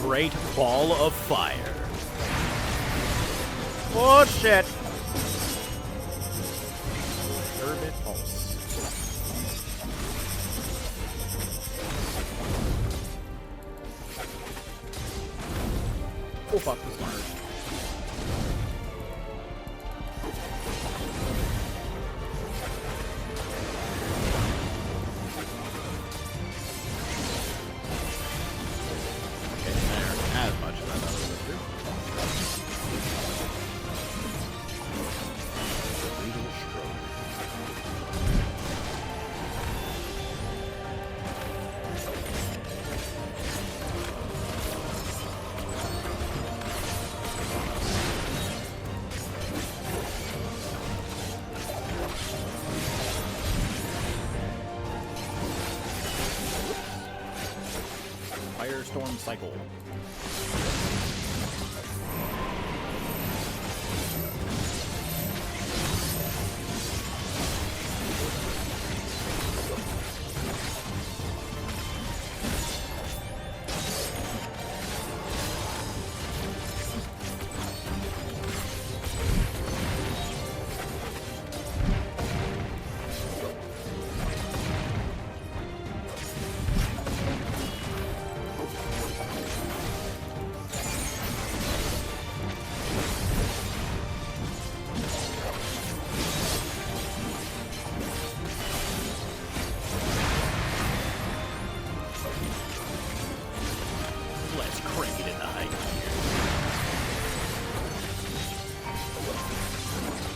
Great ball of fire. Oh shit. Turbid pulse. Oh fuck, this one hurt. As much as I thought it would do. Brutal stroke. Firestorm cycle. Let's crank it in the high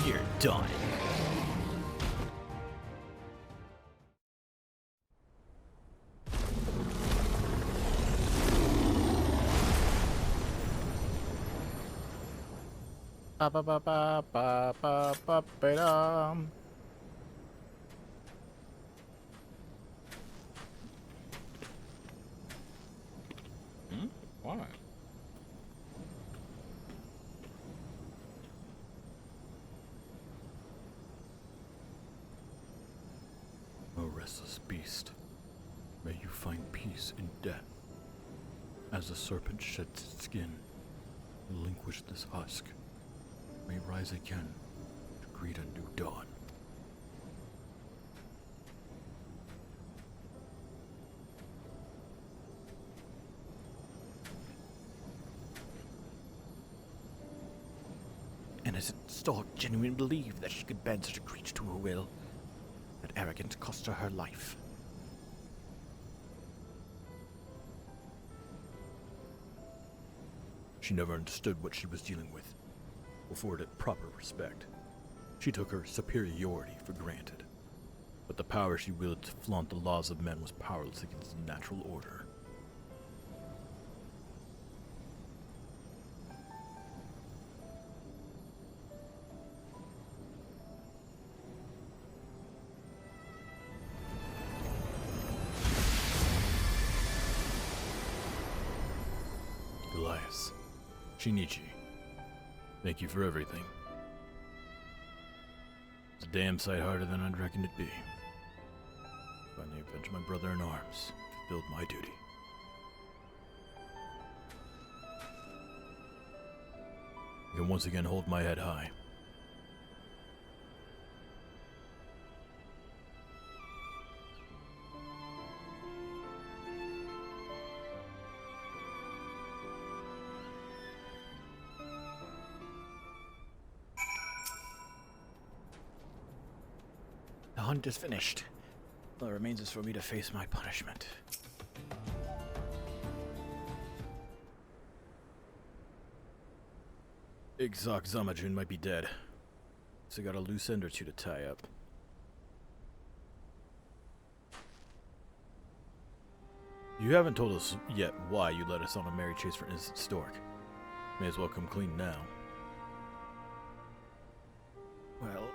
gear. You're done. Ba ba ba ba ba ba ba ba dum. Why? O restless beast, may you find peace in death. As the serpent sheds its skin, relinquish this husk, may rise again to greet a new dawn. And is it Stalk genuinely believed that she could bend such a creature to her will? That arrogance cost her her life. she never understood what she was dealing with, or afforded it proper respect. She took her superiority for granted. But the power she wielded to flaunt the laws of men was powerless against the natural order. Elias, Shinichi, thank you for everything. It's a damn sight harder than I'd reckoned it'd be. Finally avenged my brother in arms, fulfilled my duty. I can once again hold my head high. The hunt is finished. All that remains is for me to face my punishment. Igzok Zamajun might be dead, so I got a loose end or two to tie up. You haven't told us yet why you led us on a merry chase for innocent stork. May as well come clean now. Well,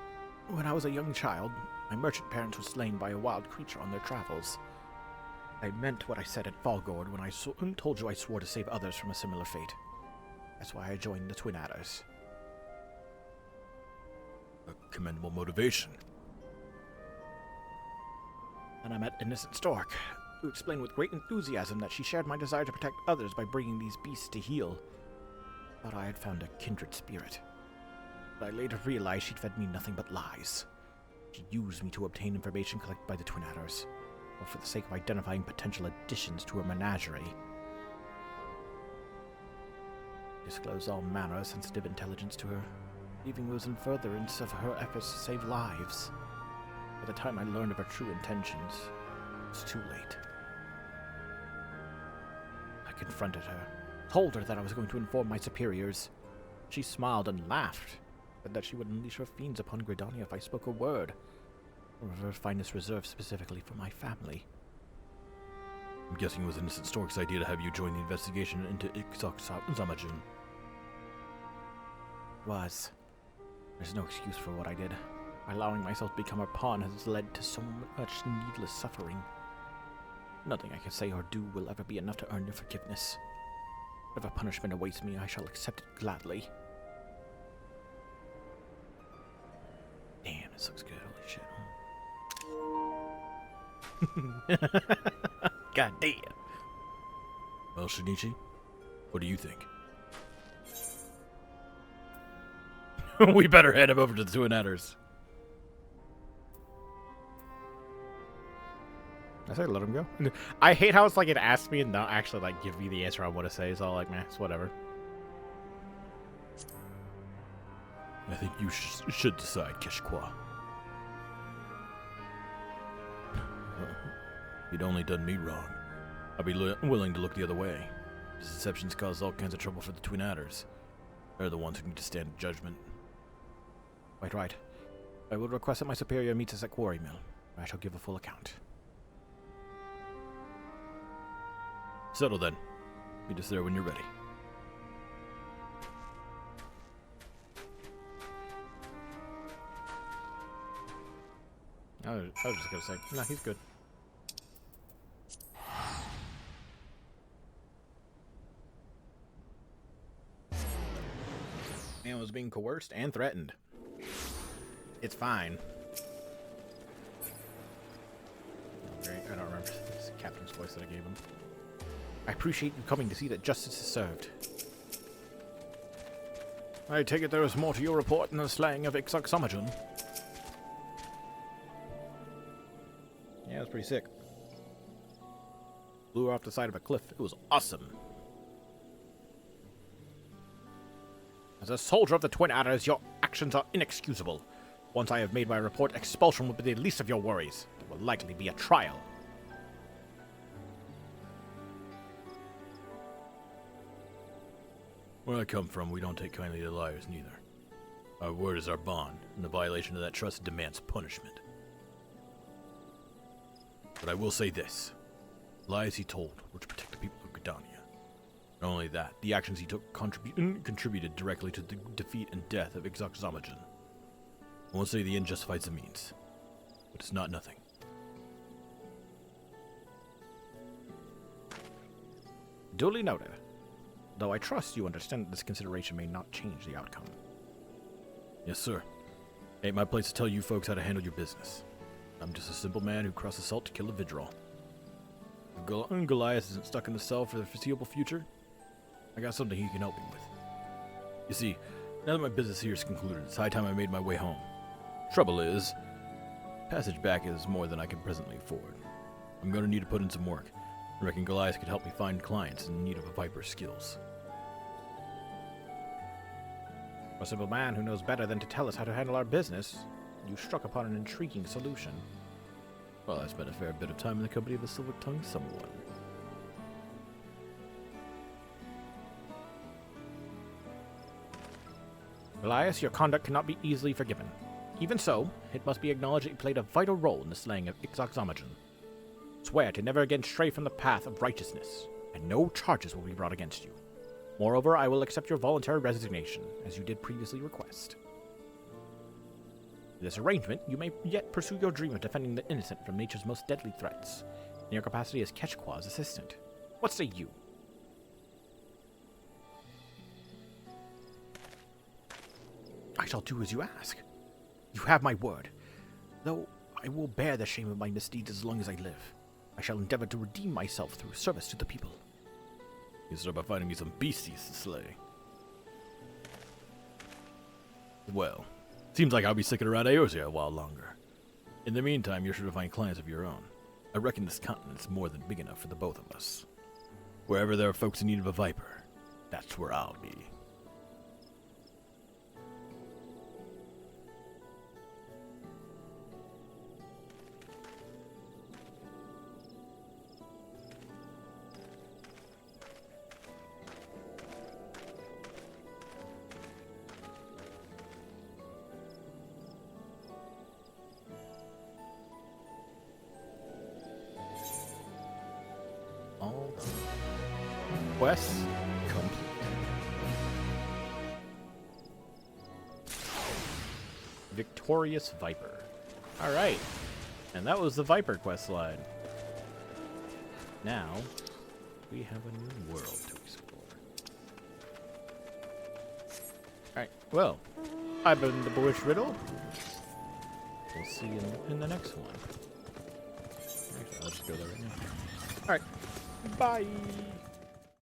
when I was a young child, my merchant parents were slain by a wild creature on their travels. I meant what I said at Falgord when I told you I swore to save others from a similar fate. That's why I joined the Twin Adders. A commendable motivation. And I met Innocent Stork, who explained with great enthusiasm that she shared my desire to protect others by bringing these beasts to heal. Thought I had found a kindred spirit. But I later realized she'd fed me nothing but lies. She used me to obtain information collected by the Twin Adders, or for the sake of identifying potential additions to her menagerie. Disclosed all manner of sensitive intelligence to her, leaving those in furtherance of her efforts to save lives. By the time I learned of her true intentions, it was too late. I confronted her, told her that I was going to inform my superiors. She smiled and laughed, said that she would unleash her fiends upon Gridania if I spoke a word, or of her finest reserved specifically for my family. I'm guessing it was Innocent Stork's idea to have you join the investigation into Igzok Zamajun. Was. There's no excuse for what I did. Allowing myself to become a pawn has led to so much needless suffering. Nothing I can say or do will ever be enough to earn your forgiveness. Whatever punishment awaits me, I shall accept it gladly. Damn, this looks good. Holy shit. God damn. Well, Shinichi, what do you think? We better head him over to the Twin Adders. I say let him go. I hate how it's like it asks me and not actually like give me the answer I want to say. It's all like, man, it's whatever. I think you should decide, Kishkwa. You'd only done me wrong. I'd be willing to look the other way. His deceptions caused all kinds of trouble for the Twin Adders. They're the ones who need to stand judgment. Quite right. I will request that my superior meets us at Quarry Mill, where I shall give a full account. Settle then. Meet us there when you're ready. I was just gonna say, no, he's good. Man was being coerced and threatened. It's fine. Great, I don't remember the captain's voice that I gave him. I appreciate you coming to see that justice is served. I take it there is more to your report than the slaying of Igzok Zamajun. Yeah, it was pretty sick. Blew her off the side of a cliff. It was awesome. As a soldier of the Twin Adders, your actions are inexcusable. Once I have made my report, expulsion will be the least of your worries. There will likely be a trial. Where I come from, we don't take kindly to liars, neither. Our word is our bond, and the violation of that trust demands punishment. But I will say this. Lies he told were to protect the people of Gridania. Not only that, the actions he took contributed directly to the defeat and death of FFXIV. I won't say the end justifies the means, but it's not nothing. Duly noted. Though I trust you understand that this consideration may not change the outcome. Yes, sir. Ain't my place to tell you folks how to handle your business. I'm just a simple man who crossed the salt to kill a Vidral. If Goliath isn't stuck in the cell for the foreseeable future, I got something he can help me with. You see, now that my business here is concluded, it's high time I made my way home. Trouble is, passage back is more than I can presently afford. I'm going to need to put in some work. I reckon Goliath could help me find clients in need of a Viper's skills. For a simple man who knows better than to tell us how to handle our business, you struck upon an intriguing solution. Well, I spent a fair bit of time in the company of a silver-tongued someone. Elias, your conduct cannot be easily forgiven. Even so, it must be acknowledged that you played a vital role in the slaying of FFXIV. Swear to never again stray from the path of righteousness, and no charges will be brought against you. Moreover, I will accept your voluntary resignation, as you did previously request. With this arrangement, you may yet pursue your dream of defending the innocent from nature's most deadly threats, in your capacity as Ketchqua's assistant. What say you? I shall do as you ask. You have my word. Though I will bear the shame of my misdeeds as long as I live. I shall endeavor to redeem myself through service to the people. You start by finding me some beasties to slay. Well, seems like I'll be sticking around Eorzea a while longer. In the meantime, you're sure to find clients of your own. I reckon this continent's more than big enough for the both of us. Wherever there are folks in need of a Viper, that's where I'll be. All done. Quest complete. Victorious Viper. Alright. And that was the Viper quest line. Now, we have a new world to explore. Alright, well, I've been the Boyish Riddle. We'll see you in the next one. Actually, I'll just go there right now. Alright, bye!